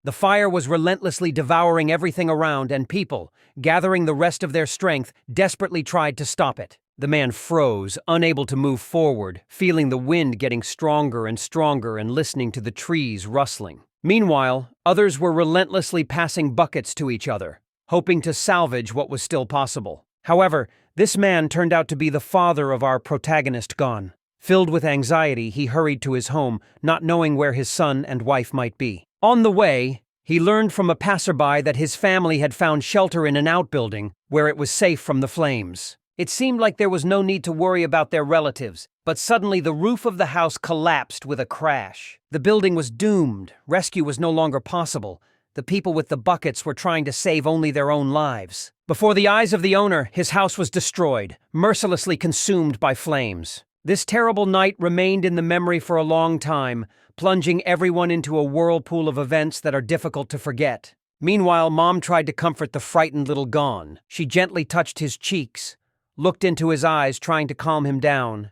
The fire was relentlessly devouring everything around, and people, gathering the rest of their strength, desperately tried to stop it. The man froze, unable to move forward, feeling the wind getting stronger and stronger and listening to the trees rustling. Meanwhile, others were relentlessly passing buckets to each other, hoping to salvage what was still possible. However, this man turned out to be the father of our protagonist, Gon. Filled with anxiety, he hurried to his home, not knowing where his son and wife might be. On the way, he learned from a passerby that his family had found shelter in an outbuilding where it was safe from the flames. It seemed like there was no need to worry about their relatives, but suddenly the roof of the house collapsed with a crash. The building was doomed. Rescue was no longer possible. The people with the buckets were trying to save only their own lives. Before the eyes of the owner, his house was destroyed, mercilessly consumed by flames. This terrible night remained in the memory for a long time, plunging everyone into a whirlpool of events that are difficult to forget. Meanwhile, Mom tried to comfort the frightened little Gon. She gently touched his cheeks, looked into his eyes, trying to calm him down.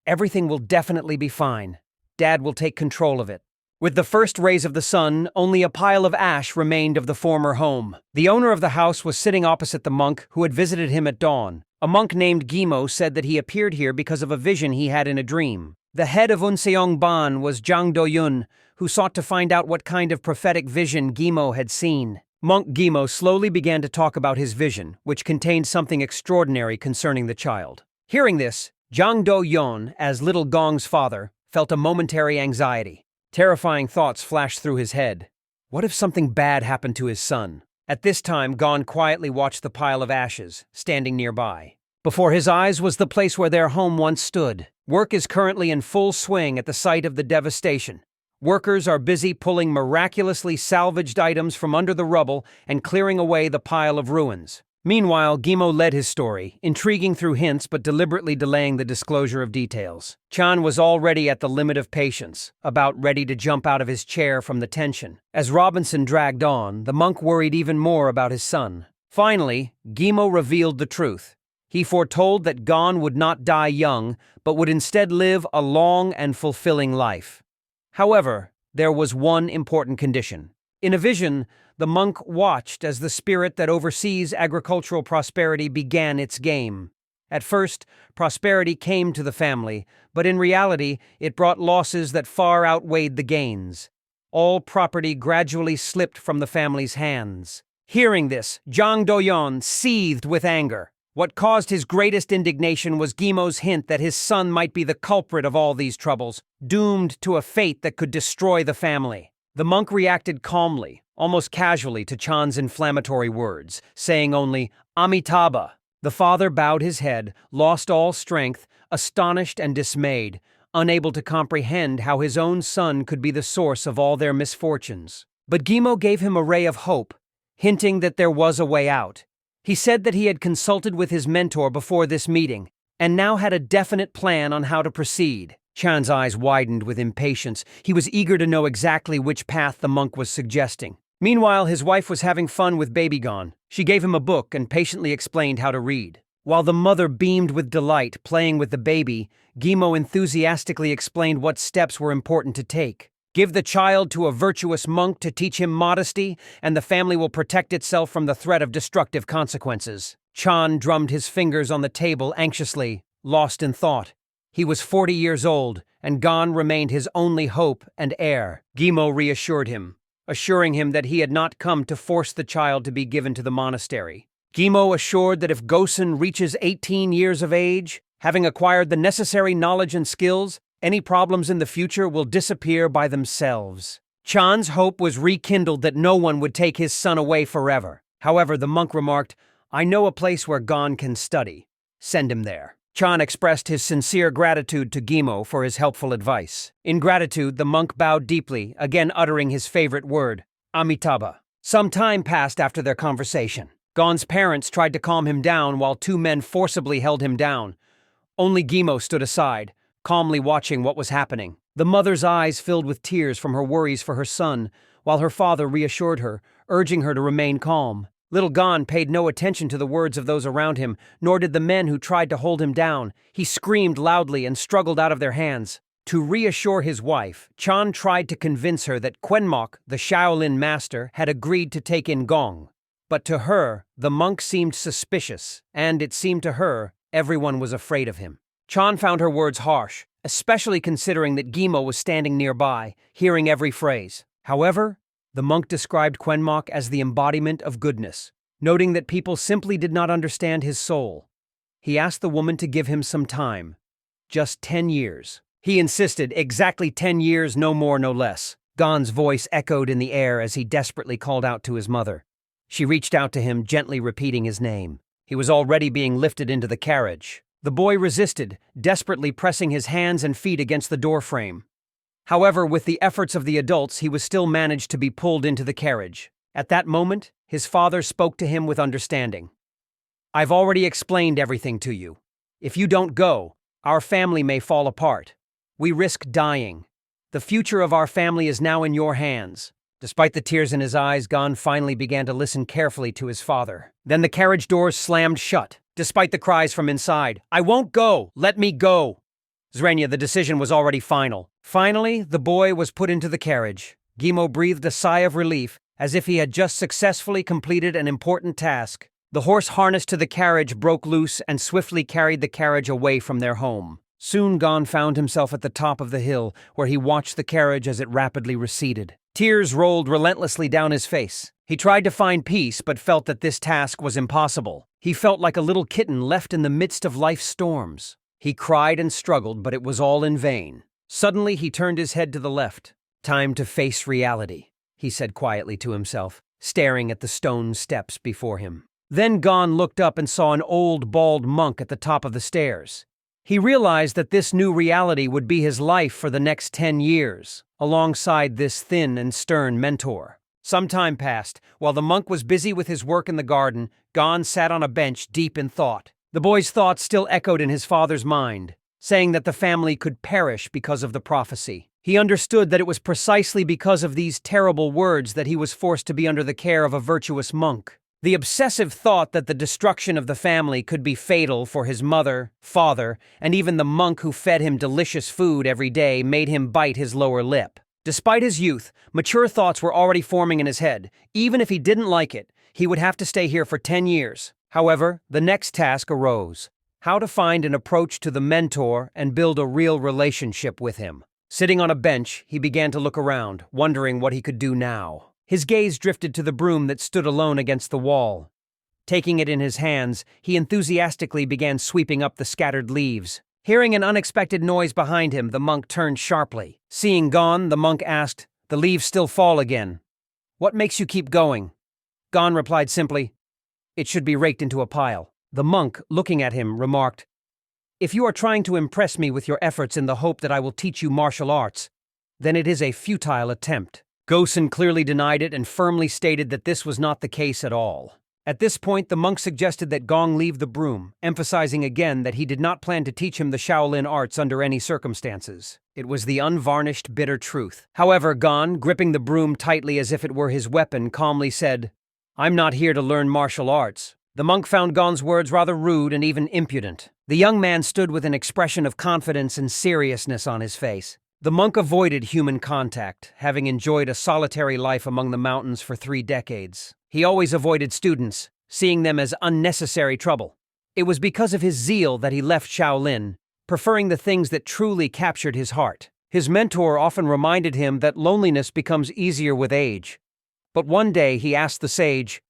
Everything will definitely be fine. Dad will take control of it. With the first rays of the sun, only a pile of ash remained of the former home. The owner of the house was sitting opposite the monk who had visited him at dawn. A monk named Gimo said that he appeared here because of a vision he had in a dream. The head of Unseong Ban was Jang Do-yun, who sought to find out what kind of prophetic vision Gimo had seen. Monk Gimo slowly began to talk about his vision, which contained something extraordinary concerning the child. Hearing this, Jang Do-yun, as little Gong's father, felt a momentary anxiety. Terrifying thoughts flashed through his head. What if something bad happened to his son? At this time, Gon quietly watched the pile of ashes, standing nearby. Before his eyes was the place where their home once stood. Work is currently in full swing at the site of the devastation. Workers are busy pulling miraculously salvaged items from under the rubble and clearing away the pile of ruins. Meanwhile, Gimo led his story, intriguing through hints but deliberately delaying the disclosure of details. Chan was already at the limit of patience, about ready to jump out of his chair from the tension. As Robinson dragged on, the monk worried even more about his son. Finally, Gimo revealed the truth. He foretold that Gon would not die young, but would instead live a long and fulfilling life. However, there was one important condition. In a vision, the monk watched as the spirit that oversees agricultural prosperity began its game. At first, prosperity came to the family, but in reality, it brought losses that far outweighed the gains. All property gradually slipped from the family's hands. Hearing this, Jang Do-yun seethed with anger. What caused his greatest indignation was Gimo's hint that his son might be the culprit of all these troubles, doomed to a fate that could destroy the family. The monk reacted calmly, almost casually to Chan's inflammatory words, saying only, "Amitabha." The father bowed his head, lost all strength, astonished and dismayed, unable to comprehend how his own son could be the source of all their misfortunes. But Gimo gave him a ray of hope, hinting that there was a way out. He said that he had consulted with his mentor before this meeting, and now had a definite plan on how to proceed. Chan's eyes widened with impatience. He was eager to know exactly which path the monk was suggesting. Meanwhile, his wife was having fun with baby Gon. She gave him a book and patiently explained how to read. While the mother beamed with delight playing with the baby, Gimo enthusiastically explained what steps were important to take. Give the child to a virtuous monk to teach him modesty, and the family will protect itself from the threat of destructive consequences. Chan drummed his fingers on the table anxiously, lost in thought. He was 40 years old, and Gon remained his only hope and heir. Gimo reassured him, assuring him that he had not come to force the child to be given to the monastery. Gimo assured that if Gosen reaches 18 years of age, having acquired the necessary knowledge and skills, any problems in the future will disappear by themselves. Chan's hope was rekindled that no one would take his son away forever. However, the monk remarked, "I know a place where Gon can study. Send him there." Chan expressed his sincere gratitude to Gimo for his helpful advice. In gratitude, the monk bowed deeply, again uttering his favorite word, Amitabha. Some time passed after their conversation. Gon's parents tried to calm him down while two men forcibly held him down. Only Gimo stood aside, calmly watching what was happening. The mother's eyes filled with tears from her worries for her son, while her father reassured her, urging her to remain calm. Little Gon paid no attention to the words of those around him, nor did the men who tried to hold him down. He screamed loudly and struggled out of their hands. To reassure his wife, Chan tried to convince her that Quenmok, the Shaolin master, had agreed to take in Gong. But to her, the monk seemed suspicious, and it seemed to her, everyone was afraid of him. Chan found her words harsh, especially considering that Gimo was standing nearby, hearing every phrase. However, the monk described Quenmok as the embodiment of goodness, noting that people simply did not understand his soul. He asked the woman to give him some time. Just 10 years. He insisted, exactly 10 years, no more, no less. Gon's voice echoed in the air as he desperately called out to his mother. She reached out to him, gently repeating his name. He was already being lifted into the carriage. The boy resisted, desperately pressing his hands and feet against the doorframe. However, with the efforts of the adults, he was still managed to be pulled into the carriage. At that moment, his father spoke to him with understanding. "I've already explained everything to you. If you don't go, our family may fall apart. We risk dying. The future of our family is now in your hands." Despite the tears in his eyes, Gon finally began to listen carefully to his father. Then the carriage doors slammed shut, despite the cries from inside. "I won't go! Let me go!" Zrenya, the decision was already final. Finally, the boy was put into the carriage. Gimo breathed a sigh of relief, as if he had just successfully completed an important task. The horse harnessed to the carriage broke loose and swiftly carried the carriage away from their home. Soon Gon found himself at the top of the hill, where he watched the carriage as it rapidly receded. Tears rolled relentlessly down his face. He tried to find peace, but felt that this task was impossible. He felt like a little kitten left in the midst of life's storms. He cried and struggled, but it was all in vain. Suddenly, he turned his head to the left. "Time to face reality," he said quietly to himself, staring at the stone steps before him. Then Gon looked up and saw an old, bald monk at the top of the stairs. He realized that this new reality would be his life for the next 10 years, alongside this thin and stern mentor. Some time passed. While the monk was busy with his work in the garden, Gon sat on a bench deep in thought. The boy's thoughts still echoed in his father's mind, saying that the family could perish because of the prophecy. He understood that it was precisely because of these terrible words that he was forced to be under the care of a virtuous monk. The obsessive thought that the destruction of the family could be fatal for his mother, father, and even the monk who fed him delicious food every day made him bite his lower lip. Despite his youth, mature thoughts were already forming in his head. Even if he didn't like it, he would have to stay here for 10 years. However, the next task arose: how to find an approach to the mentor and build a real relationship with him. Sitting on a bench, he began to look around, wondering what he could do now. His gaze drifted to the broom that stood alone against the wall. Taking it in his hands, he enthusiastically began sweeping up the scattered leaves. Hearing an unexpected noise behind him, the monk turned sharply. Seeing Gon, the monk asked, "The leaves still fall again. What makes you keep going?" Gon replied simply, "It should be raked into a pile." The monk, looking at him, remarked, "If you are trying to impress me with your efforts in the hope that I will teach you martial arts, then it is a futile attempt." Gosen clearly denied it and firmly stated that this was not the case at all. At this point, the monk suggested that Gong leave the broom, emphasizing again that he did not plan to teach him the Shaolin arts under any circumstances. It was the unvarnished, bitter truth. However, Gon, gripping the broom tightly as if it were his weapon, calmly said, "I'm not here to learn martial arts." The monk found Gon's words rather rude and even impudent. The young man stood with an expression of confidence and seriousness on his face. The monk avoided human contact, having enjoyed a solitary life among the mountains for 3 decades. He always avoided students, seeing them as unnecessary trouble. It was because of his zeal that he left Shaolin, preferring the things that truly captured his heart. His mentor often reminded him that loneliness becomes easier with age. But one day he asked the sage,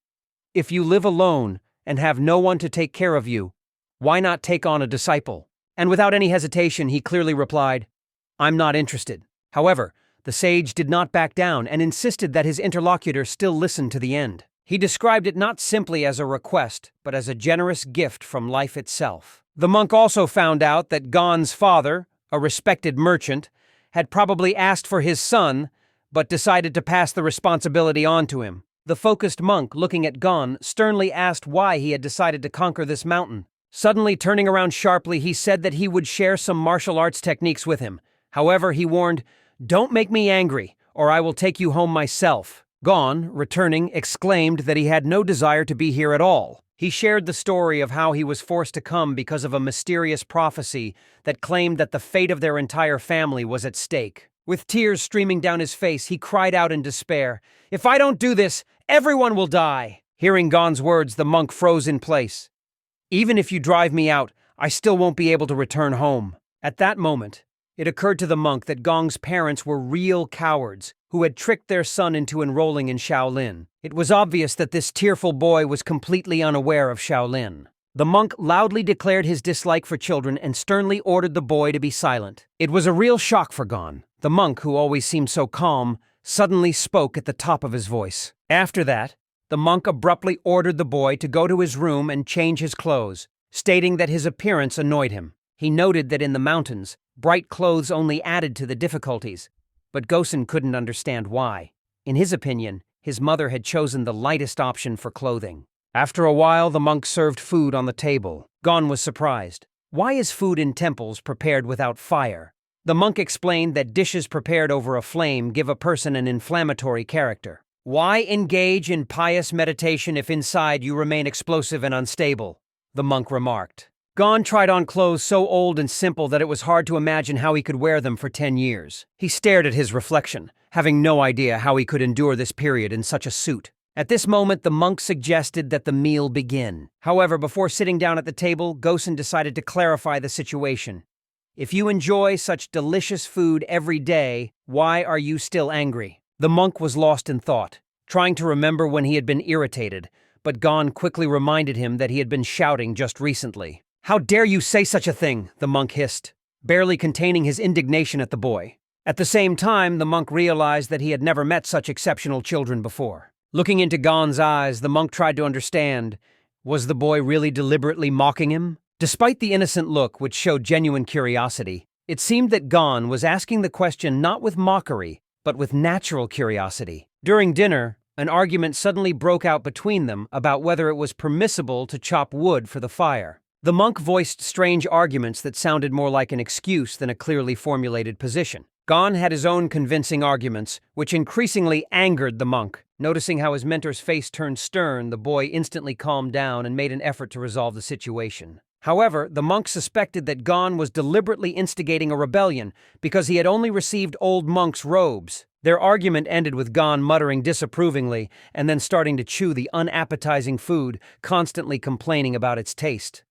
"If you live alone and have no one to take care of you, why not take on a disciple?" And without any hesitation, he clearly replied, "I'm not interested." However, the sage did not back down and insisted that his interlocutor still listen to the end. He described it not simply as a request, but as a generous gift from life itself. The monk also found out that Gon's father, a respected merchant, had probably asked for his son, but decided to pass the responsibility on to him. The focused monk, looking at Gon, sternly asked why he had decided to conquer this mountain. Suddenly turning around sharply, he said that he would share some martial arts techniques with him. However, he warned, "Don't make me angry, or I will take you home myself." Gon, returning, exclaimed that he had no desire to be here at all. He shared the story of how he was forced to come because of a mysterious prophecy that claimed that the fate of their entire family was at stake. With tears streaming down his face, he cried out in despair, "If I don't do this, everyone will die!" Hearing Gon's words, the monk froze in place. "Even if you drive me out, I still won't be able to return home." At that moment, it occurred to the monk that Gong's parents were real cowards who had tricked their son into enrolling in Shaolin. It was obvious that this tearful boy was completely unaware of Shaolin. The monk loudly declared his dislike for children and sternly ordered the boy to be silent. It was a real shock for Gon. The monk, who always seemed so calm, suddenly spoke at the top of his voice. After that, the monk abruptly ordered the boy to go to his room and change his clothes, stating that his appearance annoyed him. He noted that in the mountains, bright clothes only added to the difficulties, but Gosen couldn't understand why. In his opinion, his mother had chosen the lightest option for clothing. After a while, the monk served food on the table. Gon was surprised. Why is food in temples prepared without fire? The monk explained that dishes prepared over a flame give a person an inflammatory character. Why engage in pious meditation if inside you remain explosive and unstable? The monk remarked. Gon tried on clothes so old and simple that it was hard to imagine how he could wear them for 10 years. He stared at his reflection, having no idea how he could endure this period in such a suit. At this moment, the monk suggested that the meal begin. However, before sitting down at the table, Gosen decided to clarify the situation. "If you enjoy such delicious food every day, why are you still angry?" The monk was lost in thought, trying to remember when he had been irritated, but Gon quickly reminded him that he had been shouting just recently. "How dare you say such a thing?" the monk hissed, barely containing his indignation at the boy. At the same time, the monk realized that he had never met such exceptional children before. Looking into Gon's eyes, the monk tried to understand. Was the boy really deliberately mocking him? Despite the innocent look, which showed genuine curiosity, it seemed that Gon was asking the question not with mockery, but with natural curiosity. During dinner, an argument suddenly broke out between them about whether it was permissible to chop wood for the fire. The monk voiced strange arguments that sounded more like an excuse than a clearly formulated position. Gon had his own convincing arguments, which increasingly angered the monk. Noticing how his mentor's face turned stern, the boy instantly calmed down and made an effort to resolve the situation. However, the monk suspected that Gon was deliberately instigating a rebellion because he had only received old monk's robes. Their argument ended with Gon muttering disapprovingly and then starting to chew the unappetizing food, constantly complaining about its taste.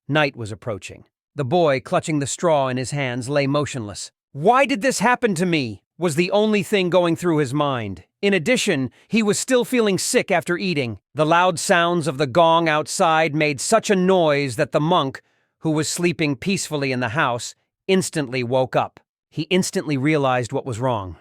Night was approaching. The boy, clutching the straw in his hands, lay motionless. "Why did this happen to me?" was the only thing going through his mind. In addition, he was still feeling sick after eating. The loud sounds of the gong outside made such a noise that the monk, who was sleeping peacefully in the house, instantly woke up. He instantly realized what was wrong.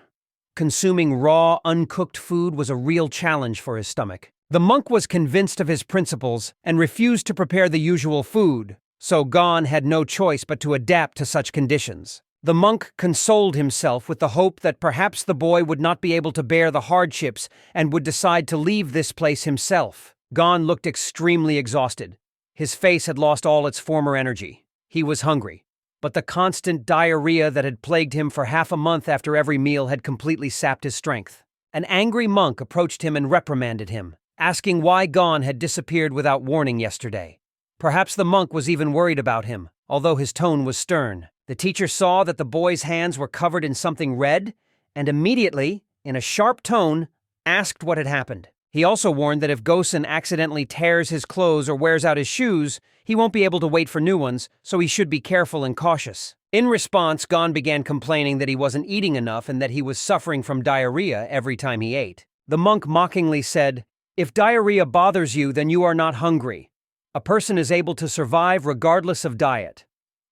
Consuming raw, uncooked food was a real challenge for his stomach. The monk was convinced of his principles and refused to prepare the usual food, so Gon had no choice but to adapt to such conditions. The monk consoled himself with the hope that perhaps the boy would not be able to bear the hardships and would decide to leave this place himself. Gon looked extremely exhausted. His face had lost all its former energy. He was hungry, but the constant diarrhea that had plagued him for half a month after every meal had completely sapped his strength. An angry monk approached him and reprimanded him, asking why Gon had disappeared without warning yesterday. Perhaps the monk was even worried about him, although his tone was stern. The teacher saw that the boy's hands were covered in something red, and immediately, in a sharp tone, asked what had happened. He also warned that if Gosen accidentally tears his clothes or wears out his shoes, he won't be able to wait for new ones, so he should be careful and cautious. In response, Gon began complaining that he wasn't eating enough and that he was suffering from diarrhea every time he ate. The monk mockingly said, "If diarrhea bothers you, then you are not hungry. A person is able to survive regardless of diet.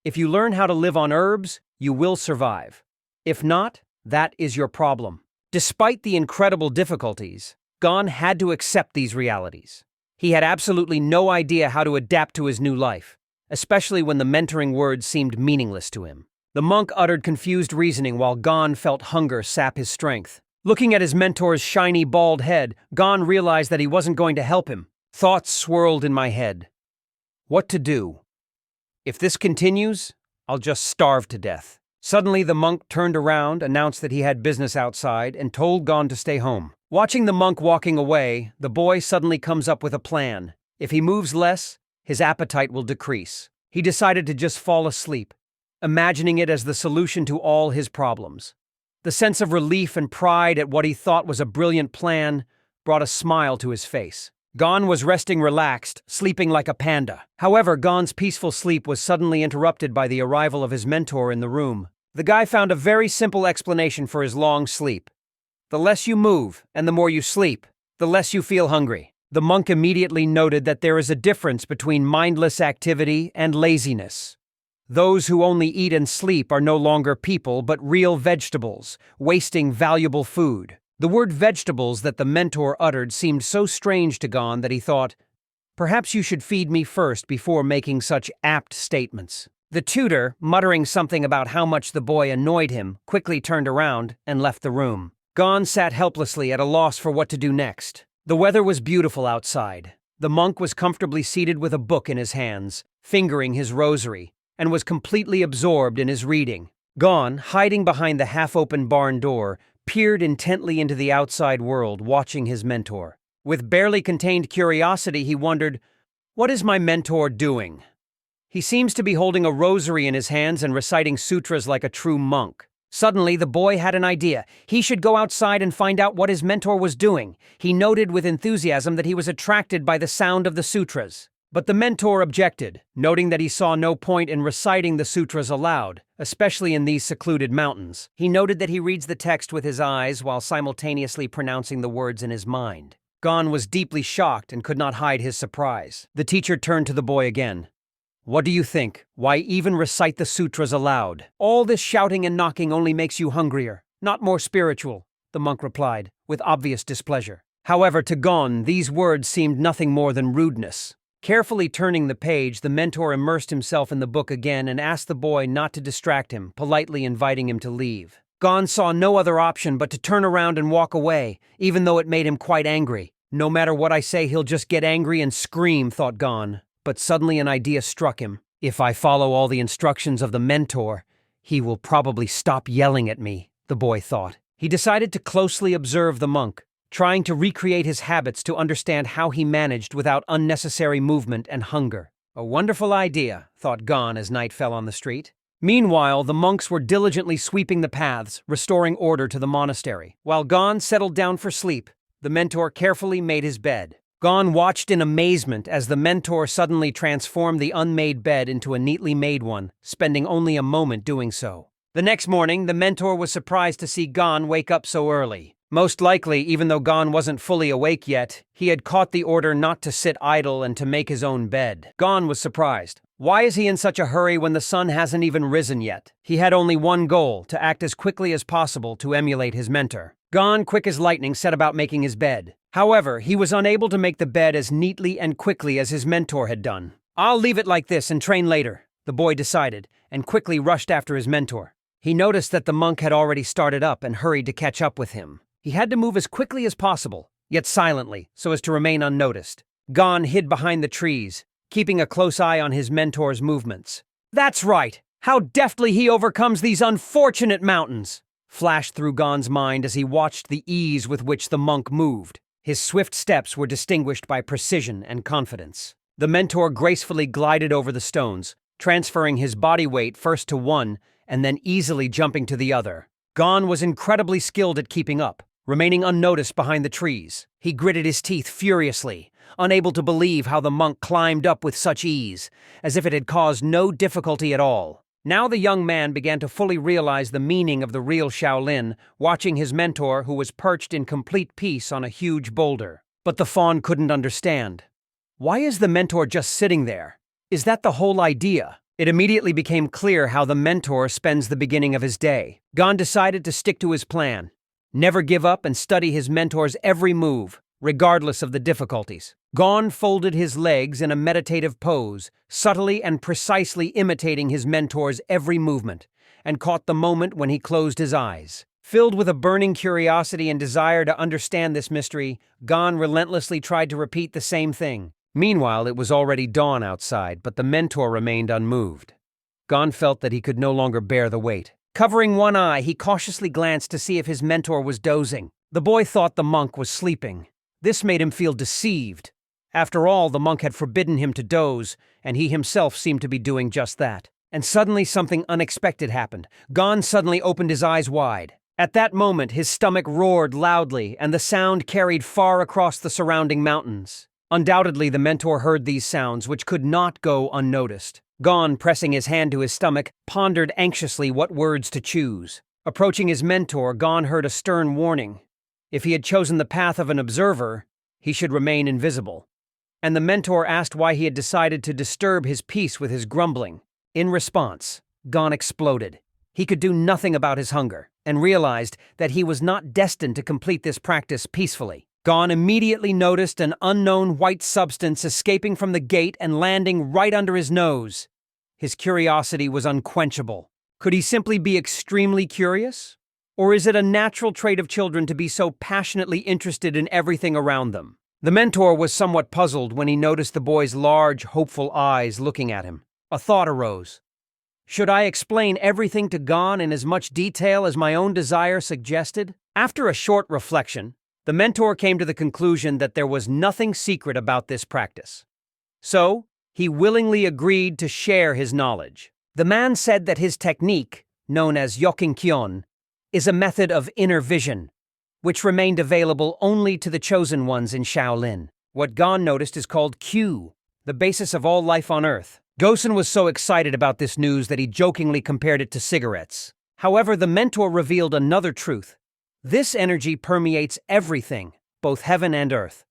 If you learn how to live on herbs, you will survive. If not, that is your problem." Despite the incredible difficulties, Gon had to accept these realities. He had absolutely no idea how to adapt to his new life, especially when the mentoring words seemed meaningless to him. The monk uttered confused reasoning while Gon felt hunger sap his strength. Looking at his mentor's shiny, bald head, Gon realized that he wasn't going to help him. Thoughts swirled in my head. What to do? If this continues, I'll just starve to death. Suddenly, the monk turned around, announced that he had business outside, and told Gon to stay home. Watching the monk walking away, the boy suddenly comes up with a plan. If he moves less, his appetite will decrease. He decided to just fall asleep, imagining it as the solution to all his problems. The sense of relief and pride at what he thought was a brilliant plan brought a smile to his face. Gon was resting relaxed, sleeping like a panda. However, Gon's peaceful sleep was suddenly interrupted by the arrival of his mentor in the room. The guy found a very simple explanation for his long sleep. The less you move and the more you sleep, the less you feel hungry. The monk immediately noted that there is a difference between mindless activity and laziness. Those who only eat and sleep are no longer people but real vegetables, wasting valuable food. The word vegetables that the mentor uttered seemed so strange to Gon that he thought, perhaps you should feed me first before making such apt statements. The tutor, muttering something about how much the boy annoyed him, quickly turned around and left the room. Gon sat helplessly at a loss for what to do next. The weather was beautiful outside. The monk was comfortably seated with a book in his hands, fingering his rosary, and was completely absorbed in his reading. Gon, hiding behind the half-open barn door, peered intently into the outside world, watching his mentor. With barely contained curiosity, he wondered, what is my mentor doing? He seems to be holding a rosary in his hands and reciting sutras like a true monk. Suddenly, the boy had an idea. He should go outside and find out what his mentor was doing. He noted with enthusiasm that he was attracted by the sound of the sutras. But the mentor objected, noting that he saw no point in reciting the sutras aloud, especially in these secluded mountains. He noted that he reads the text with his eyes while simultaneously pronouncing the words in his mind. Gon was deeply shocked and could not hide his surprise. The teacher turned to the boy again. What do you think? Why even recite the sutras aloud? All this shouting and knocking only makes you hungrier, not more spiritual, the monk replied, with obvious displeasure. However, to Gon, these words seemed nothing more than rudeness. Carefully turning the page, the mentor immersed himself in the book again and asked the boy not to distract him, politely inviting him to leave. Gon saw no other option but to turn around and walk away, even though it made him quite angry. No matter what I say, he'll just get angry and scream, thought Gon. But suddenly an idea struck him. If I follow all the instructions of the mentor, he will probably stop yelling at me, the boy thought. He decided to closely observe the monk, trying to recreate his habits to understand how he managed without unnecessary movement and hunger. A wonderful idea, thought Gon as night fell on the street. Meanwhile, the monks were diligently sweeping the paths, restoring order to the monastery. While Gon settled down for sleep, the mentor carefully made his bed. Gon watched in amazement as the mentor suddenly transformed the unmade bed into a neatly made one, spending only a moment doing so. The next morning, the mentor was surprised to see Gon wake up so early. Most likely, even though Gon wasn't fully awake yet, he had caught the order not to sit idle and to make his own bed. Gon was surprised. Why is he in such a hurry when the sun hasn't even risen yet? He had only one goal, to act as quickly as possible to emulate his mentor. Gon, quick as lightning, set about making his bed. However, he was unable to make the bed as neatly and quickly as his mentor had done. I'll leave it like this and train later, the boy decided, and quickly rushed after his mentor. He noticed that the monk had already started up and hurried to catch up with him. He had to move as quickly as possible, yet silently, so as to remain unnoticed. Gon hid behind the trees, keeping a close eye on his mentor's movements. That's right! How deftly he overcomes these unfortunate mountains! Flashed through Gon's mind as he watched the ease with which the monk moved. His swift steps were distinguished by precision and confidence. The mentor gracefully glided over the stones, transferring his body weight first to one and then easily jumping to the other. Gon was incredibly skilled at keeping up, remaining unnoticed behind the trees. He gritted his teeth furiously, unable to believe how the monk climbed up with such ease, as if it had caused no difficulty at all. Now the young man began to fully realize the meaning of the real Shaolin, watching his mentor who was perched in complete peace on a huge boulder. But the fawn couldn't understand. Why is the mentor just sitting there? Is that the whole idea? It immediately became clear how the mentor spends the beginning of his day. Gon decided to stick to his plan. Never give up and study his mentor's every move, regardless of the difficulties. Gon folded his legs in a meditative pose, subtly and precisely imitating his mentor's every movement, and caught the moment when he closed his eyes. Filled with a burning curiosity and desire to understand this mystery, Gon relentlessly tried to repeat the same thing. Meanwhile, it was already dawn outside, but the mentor remained unmoved. Gon felt that he could no longer bear the weight. Covering one eye, he cautiously glanced to see if his mentor was dozing. The boy thought the monk was sleeping. This made him feel deceived. After all, the monk had forbidden him to doze, and he himself seemed to be doing just that. And suddenly something unexpected happened. Gon suddenly opened his eyes wide. At that moment, his stomach roared loudly, and the sound carried far across the surrounding mountains. Undoubtedly, the mentor heard these sounds, which could not go unnoticed. Gon, pressing his hand to his stomach, pondered anxiously what words to choose. Approaching his mentor, Gon heard a stern warning. If he had chosen the path of an observer, he should remain invisible. And the mentor asked why he had decided to disturb his peace with his grumbling. In response, Gon exploded. He could do nothing about his hunger, and realized that he was not destined to complete this practice peacefully. Gon immediately noticed an unknown white substance escaping from the gate and landing right under his nose. His curiosity was unquenchable. Could he simply be extremely curious? Or is it a natural trait of children to be so passionately interested in everything around them? The mentor was somewhat puzzled when he noticed the boy's large, hopeful eyes looking at him. A thought arose. Should I explain everything to Gon in as much detail as my own desire suggested? After a short reflection, the mentor came to the conclusion that there was nothing secret about this practice. So, he willingly agreed to share his knowledge. The man said that his technique, known as Yokinkyon, is a method of inner vision, which remained available only to the chosen ones in Shaolin. What Gon noticed is called Q, the basis of all life on Earth. Gosen was so excited about this news that he jokingly compared it to cigarettes. However, the mentor revealed another truth. This energy permeates everything, both heaven and earth.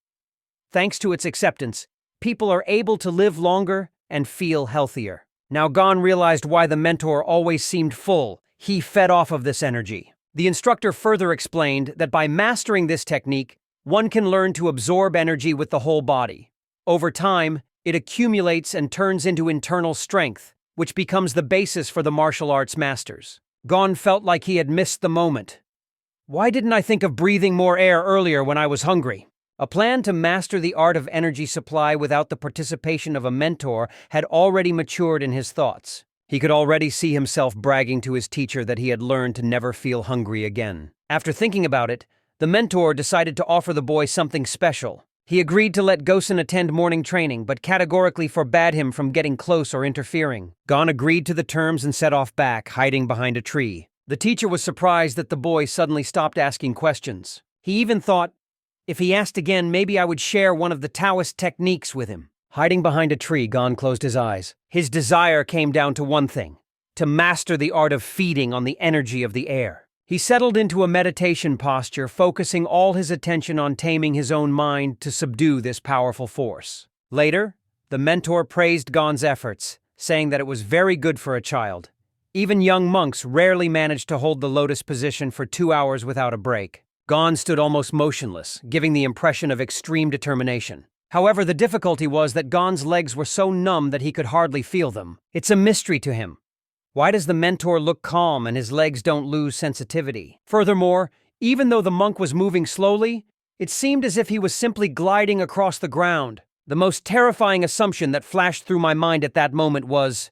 Thanks to its acceptance, people are able to live longer and feel healthier. Now Gon realized why the mentor always seemed full. He fed off of this energy. The instructor further explained that by mastering this technique, one can learn to absorb energy with the whole body. Over time, it accumulates and turns into internal strength, which becomes the basis for the martial arts masters. Gon felt like he had missed the moment. Why didn't I think of breathing more air earlier when I was hungry? A plan to master the art of energy supply without the participation of a mentor had already matured in his thoughts. He could already see himself bragging to his teacher that he had learned to never feel hungry again. After thinking about it, the mentor decided to offer the boy something special. He agreed to let Gosen attend morning training, but categorically forbade him from getting close or interfering. Gon agreed to the terms and set off back, hiding behind a tree. The teacher was surprised that the boy suddenly stopped asking questions. He even thought, if he asked again, maybe I would share one of the Taoist techniques with him. Hiding behind a tree, Gon closed his eyes. His desire came down to one thing: to master the art of feeding on the energy of the air. He settled into a meditation posture, focusing all his attention on taming his own mind to subdue this powerful force. Later, the mentor praised Gon's efforts, saying that it was very good for a child. Even young monks rarely managed to hold the lotus position for 2 hours without a break. Gon stood almost motionless, giving the impression of extreme determination. However, the difficulty was that Gon's legs were so numb that he could hardly feel them. It's a mystery to him. Why does the mentor look calm and his legs don't lose sensitivity? Furthermore, even though the monk was moving slowly, it seemed as if he was simply gliding across the ground. The most terrifying assumption that flashed through my mind at that moment was,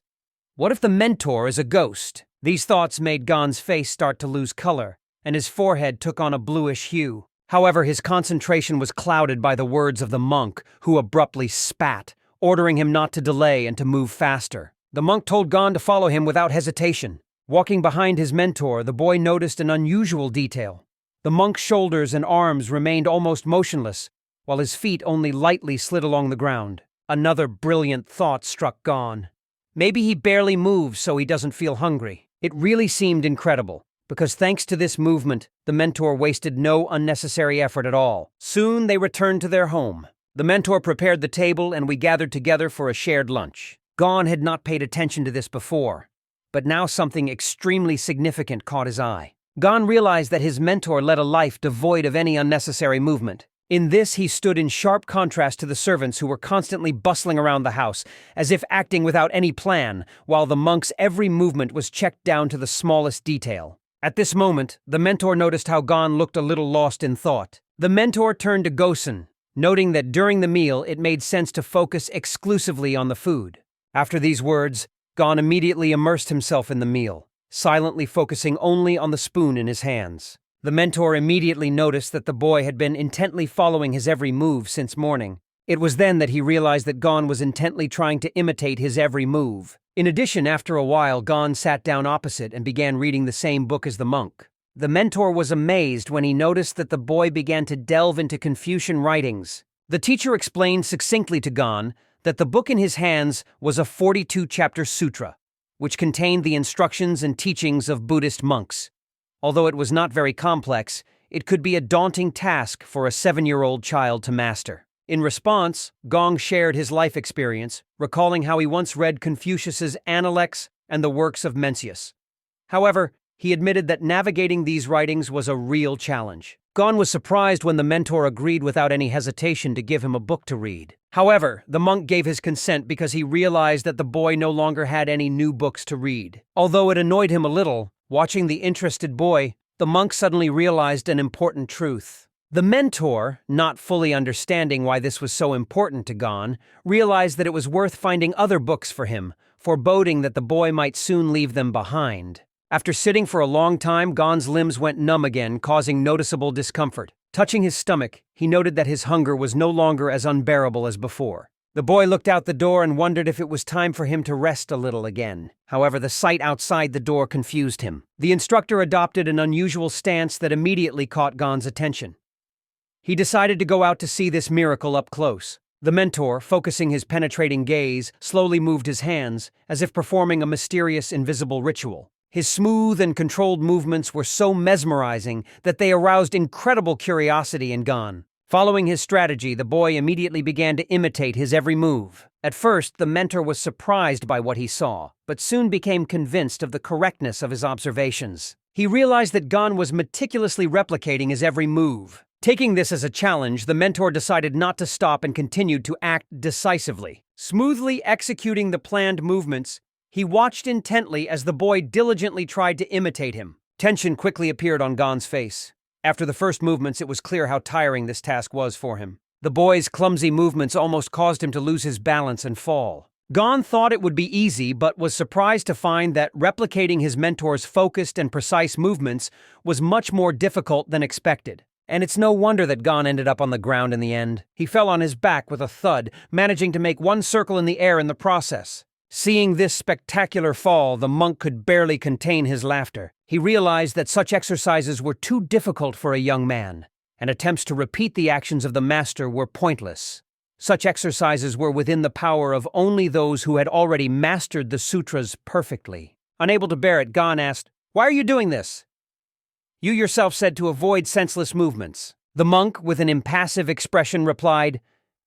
what if the mentor is a ghost? These thoughts made Gon's face start to lose color, and his forehead took on a bluish hue. However, his concentration was clouded by the words of the monk, who abruptly spat, ordering him not to delay and to move faster. The monk told Gon to follow him without hesitation. Walking behind his mentor, the boy noticed an unusual detail. The monk's shoulders and arms remained almost motionless, while his feet only lightly slid along the ground. Another brilliant thought struck Gon. Maybe he barely moves so he doesn't feel hungry. It really seemed incredible, because thanks to this movement, the mentor wasted no unnecessary effort at all. Soon they returned to their home. The mentor prepared the table and we gathered together for a shared lunch. Gon had not paid attention to this before, but now something extremely significant caught his eye. Gon realized that his mentor led a life devoid of any unnecessary movement. In this, he stood in sharp contrast to the servants who were constantly bustling around the house, as if acting without any plan, while the monk's every movement was checked down to the smallest detail. At this moment, the mentor noticed how Gon looked a little lost in thought. The mentor turned to Gosen, noting that during the meal it made sense to focus exclusively on the food. After these words, Gon immediately immersed himself in the meal, silently focusing only on the spoon in his hands. The mentor immediately noticed that the boy had been intently following his every move since morning. It was then that he realized that Gon was intently trying to imitate his every move. In addition, after a while, Gon sat down opposite and began reading the same book as the monk. The mentor was amazed when he noticed that the boy began to delve into Confucian writings. The teacher explained succinctly to Gon that the book in his hands was a 42-chapter sutra, which contained the instructions and teachings of Buddhist monks. Although it was not very complex, it could be a daunting task for a 7-year-old child to master. In response, Gong shared his life experience, recalling how he once read Confucius's Analects and the works of Mencius. However, he admitted that navigating these writings was a real challenge. Gon was surprised when the mentor agreed without any hesitation to give him a book to read. However, the monk gave his consent because he realized that the boy no longer had any new books to read. Although it annoyed him a little, watching the interested boy, the monk suddenly realized an important truth. The mentor, not fully understanding why this was so important to Gon, realized that it was worth finding other books for him, foreboding that the boy might soon leave them behind. After sitting for a long time, Gon's limbs went numb again, causing noticeable discomfort. Touching his stomach, he noted that his hunger was no longer as unbearable as before. The boy looked out the door and wondered if it was time for him to rest a little again. However, the sight outside the door confused him. The instructor adopted an unusual stance that immediately caught Gon's attention. He decided to go out to see this miracle up close. The mentor, focusing his penetrating gaze, slowly moved his hands, as if performing a mysterious invisible ritual. His smooth and controlled movements were so mesmerizing that they aroused incredible curiosity in Gon. Following his strategy, the boy immediately began to imitate his every move. At first, the mentor was surprised by what he saw, but soon became convinced of the correctness of his observations. He realized that Gon was meticulously replicating his every move. Taking this as a challenge, the mentor decided not to stop and continued to act decisively. Smoothly executing the planned movements, he watched intently as the boy diligently tried to imitate him. Tension quickly appeared on Gon's face. After the first movements, it was clear how tiring this task was for him. The boy's clumsy movements almost caused him to lose his balance and fall. Gon thought it would be easy, but was surprised to find that replicating his mentor's focused and precise movements was much more difficult than expected. And it's no wonder that Gon ended up on the ground in the end. He fell on his back with a thud, managing to make one circle in the air in the process. Seeing this spectacular fall, the monk could barely contain his laughter. He realized that such exercises were too difficult for a young man, and attempts to repeat the actions of the master were pointless. Such exercises were within the power of only those who had already mastered the sutras perfectly. Unable to bear it, Gon asked, "Why are you doing this?" "You yourself said to avoid senseless movements." The monk, with an impassive expression, replied,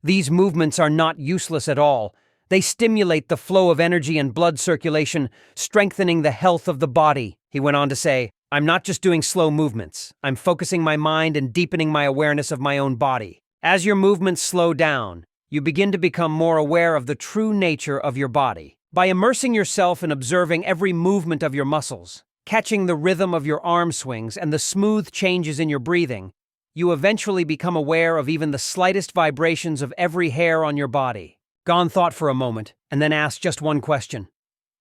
"These movements are not useless at all. They stimulate the flow of energy and blood circulation, strengthening the health of the body." He went on to say, "I'm not just doing slow movements. I'm focusing my mind and deepening my awareness of my own body. As your movements slow down, you begin to become more aware of the true nature of your body. By immersing yourself in observing every movement of your muscles, catching the rhythm of your arm swings and the smooth changes in your breathing, you eventually become aware of even the slightest vibrations of every hair on your body." Gon thought for a moment, and then asked just one question.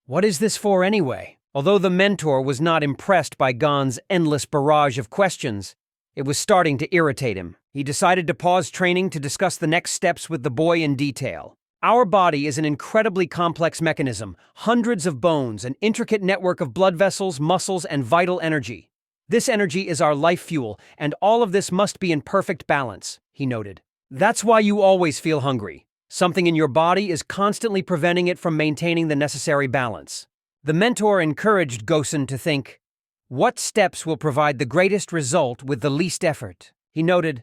"What is this for anyway?" Although the mentor was not impressed by Gon's endless barrage of questions, it was starting to irritate him. He decided to pause training to discuss the next steps with the boy in detail. Our body is an incredibly complex mechanism, hundreds of bones, an intricate network of blood vessels, muscles, and vital energy. This energy is our life fuel, and all of this must be in perfect balance, he noted. That's why you always feel hungry. Something in your body is constantly preventing it from maintaining the necessary balance. The mentor encouraged Gosen to think, what steps will provide the greatest result with the least effort? He noted,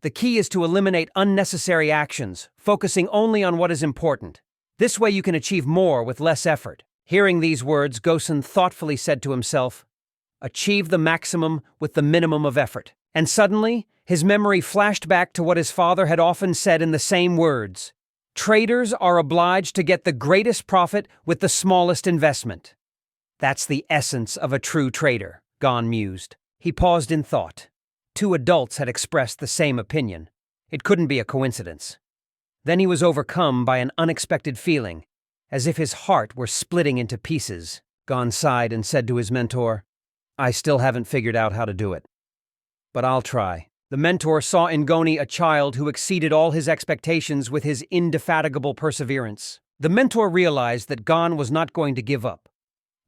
the key is to eliminate unnecessary actions, focusing only on what is important. This way you can achieve more with less effort. Hearing these words, Gosen thoughtfully said to himself, achieve the maximum with the minimum of effort. And suddenly, his memory flashed back to what his father had often said in the same words. Traders are obliged to get the greatest profit with the smallest investment. That's the essence of a true trader, Gon mused. He paused in thought. 2 adults had expressed the same opinion. It couldn't be a coincidence. Then he was overcome by an unexpected feeling, as if his heart were splitting into pieces. Gon sighed and said to his mentor, I still haven't figured out how to do it. But I'll try. The mentor saw in Goni a child who exceeded all his expectations with his indefatigable perseverance. The mentor realized that Gon was not going to give up.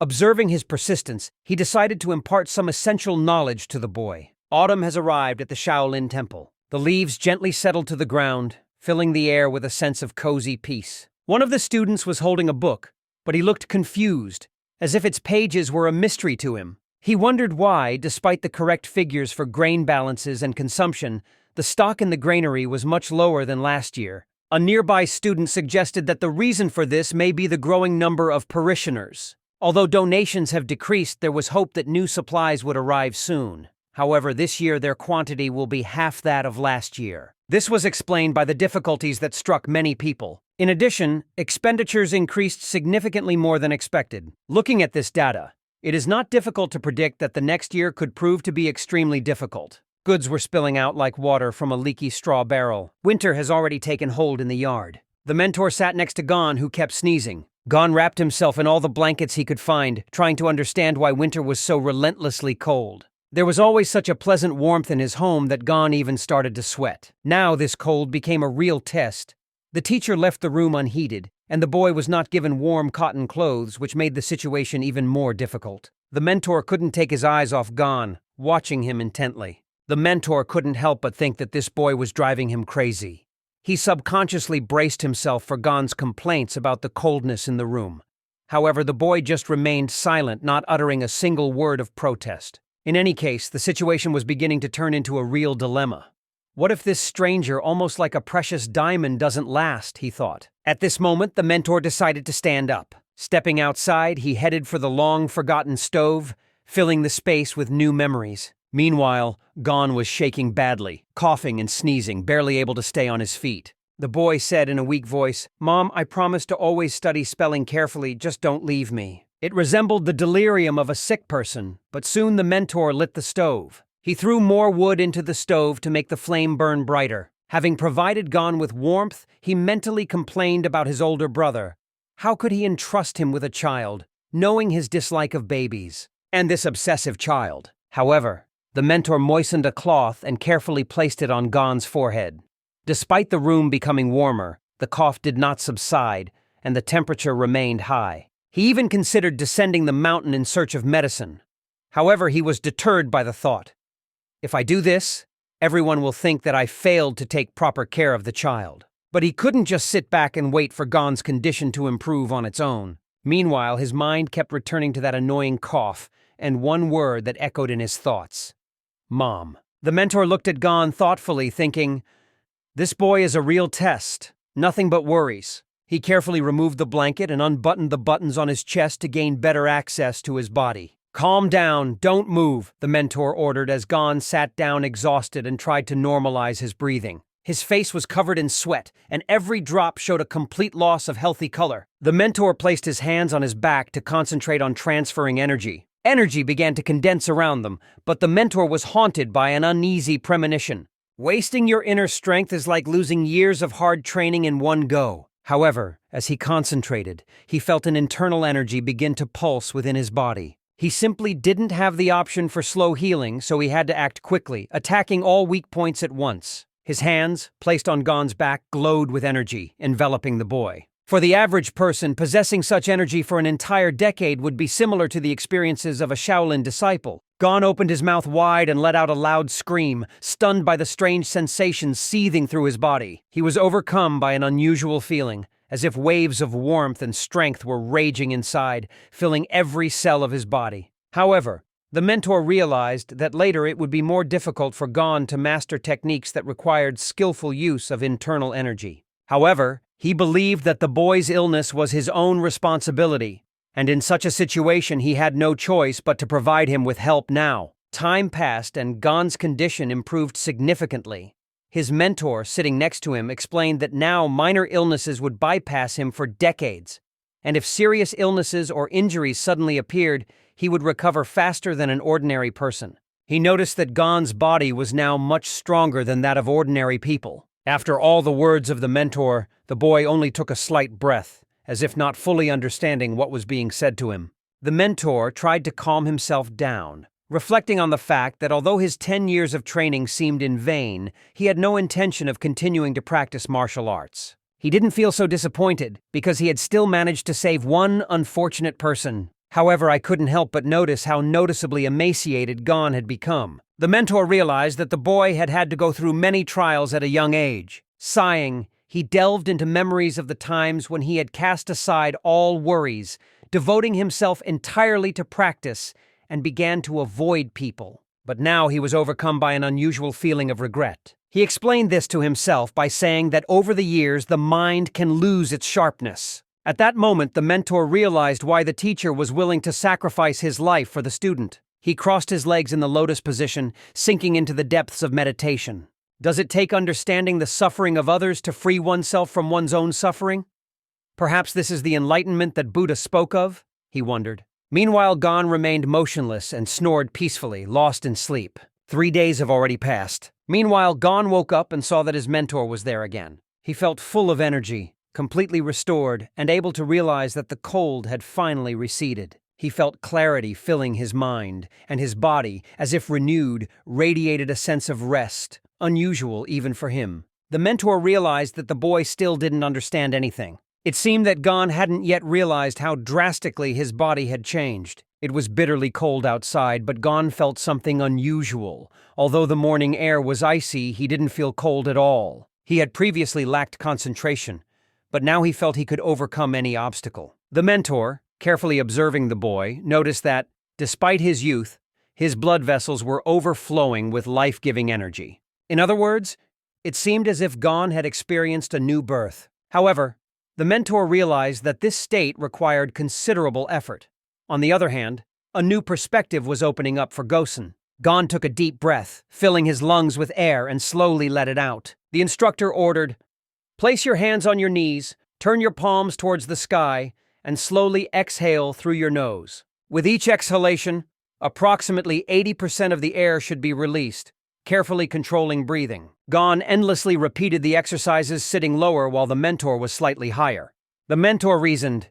Observing his persistence, he decided to impart some essential knowledge to the boy. Autumn has arrived at the Shaolin Temple. The leaves gently settled to the ground, filling the air with a sense of cozy peace. One of the students was holding a book, but he looked confused, as if its pages were a mystery to him. He wondered why, despite the correct figures for grain balances and consumption, the stock in the granary was much lower than last year. A nearby student suggested that the reason for this may be the growing number of parishioners. Although donations have decreased, there was hope that new supplies would arrive soon. However, this year their quantity will be half that of last year. This was explained by the difficulties that struck many people. In addition, expenditures increased significantly more than expected. Looking at this data, it is not difficult to predict that the next year could prove to be extremely difficult. Goods were spilling out like water from a leaky straw barrel. Winter has already taken hold in the yard. The mentor sat next to Gon, who kept sneezing. Gon wrapped himself in all the blankets he could find, trying to understand why winter was so relentlessly cold. There was always such a pleasant warmth in his home that Gon even started to sweat. Now this cold became a real test. The teacher left the room unheeded, and the boy was not given warm cotton clothes, which made the situation even more difficult. The mentor couldn't take his eyes off Gon, watching him intently. The mentor couldn't help but think that this boy was driving him crazy. He subconsciously braced himself for Gon's complaints about the coldness in the room. However, the boy just remained silent, not uttering a single word of protest. In any case, the situation was beginning to turn into a real dilemma. What if this stranger, almost like a precious diamond, doesn't last, he thought. At this moment, the mentor decided to stand up. Stepping outside, he headed for the long-forgotten stove, filling the space with new memories. Meanwhile, Gon was shaking badly, coughing and sneezing, barely able to stay on his feet. The boy said in a weak voice, "Mom, I promise to always study spelling carefully, just don't leave me." It resembled the delirium of a sick person, but soon the mentor lit the stove. He threw more wood into the stove to make the flame burn brighter. Having provided Gon with warmth, he mentally complained about his older brother. How could he entrust him with a child, knowing his dislike of babies? And this obsessive child. However, the mentor moistened a cloth and carefully placed it on Gon's forehead. Despite the room becoming warmer, the cough did not subside, and the temperature remained high. He even considered descending the mountain in search of medicine. However, he was deterred by the thought, if I do this, everyone will think that I failed to take proper care of the child. But he couldn't just sit back and wait for Gon's condition to improve on its own. Meanwhile, his mind kept returning to that annoying cough and one word that echoed in his thoughts. Mom. The mentor looked at Gon thoughtfully, thinking, this boy is a real test, nothing but worries. He carefully removed the blanket and unbuttoned the buttons on his chest to gain better access to his body. Calm down, don't move, the mentor ordered as Gon sat down exhausted and tried to normalize his breathing. His face was covered in sweat, and every drop showed a complete loss of healthy color. The mentor placed his hands on his back to concentrate on transferring energy. Energy began to condense around them, but the mentor was haunted by an uneasy premonition. Wasting your inner strength is like losing years of hard training in one go. However, as he concentrated, he felt an internal energy begin to pulse within his body. He simply didn't have the option for slow healing, so he had to act quickly, attacking all weak points at once. His hands, placed on Gon's back, glowed with energy, enveloping the boy. For the average person, possessing such energy for an entire decade would be similar to the experiences of a Shaolin disciple. Gon opened his mouth wide and let out a loud scream, stunned by the strange sensations seething through his body. He was overcome by an unusual feeling, as if waves of warmth and strength were raging inside, filling every cell of his body. However, the mentor realized that later it would be more difficult for Gon to master techniques that required skillful use of internal energy. However, he believed that the boy's illness was his own responsibility, and in such a situation he had no choice but to provide him with help now. Time passed and Gon's condition improved significantly. His mentor, sitting next to him, explained that now minor illnesses would bypass him for decades, and if serious illnesses or injuries suddenly appeared, he would recover faster than an ordinary person. He noticed that Gon's body was now much stronger than that of ordinary people. After all the words of the mentor, the boy only took a slight breath, as if not fully understanding what was being said to him. The mentor tried to calm himself down, reflecting on the fact that although his 10 years of training seemed in vain, he had no intention of continuing to practice martial arts. He didn't feel so disappointed because he had still managed to save one unfortunate person. However, I couldn't help but notice how noticeably emaciated Gon had become. The mentor realized that the boy had had to go through many trials at a young age. Sighing, he delved into memories of the times when he had cast aside all worries, devoting himself entirely to practice, and began to avoid people. But now he was overcome by an unusual feeling of regret. He explained this to himself by saying that over the years the mind can lose its sharpness. At that moment, the mentor realized why the teacher was willing to sacrifice his life for the student. He crossed his legs in the lotus position, sinking into the depths of meditation. Does it take understanding the suffering of others to free oneself from one's own suffering? Perhaps this is the enlightenment that Buddha spoke of, he wondered. Meanwhile, Gon remained motionless and snored peacefully, lost in sleep. 3 days have already passed. Meanwhile, Gon woke up and saw that his mentor was there again. He felt full of energy, completely restored, and able to realize that the cold had finally receded. He felt clarity filling his mind, and his body, as if renewed, radiated a sense of rest, unusual even for him. The mentor realized that the boy still didn't understand anything. It seemed that Gon hadn't yet realized how drastically his body had changed. It was bitterly cold outside, but Gon felt something unusual. Although the morning air was icy, he didn't feel cold at all. He had previously lacked concentration, but now he felt he could overcome any obstacle. The mentor, carefully observing the boy, noticed that, despite his youth, his blood vessels were overflowing with life-giving energy. In other words, it seemed as if Gon had experienced a new birth. However, the mentor realized that this state required considerable effort. On the other hand, a new perspective was opening up for Gosen. Gon took a deep breath, filling his lungs with air, and slowly let it out. The instructor ordered, "Place your hands on your knees, turn your palms towards the sky, and slowly exhale through your nose. With each exhalation, approximately 80% of the air should be released, carefully controlling breathing." Gon endlessly repeated the exercises, sitting lower while the mentor was slightly higher. The mentor reasoned,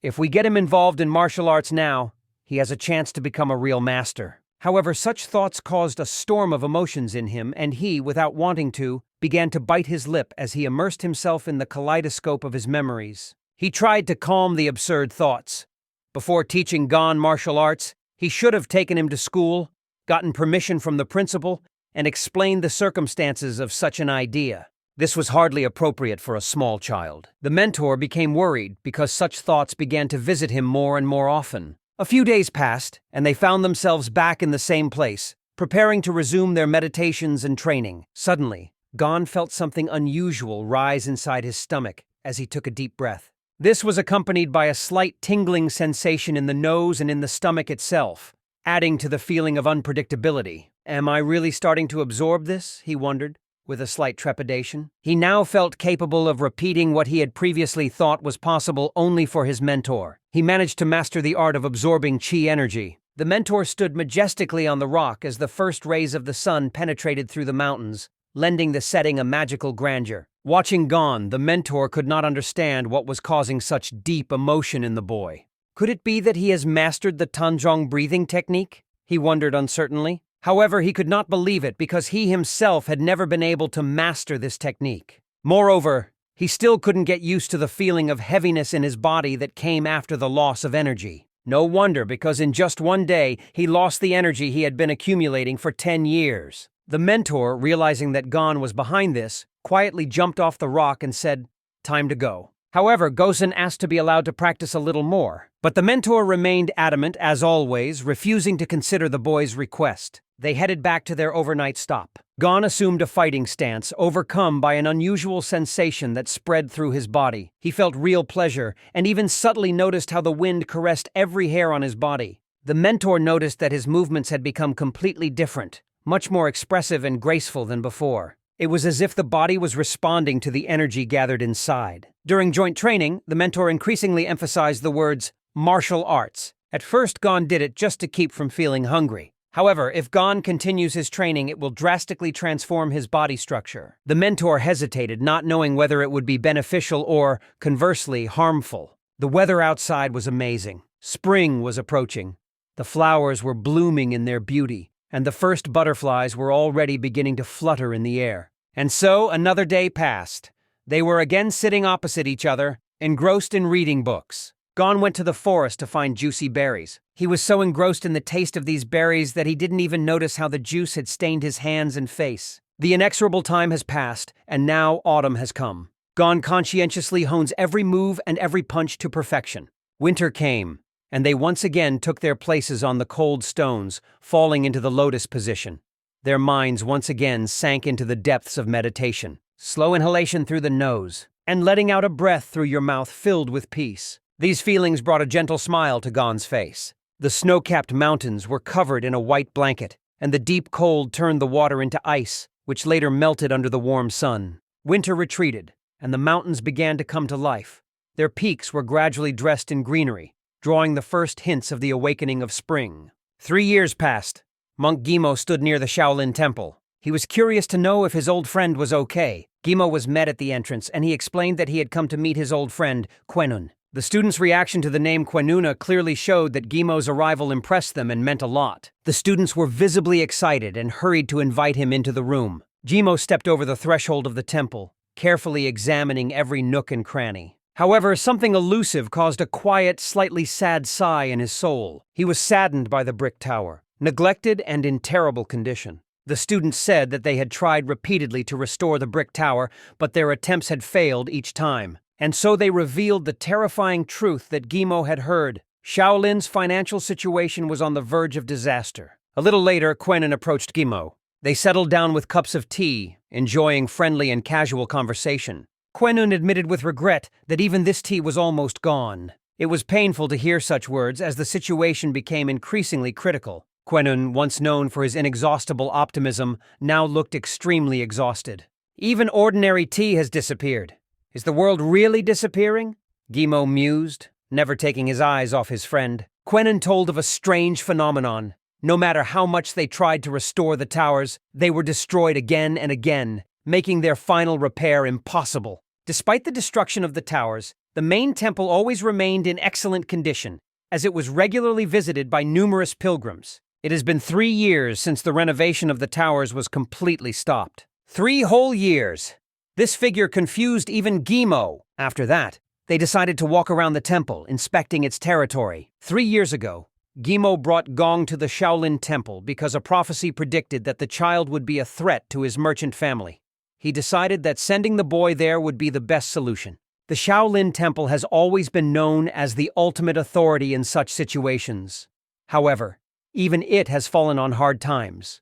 if we get him involved in martial arts now, he has a chance to become a real master. However, such thoughts caused a storm of emotions in him, and he, without wanting to, began to bite his lip as he immersed himself in the kaleidoscope of his memories. He tried to calm the absurd thoughts. Before teaching Gon martial arts, he should have taken him to school, gotten permission from the principal, and explained the circumstances of such an idea. This was hardly appropriate for a small child. The mentor became worried because such thoughts began to visit him more and more often. A few days passed, and they found themselves back in the same place, preparing to resume their meditations and training. Suddenly, Gon felt something unusual rise inside his stomach as he took a deep breath. This was accompanied by a slight tingling sensation in the nose and in the stomach itself, adding to the feeling of unpredictability. Am I really starting to absorb this? He wondered, with a slight trepidation. He now felt capable of repeating what he had previously thought was possible only for his mentor. He managed to master the art of absorbing chi energy. The mentor stood majestically on the rock as the first rays of the sun penetrated through the mountains, lending the setting a magical grandeur. Watching Gon, the mentor could not understand what was causing such deep emotion in the boy. Could it be that he has mastered the Tanjong breathing technique? He wondered uncertainly. However, he could not believe it because he himself had never been able to master this technique. Moreover, he still couldn't get used to the feeling of heaviness in his body that came after the loss of energy. No wonder, because in just one day, he lost the energy he had been accumulating for 10 years. The mentor, realizing that Gon was behind this, quietly jumped off the rock and said, "Time to go." However, Gosen asked to be allowed to practice a little more. But the mentor remained adamant, as always, refusing to consider the boy's request. They headed back to their overnight stop. Gon assumed a fighting stance, overcome by an unusual sensation that spread through his body. He felt real pleasure, and even subtly noticed how the wind caressed every hair on his body. The mentor noticed that his movements had become completely different, much more expressive and graceful than before. It was as if the body was responding to the energy gathered inside. During joint training, the mentor increasingly emphasized the words, martial arts. At first, Gon did it just to keep from feeling hungry. However, if Gon continues his training, it will drastically transform his body structure. The mentor hesitated, not knowing whether it would be beneficial or, conversely, harmful. The weather outside was amazing. Spring was approaching, The flowers were blooming in their beauty, and the first butterflies were already beginning to flutter in the air. And so another day passed. They were again sitting opposite each other, engrossed in reading books. Gon went to the forest to find juicy berries. He was so engrossed in the taste of these berries that he didn't even notice how the juice had stained his hands and face. The inexorable time has passed, and now autumn has come. Gon conscientiously hones every move and every punch to perfection. Winter came, and they once again took their places on the cold stones, falling into the lotus position. Their minds once again sank into the depths of meditation. Slow inhalation through the nose, and letting out a breath through your mouth filled with peace. These feelings brought a gentle smile to Gon's face. The snow-capped mountains were covered in a white blanket, and the deep cold turned the water into ice, which later melted under the warm sun. Winter retreated, and the mountains began to come to life. Their peaks were gradually dressed in greenery, drawing the first hints of the awakening of spring. 3 years passed. Monk Gimo stood near the Shaolin Temple. He was curious to know if his old friend was okay. Gimo was met at the entrance, and he explained that he had come to meet his old friend, Quenun. The students' reaction to the name Quenuna clearly showed that Gimo's arrival impressed them and meant a lot. The students were visibly excited and hurried to invite him into the room. Gimo stepped over the threshold of the temple, carefully examining every nook and cranny. However, something elusive caused a quiet, slightly sad sigh in his soul. He was saddened by the brick tower, neglected and in terrible condition. The students said that they had tried repeatedly to restore the brick tower, but their attempts had failed each time. And so they revealed the terrifying truth that Gimo had heard. Shaolin's financial situation was on the verge of disaster. A little later, Quenun approached Gimo. They settled down with cups of tea, enjoying friendly and casual conversation. Quenun admitted with regret that even this tea was almost gone. It was painful to hear such words as the situation became increasingly critical. Quenun, once known for his inexhaustible optimism, now looked extremely exhausted. Even ordinary tea has disappeared. Is the world really disappearing? Gimo mused, never taking his eyes off his friend. Quenun told of a strange phenomenon. No matter how much they tried to restore the towers, they were destroyed again and again, making their final repair impossible. Despite the destruction of the towers, the main temple always remained in excellent condition, as it was regularly visited by numerous pilgrims. It has been 3 years since the renovation of the towers was completely stopped. 3 whole years! This figure confused even Gimo. After that, they decided to walk around the temple, inspecting its territory. 3 years ago, Gimo brought Gong to the Shaolin Temple because a prophecy predicted that the child would be a threat to his merchant family. He decided that sending the boy there would be the best solution. The Shaolin Temple has always been known as the ultimate authority in such situations. However, even it has fallen on hard times.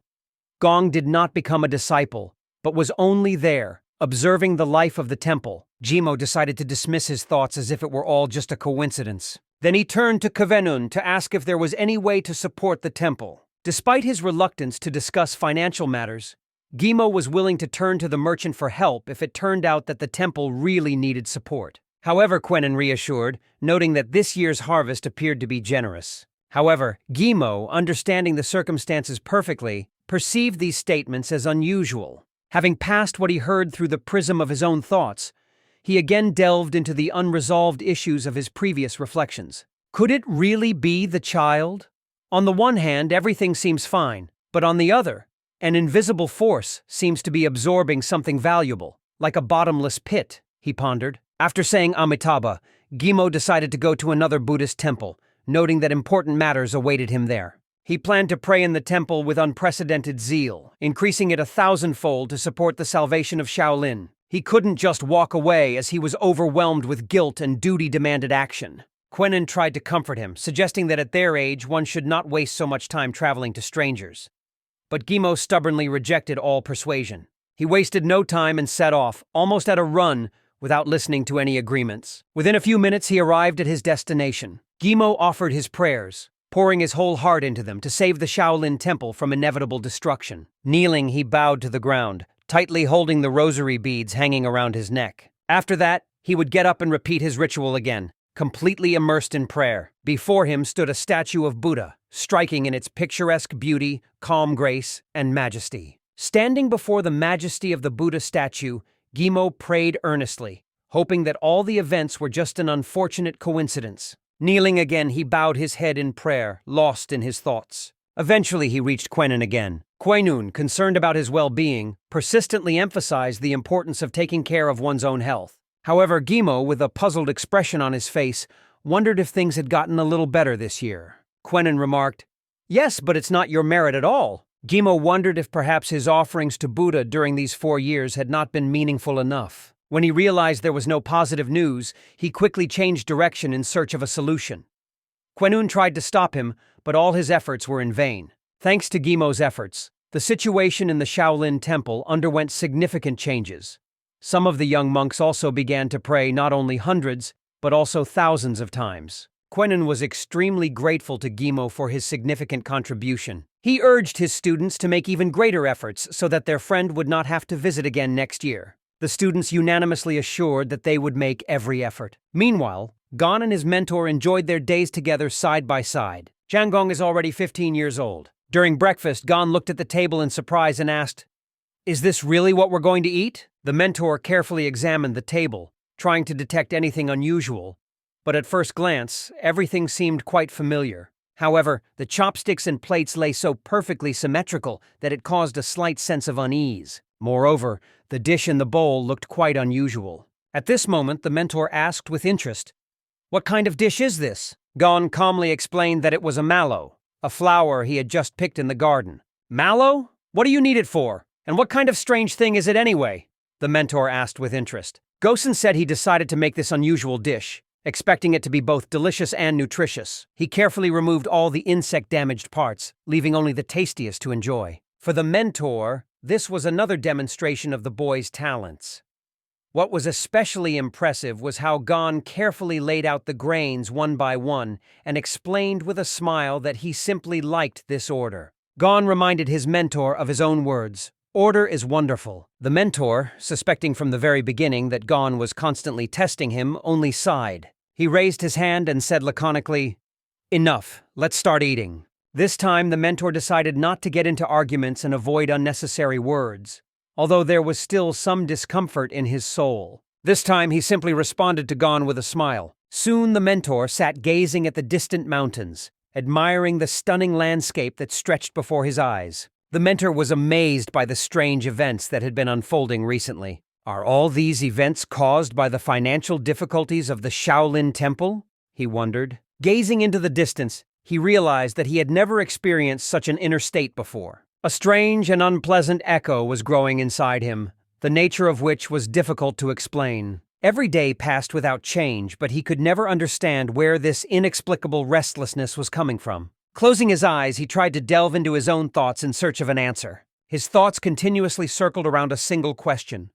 Gong did not become a disciple, but was only there, observing the life of the temple. Gimo decided to dismiss his thoughts as if it were all just a coincidence. Then he turned to Kvenun to ask if there was any way to support the temple. Despite his reluctance to discuss financial matters, Gimo was willing to turn to the merchant for help if it turned out that the temple really needed support. However, Quenun reassured, noting that this year's harvest appeared to be generous. However, Gimo, understanding the circumstances perfectly, perceived these statements as unusual. Having passed what he heard through the prism of his own thoughts, he again delved into the unresolved issues of his previous reflections. Could it really be the child? On the one hand, everything seems fine, but on the other, an invisible force seems to be absorbing something valuable, like a bottomless pit, he pondered. After saying Amitabha, Gimo decided to go to another Buddhist temple, noting that important matters awaited him there. He planned to pray in the temple with unprecedented zeal, increasing it 1,000-fold to support the salvation of Shaolin. He couldn't just walk away as he was overwhelmed with guilt and duty demanded action. Quenun tried to comfort him, suggesting that at their age one should not waste so much time traveling to strangers. But Gimo stubbornly rejected all persuasion. He wasted no time and set off, almost at a run, without listening to any agreements. Within a few minutes he arrived at his destination. Gimo offered his prayers, pouring his whole heart into them to save the Shaolin Temple from inevitable destruction. Kneeling, he bowed to the ground, tightly holding the rosary beads hanging around his neck. After that, he would get up and repeat his ritual again, completely immersed in prayer. Before him stood a statue of Buddha, striking in its picturesque beauty, calm grace, and majesty. Standing before the majesty of the Buddha statue, Gimo prayed earnestly, hoping that all the events were just an unfortunate coincidence. Kneeling again, he bowed his head in prayer, lost in his thoughts. Eventually, he reached Quenun again. Quenun, concerned about his well-being, persistently emphasized the importance of taking care of one's own health. However, Gimo, with a puzzled expression on his face, wondered if things had gotten a little better this year. Quenun remarked, "Yes, but it's not your merit at all." Gimo wondered if perhaps his offerings to Buddha during these 4 years had not been meaningful enough. When he realized there was no positive news, he quickly changed direction in search of a solution. Quenun tried to stop him, but all his efforts were in vain. Thanks to Gimo's efforts, the situation in the Shaolin Temple underwent significant changes. Some of the young monks also began to pray not only hundreds, but also thousands of times. Quenun was extremely grateful to Gimo for his significant contribution. He urged his students to make even greater efforts so that their friend would not have to visit again next year. The students unanimously assured that they would make every effort. Meanwhile, Gon and his mentor enjoyed their days together side by side. Jiangong is already 15 years old. During breakfast, Gon looked at the table in surprise and asked, "Is this really what we're going to eat?" The mentor carefully examined the table, trying to detect anything unusual, but at first glance, everything seemed quite familiar. However, the chopsticks and plates lay so perfectly symmetrical that it caused a slight sense of unease. Moreover, the dish in the bowl looked quite unusual. At this moment, the mentor asked with interest, "What kind of dish is this?" Gon calmly explained that it was a mallow, a flower he had just picked in the garden. "Mallow? What do you need it for? And what kind of strange thing is it anyway?" the mentor asked with interest. Gosen said he decided to make this unusual dish, expecting it to be both delicious and nutritious. He carefully removed all the insect-damaged parts, leaving only the tastiest to enjoy. For the mentor, this was another demonstration of the boy's talents. What was especially impressive was how Gon carefully laid out the grains one by one and explained with a smile that he simply liked this order. Gon reminded his mentor of his own words, "Order is wonderful." The mentor, suspecting from the very beginning that Gon was constantly testing him, only sighed. He raised his hand and said laconically, "Enough, let's start eating." This time, the mentor decided not to get into arguments and avoid unnecessary words, although there was still some discomfort in his soul. This time, he simply responded to Gon with a smile. Soon, the mentor sat gazing at the distant mountains, admiring the stunning landscape that stretched before his eyes. The mentor was amazed by the strange events that had been unfolding recently. Are all these events caused by the financial difficulties of the Shaolin Temple? He wondered. Gazing into the distance, he realized that he had never experienced such an inner state before. A strange and unpleasant echo was growing inside him, the nature of which was difficult to explain. Every day passed without change, but he could never understand where this inexplicable restlessness was coming from. Closing his eyes, he tried to delve into his own thoughts in search of an answer. His thoughts continuously circled around a single question.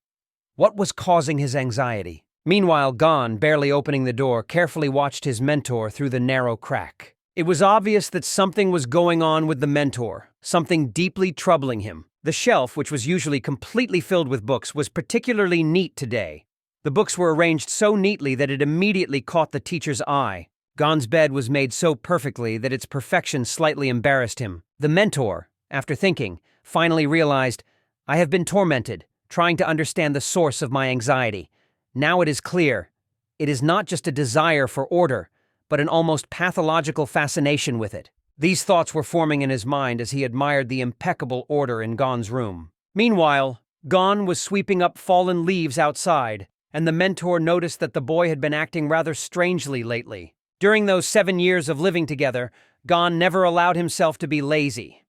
What was causing his anxiety? Meanwhile, Gon, barely opening the door, carefully watched his mentor through the narrow crack. It was obvious that something was going on with the mentor, something deeply troubling him. The shelf, which was usually completely filled with books, was particularly neat today. The books were arranged so neatly that it immediately caught the teacher's eye. Gon's bed was made so perfectly that its perfection slightly embarrassed him. The mentor, after thinking, finally realized, "I have been tormented, trying to understand the source of my anxiety. Now it is clear. It is not just a desire for order, but an almost pathological fascination with it." These thoughts were forming in his mind as he admired the impeccable order in Gon's room. Meanwhile, Gon was sweeping up fallen leaves outside, and the mentor noticed that the boy had been acting rather strangely lately. During those 7 years of living together, Gon never allowed himself to be lazy.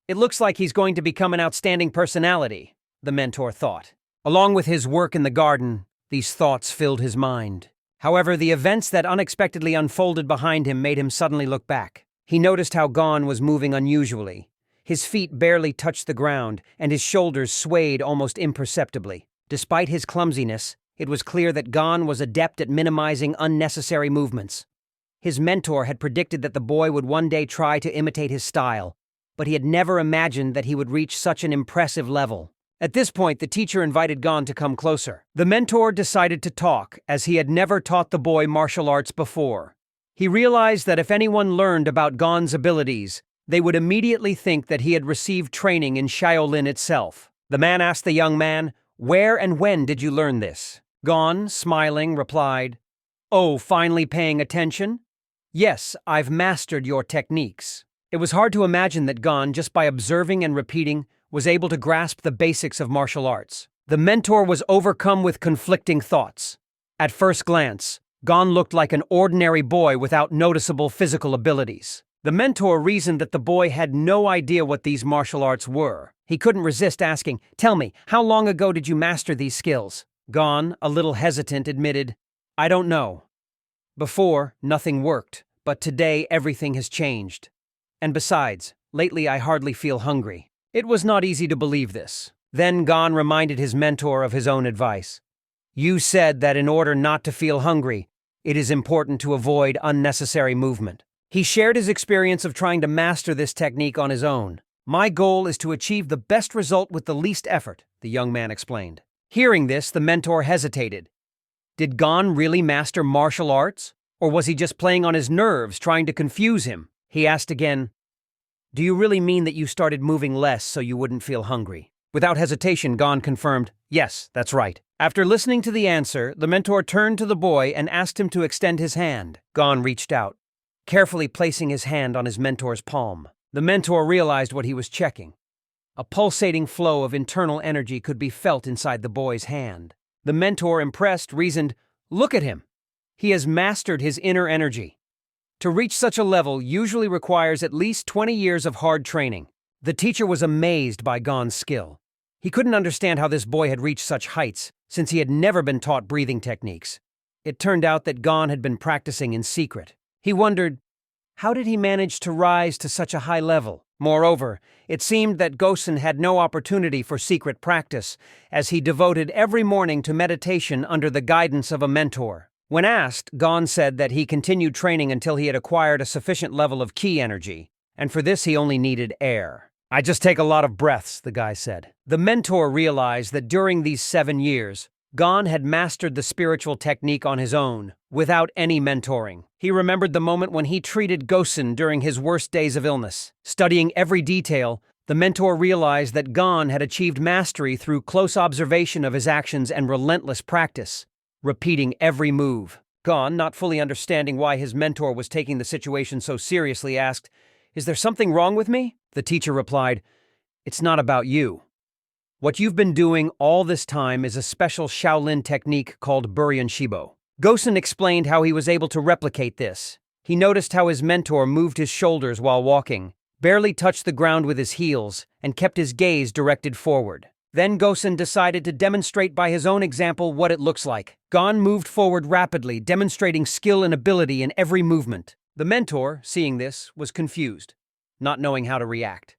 "It looks like he's going to become an outstanding personality," the mentor thought. Along with his work in the garden, these thoughts filled his mind. However, the events that unexpectedly unfolded behind him made him suddenly look back. He noticed how Gon was moving unusually. His feet barely touched the ground, and his shoulders swayed almost imperceptibly. Despite his clumsiness, it was clear that Gon was adept at minimizing unnecessary movements. His mentor had predicted that the boy would one day try to imitate his style, but he had never imagined that he would reach such an impressive level. At this point, the teacher invited Gon to come closer. The mentor decided to talk, as he had never taught the boy martial arts before. He realized that if anyone learned about Gon's abilities, they would immediately think that he had received training in Shaolin itself. The man asked the young man, "Where and when did you learn this?" Gon, smiling, replied, "Oh, finally paying attention? Yes, I've mastered your techniques. It was hard to imagine that Gon, just by observing and repeating, was able to grasp the basics of martial arts. The mentor was overcome with conflicting thoughts. At first glance, Gon looked like an ordinary boy without noticeable physical abilities. The mentor reasoned that the boy had no idea what these martial arts were. He couldn't resist asking, "Tell me, how long ago did you master these skills?" Gon, a little hesitant, admitted, "I don't know. Before, nothing worked, but today everything has changed. And besides, lately I hardly feel hungry." It was not easy to believe this. Then Gon reminded his mentor of his own advice. "You said that in order not to feel hungry, it is important to avoid unnecessary movement." He shared his experience of trying to master this technique on his own. "My goal is to achieve the best result with the least effort," the young man explained. Hearing this, the mentor hesitated. Did Gon really master martial arts? Or was he just playing on his nerves, trying to confuse him? He asked again, "Do you really mean that you started moving less so you wouldn't feel hungry?" Without hesitation, Gon confirmed, "Yes, that's right." After listening to the answer, the mentor turned to the boy and asked him to extend his hand. Gon reached out, carefully placing his hand on his mentor's palm. The mentor realized what he was checking. A pulsating flow of internal energy could be felt inside the boy's hand. The mentor, impressed, reasoned, "Look at him. He has mastered his inner energy." To reach such a level usually requires at least 20 years of hard training. The teacher was amazed by Gon's skill. He couldn't understand how this boy had reached such heights, since he had never been taught breathing techniques. It turned out that Gon had been practicing in secret. He wondered, how did he manage to rise to such a high level? Moreover, it seemed that Gosen had no opportunity for secret practice, as he devoted every morning to meditation under the guidance of a mentor. When asked, Gon said that he continued training until he had acquired a sufficient level of ki energy, and for this he only needed air. "I just take a lot of breaths," the guy said. The mentor realized that during these 7 years, Gon had mastered the spiritual technique on his own, without any mentoring. He remembered the moment when he treated Gosen during his worst days of illness. Studying every detail, the mentor realized that Gon had achieved mastery through close observation of his actions and relentless practice, repeating every move. Gon, not fully understanding why his mentor was taking the situation so seriously, asked, "Is there something wrong with me?" The teacher replied, "It's not about you. What you've been doing all this time is a special Shaolin technique called Buryan Shibo." Gosen explained how he was able to replicate this. He noticed how his mentor moved his shoulders while walking, barely touched the ground with his heels, and kept his gaze directed forward. Then Gosen decided to demonstrate by his own example what it looks like. Gon moved forward rapidly, demonstrating skill and ability in every movement. The mentor, seeing this, was confused, not knowing how to react.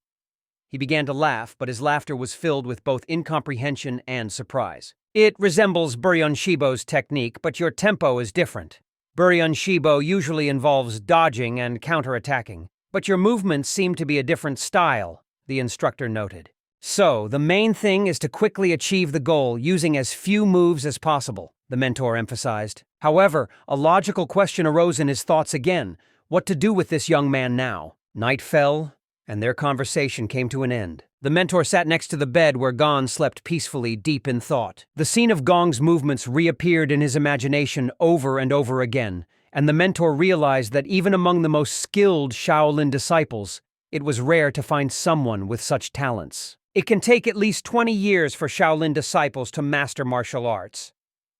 He began to laugh, but his laughter was filled with both incomprehension and surprise. "It resembles Buryan Shibo's technique, but your tempo is different. Buryan Shibo usually involves dodging and counterattacking, but your movements seem to be a different style," the instructor noted. "So, the main thing is to quickly achieve the goal using as few moves as possible," the mentor emphasized. However, a logical question arose in his thoughts again: what to do with this young man now? Night fell, and their conversation came to an end. The mentor sat next to the bed where Gon slept peacefully, deep in thought. The scene of Gong's movements reappeared in his imagination over and over again, and the mentor realized that even among the most skilled Shaolin disciples, it was rare to find someone with such talents. It can take at least 20 years for Shaolin disciples to master martial arts.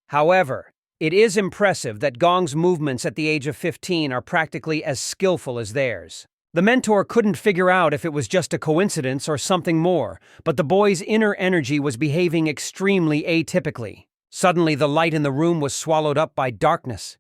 However, it is impressive that Gong's movements at the age of 15 are practically as skillful as theirs. The mentor couldn't figure out if it was just a coincidence or something more, but the boy's inner energy was behaving extremely atypically. Suddenly, the light in the room was swallowed up by darkness.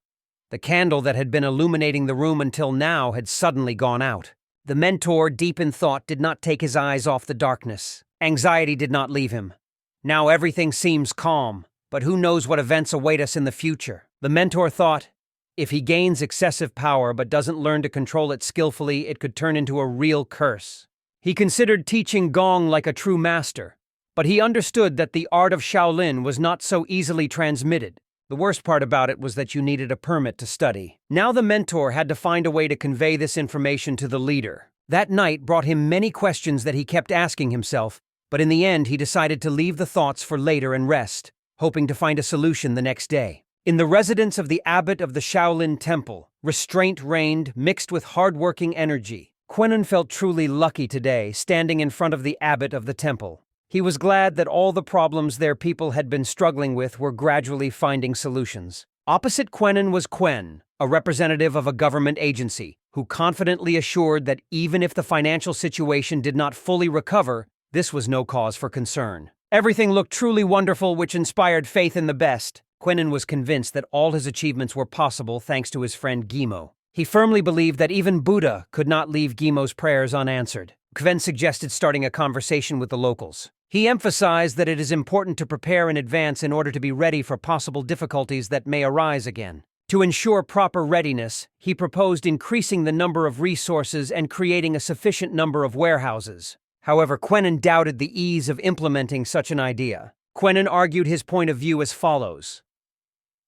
The candle that had been illuminating the room until now had suddenly gone out. The mentor, deep in thought, did not take his eyes off the darkness. Anxiety did not leave him. Now everything seems calm, but who knows what events await us in the future? The mentor thought, if he gains excessive power but doesn't learn to control it skillfully, it could turn into a real curse. He considered teaching Gong like a true master, but he understood that the art of Shaolin was not so easily transmitted. The worst part about it was that you needed a permit to study. Now the mentor had to find a way to convey this information to the leader. That night brought him many questions that he kept asking himself, but in the end he decided to leave the thoughts for later and rest, hoping to find a solution the next day. In the residence of the abbot of the Shaolin Temple, Restraint reigned, mixed with hard-working energy. Quentin felt truly lucky today, standing in front of the abbot of the temple. He was glad that all the problems their people had been struggling with were gradually finding solutions. Opposite Quentin was Quen, a representative of a government agency, who confidently assured that even if the financial situation did not fully recover, this was no cause for concern. Everything looked truly wonderful, which inspired faith in the best. Quentin was convinced that all his achievements were possible thanks to his friend Gimo. He firmly believed that even Buddha could not leave Gimo's prayers unanswered. Quen suggested starting a conversation with the locals. He emphasized that it is important to prepare in advance in order to be ready for possible difficulties that may arise again. To ensure proper readiness, he proposed increasing the number of resources and creating a sufficient number of warehouses. However, Quentin doubted the ease of implementing such an idea. Quentin argued his point of view as follows.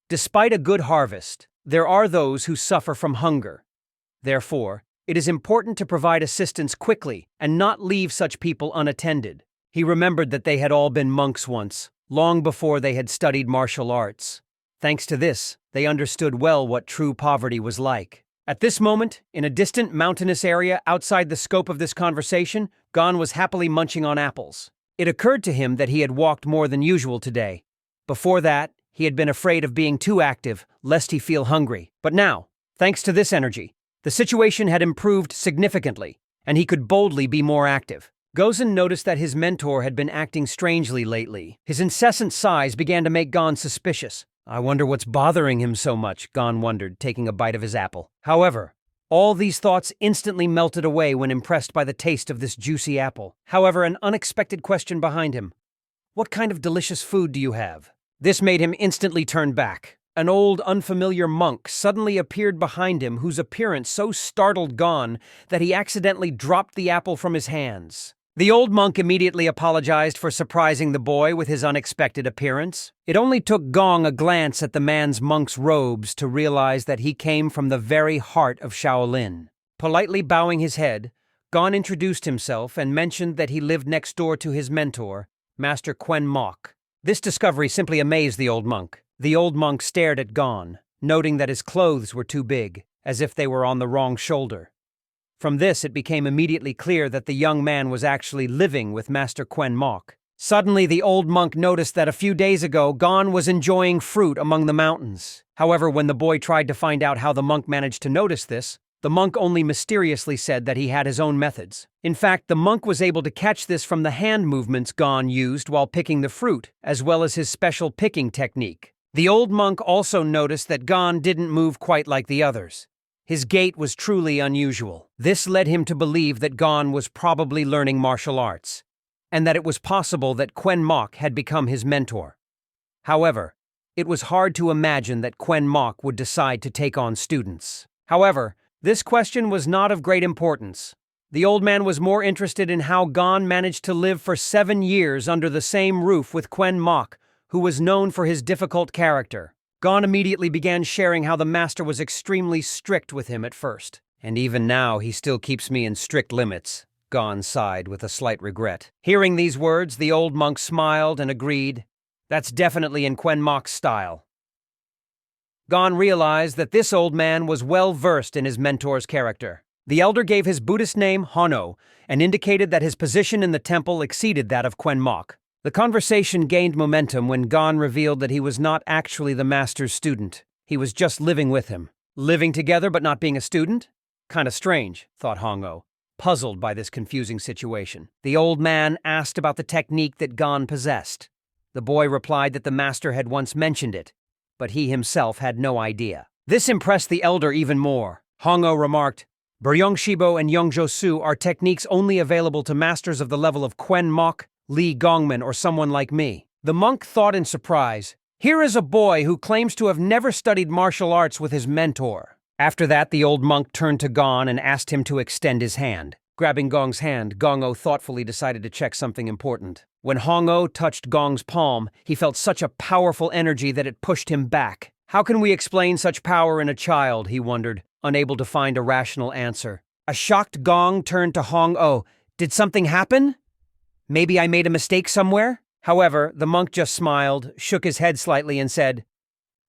Despite a good harvest, there are those who suffer from hunger. Therefore, it is important to provide assistance quickly and not leave such people unattended. He remembered that they had all been monks once, long before they had studied martial arts. Thanks to this, they understood well what true poverty was like. At this moment, in a distant mountainous area outside the scope of this conversation, Gon was happily munching on apples. It occurred to him that he had walked more than usual today. Before that, he had been afraid of being too active, lest he feel hungry. But now, thanks to this energy, the situation had improved significantly, and he could boldly be more active. Gozen noticed that his mentor had been acting strangely lately. His incessant sighs began to make Gon suspicious. I wonder what's bothering him so much, Gon wondered, taking a bite of his apple. However, all these thoughts instantly melted away when impressed by the taste of this juicy apple. However, an unexpected question behind him. What kind of delicious food do you have? This made him instantly turn back. An old, unfamiliar monk suddenly appeared behind him, whose appearance so startled Gon that he accidentally dropped the apple from his hands. The old monk immediately apologized for surprising the boy with his unexpected appearance. It only took Gong a glance at the man's monk's robes to realize that he came from the very heart of Shaolin. Politely bowing his head, Gon introduced himself and mentioned that he lived next door to his mentor, Master Quen Mok. This discovery simply amazed the old monk. The old monk stared at Gon, noting that his clothes were too big, as if they were on the wrong shoulder. From this, it became immediately clear that the young man was actually living with Master Quen Mok. Suddenly, the old monk noticed that a few days ago, Gon was enjoying fruit among the mountains. However, when the boy tried to find out how the monk managed to notice this, the monk only mysteriously said that he had his own methods. In fact, the monk was able to catch this from the hand movements Gon used while picking the fruit, as well as his special picking technique. The old monk also noticed that Gon didn't move quite like the others. His gait was truly unusual. This led him to believe that Gon was probably learning martial arts, and that it was possible that Quen Mok had become his mentor. However, it was hard to imagine that Quen Mok would decide to take on students. However, this question was not of great importance. The old man was more interested in how Gon managed to live for 7 years under the same roof with Quen Mok, who was known for his difficult character. Gon immediately began sharing how the master was extremely strict with him at first. And even now, he still keeps me in strict limits, Gon sighed with a slight regret. Hearing these words, the old monk smiled and agreed. That's definitely in Quen Mok's style. Gon realized that this old man was well versed in his mentor's character. The elder gave his Buddhist name Hanno and indicated that his position in the temple exceeded that of Quen Mok. The conversation gained momentum when Gon revealed that he was not actually the master's student. He was just living with him. Living together but not being a student? Kinda strange, thought Hongo, puzzled by this confusing situation. The old man asked about the technique that Gon possessed. The boy replied that the master had once mentioned it, but he himself had no idea. This impressed the elder even more. Hongo remarked, Buryong-shibo and Yongjosu are techniques only available to masters of the level of Quen Mok, Li Gongman, or someone like me. The monk thought in surprise, here is a boy who claims to have never studied martial arts with his mentor. After that, the old monk turned to Gon and asked him to extend his hand. Grabbing Gong's hand, Gongo thoughtfully decided to check something important. When Hongo touched Gong's palm, he felt such a powerful energy that it pushed him back. How can we explain such power in a child, he wondered, unable to find a rational answer. A shocked Gong turned to Hongo. Did something happen? Maybe I made a mistake somewhere? However, the monk just smiled, shook his head slightly and said,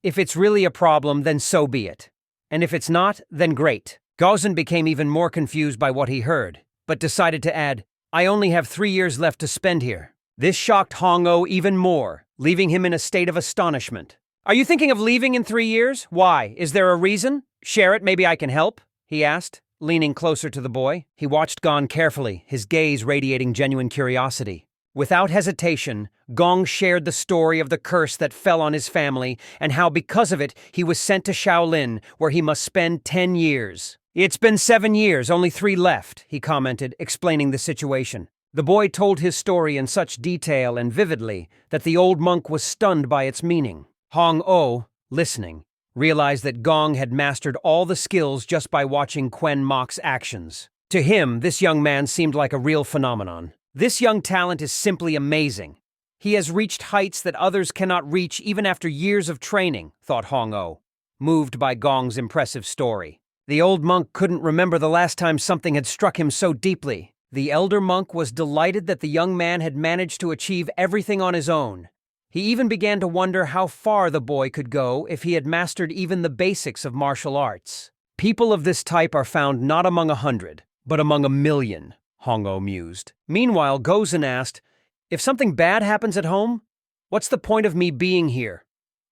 if it's really a problem, then so be it. And if it's not, then great. Gaozan became even more confused by what he heard, but decided to add, I only have 3 years left to spend here. This shocked Hong-Oh even more, leaving him in a state of astonishment. Are you thinking of leaving in 3 years? Why? Is there a reason? Share it, maybe I can help? He asked, leaning closer to the boy. He watched Gon carefully, his gaze radiating genuine curiosity. Without hesitation, Gong shared the story of the curse that fell on his family and how because of it he was sent to Shaolin, where he must spend 10 years. It's been 7 years, only 3 left, he commented, explaining the situation. The boy told his story in such detail and vividly that the old monk was stunned by its meaning. Hong-Oh, listening, realized that Gong had mastered all the skills just by watching Quen Mok's actions. To him, this young man seemed like a real phenomenon. This young talent is simply amazing. He has reached heights that others cannot reach even after years of training, thought Hong-Oh, moved by Gong's impressive story. The old monk couldn't remember the last time something had struck him so deeply. The elder monk was delighted that the young man had managed to achieve everything on his own. He even began to wonder how far the boy could go if he had mastered even the basics of martial arts. People of this type are found not among 100, but among 1,000,000, Hong-Oh mused. Meanwhile, Gaozan asked, if something bad happens at home, what's the point of me being here?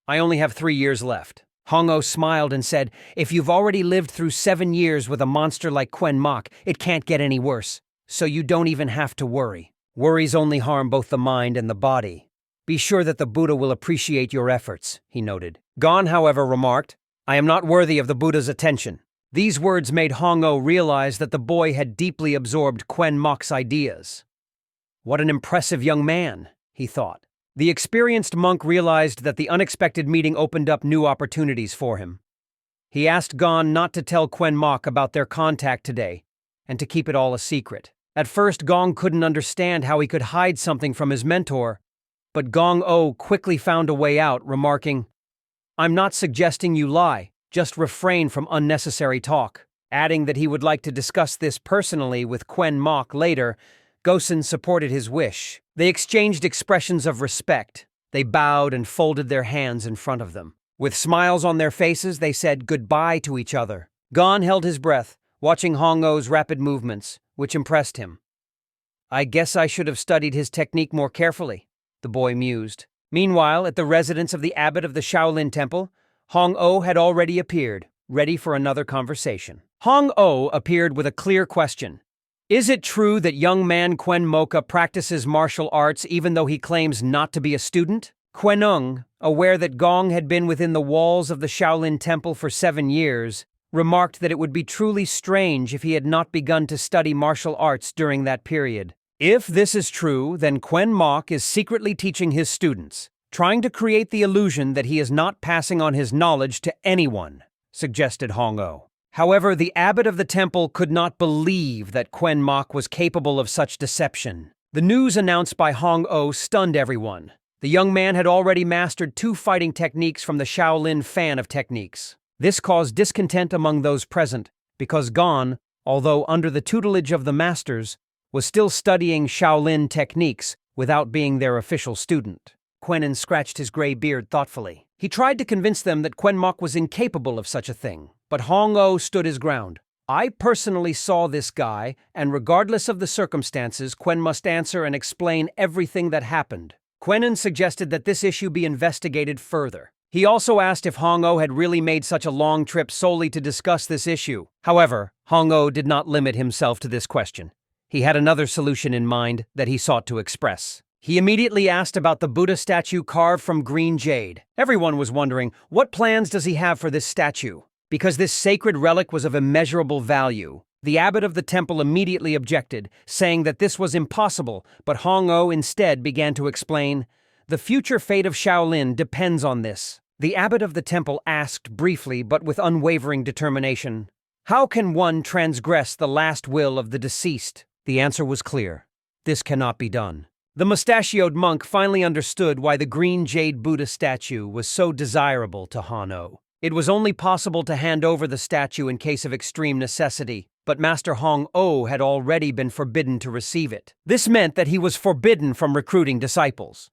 I only have 3 years left. Hong-Oh smiled and said, if you've already lived through 7 years with a monster like Quen Mok, it can't get any worse. So you don't even have to worry. Worries only harm both the mind and the body. Be sure that the Buddha will appreciate your efforts, he noted. Gon, however, remarked, I am not worthy of the Buddha's attention. These words made Hong-Oh realize that the boy had deeply absorbed Quen Mok's ideas. What an impressive young man, he thought. The experienced monk realized that the unexpected meeting opened up new opportunities for him. He asked Gon not to tell Quen Mok about their contact today, and to keep it all a secret. At first, Gong couldn't understand how he could hide something from his mentor, but Gong-Oh quickly found a way out, remarking, I'm not suggesting you lie, just refrain from unnecessary talk. Adding that he would like to discuss this personally with Quen Mok later, Gaozan supported his wish. They exchanged expressions of respect. They bowed and folded their hands in front of them. With smiles on their faces, they said goodbye to each other. Gon held his breath, watching Hong-Oh's rapid movements, which impressed him. I guess I should have studied his technique more carefully, the boy mused. Meanwhile, at the residence of the abbot of the Shaolin Temple, Hong-Oh had already appeared, ready for another conversation. Hong-Oh appeared with a clear question. Is it true that young man Quen Mocha practices martial arts even though he claims not to be a student? Quenung, aware that Gong had been within the walls of the Shaolin Temple for 7 years, remarked that it would be truly strange if he had not begun to study martial arts during that period. If this is true, then Quen Mok is secretly teaching his students, trying to create the illusion that he is not passing on his knowledge to anyone, suggested Hong-Oh. However, the abbot of the temple could not believe that Quen Mok was capable of such deception. The news announced by Hong-Oh stunned everyone. The young man had already mastered 2 fighting techniques from the Shaolin fan of techniques. This caused discontent among those present, because Gon, although under the tutelage of the masters, was still studying Shaolin techniques without being their official student. Quenin scratched his gray beard thoughtfully. He tried to convince them that Quen Mok was incapable of such a thing, but Hong-Oh stood his ground. I personally saw this guy, and regardless of the circumstances, Quen must answer and explain everything that happened. Quenin suggested that this issue be investigated further. He also asked if Hong-Oh had really made such a long trip solely to discuss this issue. However, Hong-Oh did not limit himself to this question. He had another solution in mind that he sought to express. He immediately asked about the Buddha statue carved from green jade. Everyone was wondering, what plans does he have for this statue? Because this sacred relic was of immeasurable value. The abbot of the temple immediately objected, saying that this was impossible, but Hong-Oh instead began to explain, the future fate of Shaolin depends on this. The abbot of the temple asked briefly but with unwavering determination, how can one transgress the last will of the deceased? The answer was clear. This cannot be done. The mustachioed monk finally understood why the green jade Buddha statue was so desirable to Hong-Oh. It was only possible to hand over the statue in case of extreme necessity, but Master Hong-Oh had already been forbidden to receive it. This meant that he was forbidden from recruiting disciples.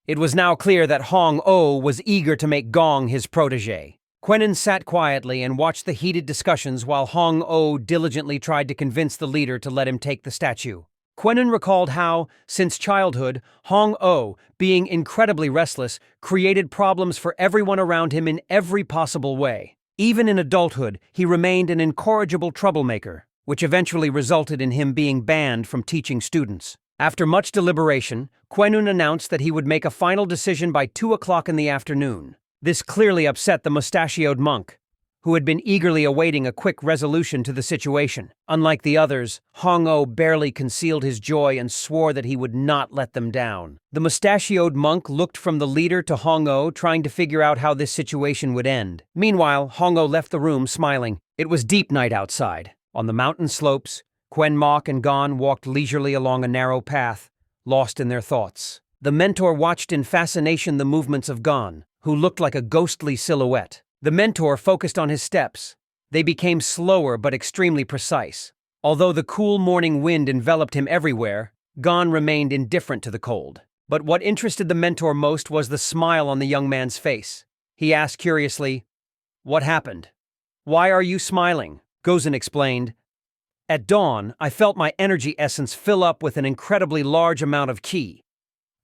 It was now clear that Hong-Oh was eager to make Gong his protege. Quentin sat quietly and watched the heated discussions while Hong-Oh diligently tried to convince the leader to let him take the statue. Quentin recalled how, since childhood, Hong-Oh, being incredibly restless, created problems for everyone around him in every possible way. Even in adulthood, he remained an incorrigible troublemaker, which eventually resulted in him being banned from teaching students. After much deliberation, Quentin announced that he would make a final decision by 2 o'clock in the afternoon. This clearly upset the mustachioed monk, who had been eagerly awaiting a quick resolution to the situation. Unlike the others, Hong-Oh barely concealed his joy and swore that he would not let them down. The mustachioed monk looked from the leader to Hong-Oh, trying to figure out how this situation would end. Meanwhile, Hong-Oh left the room smiling. It was deep night outside. On the mountain slopes, Quen Mok and Gon walked leisurely along a narrow path, lost in their thoughts. The mentor watched in fascination the movements of Gon, who looked like a ghostly silhouette. The mentor focused on his steps. They became slower but extremely precise. Although the cool morning wind enveloped him everywhere, Gon remained indifferent to the cold. But what interested the mentor most was the smile on the young man's face. He asked curiously, "What happened? Why are you smiling?" Gozen explained, "At dawn, I felt my energy essence fill up with an incredibly large amount of ki.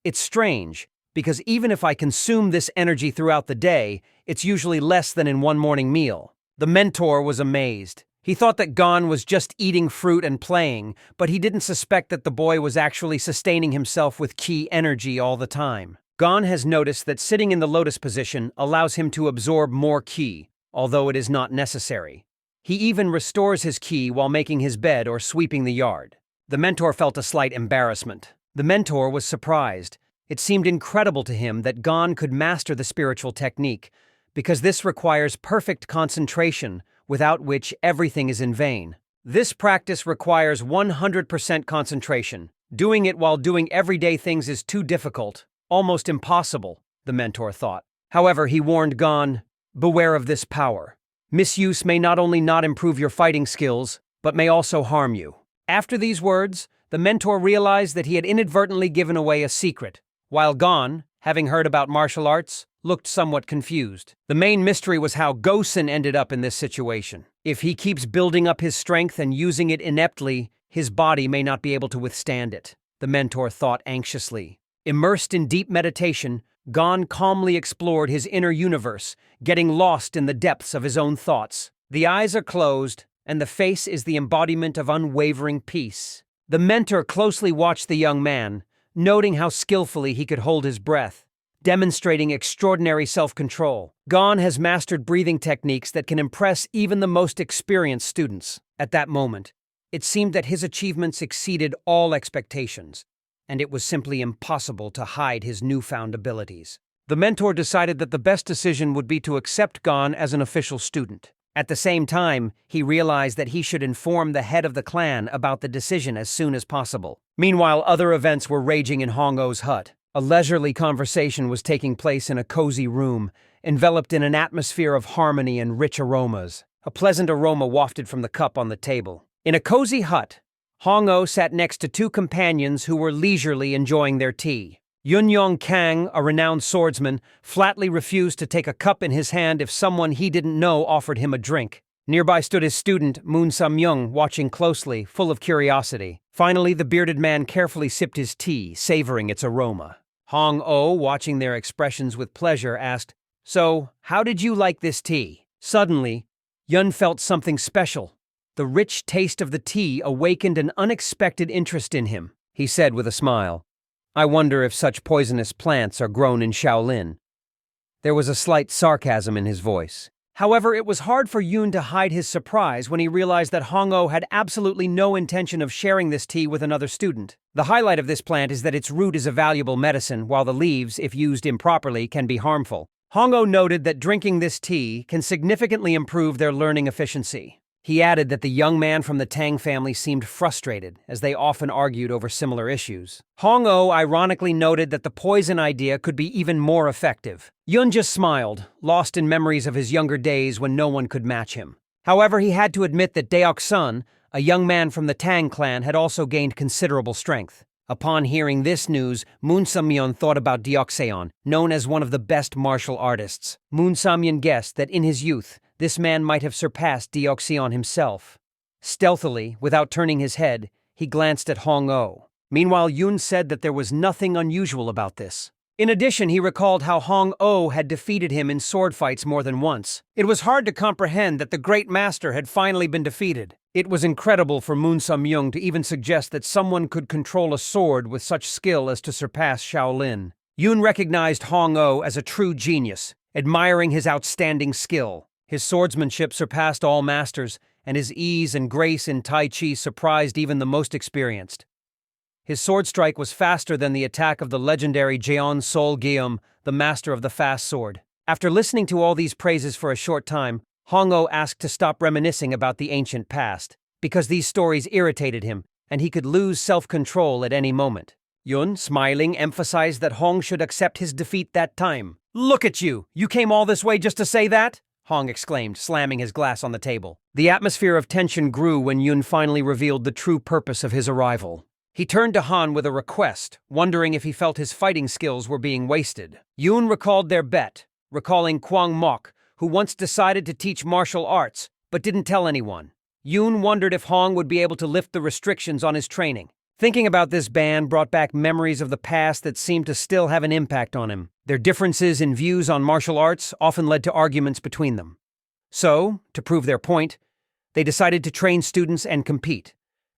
It's strange, because even if I consume this energy throughout the day, it's usually less than in one morning meal." The mentor was amazed. He thought that Gon was just eating fruit and playing, but he didn't suspect that the boy was actually sustaining himself with ki energy all the time. Gon has noticed that sitting in the lotus position allows him to absorb more ki, although it is not necessary. He even restores his ki while making his bed or sweeping the yard. The mentor felt a slight embarrassment. The mentor was surprised. It seemed incredible to him that Gon could master the spiritual technique, because this requires perfect concentration, without which everything is in vain. This practice requires 100% concentration. Doing it while doing everyday things is too difficult, almost impossible, the mentor thought. However, he warned Gon, "Beware of this power. Misuse may not only not improve your fighting skills, but may also harm you." After these words, the mentor realized that he had inadvertently given away a secret, while Gon, having heard about martial arts, looked somewhat confused. The main mystery was how Gozen ended up in this situation. If he keeps building up his strength and using it ineptly, his body may not be able to withstand it, the mentor thought anxiously. Immersed in deep meditation, Gon calmly explored his inner universe, getting lost in the depths of his own thoughts. The eyes are closed, and the face is the embodiment of unwavering peace. The mentor closely watched the young man, noting how skillfully he could hold his breath, demonstrating extraordinary self-control. Gon has mastered breathing techniques that can impress even the most experienced students. At that moment, it seemed that his achievements exceeded all expectations, and it was simply impossible to hide his newfound abilities. The mentor decided that the best decision would be to accept Gon as an official student. At the same time, he realized that he should inform the head of the clan about the decision as soon as possible. Meanwhile, other events were raging in Hong-Oh's hut. A leisurely conversation was taking place in a cozy room, enveloped in an atmosphere of harmony and rich aromas. A pleasant aroma wafted from the cup on the table. In a cozy hut, Hong-Oh sat next to two companions who were leisurely enjoying their tea. Yun-Yong Kang, a renowned swordsman, flatly refused to take a cup in his hand if someone he didn't know offered him a drink. Nearby stood his student, Moon Sam-Young, watching closely, full of curiosity. Finally, the bearded man carefully sipped his tea, savoring its aroma. Hong-Oh, watching their expressions with pleasure, asked, "So, how did you like this tea?" Suddenly, Yun felt something special. The rich taste of the tea awakened an unexpected interest in him. He said with a smile, "I wonder if such poisonous plants are grown in Shaolin." There was a slight sarcasm in his voice. However, it was hard for Yun to hide his surprise when he realized that Hong-Oh had absolutely no intention of sharing this tea with another student. The highlight of this plant is that its root is a valuable medicine, while the leaves, if used improperly, can be harmful. Hong-Oh noted that drinking this tea can significantly improve their learning efficiency. He added that the young man from the Tang family seemed frustrated, as they often argued over similar issues. Hong-Oh ironically noted that the poison idea could be even more effective. Yun just smiled, lost in memories of his younger days when no one could match him. However, he had to admit that Deok-sun, a young man from the Tang clan, had also gained considerable strength. Upon hearing this news, Moon Samyeon thought about Deokseon, known as one of the best martial artists. Moon Samyeon guessed that in his youth, this man might have surpassed Deokseon himself. Stealthily, without turning his head, he glanced at Hong-oh. Meanwhile, Yoon said that there was nothing unusual about this. In addition, he recalled how Hong-oh had defeated him in sword fights more than once. It was hard to comprehend that the great master had finally been defeated. It was incredible for Moon Samyeon to even suggest that someone could control a sword with such skill as to surpass Shaolin. Yoon recognized Hong-oh as a true genius, admiring his outstanding skill. His swordsmanship surpassed all masters, and his ease and grace in Tai Chi surprised even the most experienced. His sword strike was faster than the attack of the legendary Jeon Sol Guillaume, the master of the fast sword. After listening to all these praises for a short time, Hong-oh asked to stop reminiscing about the ancient past, because these stories irritated him, and he could lose self-control at any moment. Yun, smiling, emphasized that Hong should accept his defeat that time. "Look at you! You came all this way just to say that?" Hong exclaimed, slamming his glass on the table. The atmosphere of tension grew when Yun finally revealed the true purpose of his arrival. He turned to Han with a request, wondering if he felt his fighting skills were being wasted. Yoon recalled their bet, recalling Kwang Mok, who once decided to teach martial arts, but didn't tell anyone. Yoon wondered if Hong would be able to lift the restrictions on his training. Thinking about this ban brought back memories of the past that seemed to still have an impact on him. Their differences in views on martial arts often led to arguments between them. So, to prove their point, they decided to train students and compete,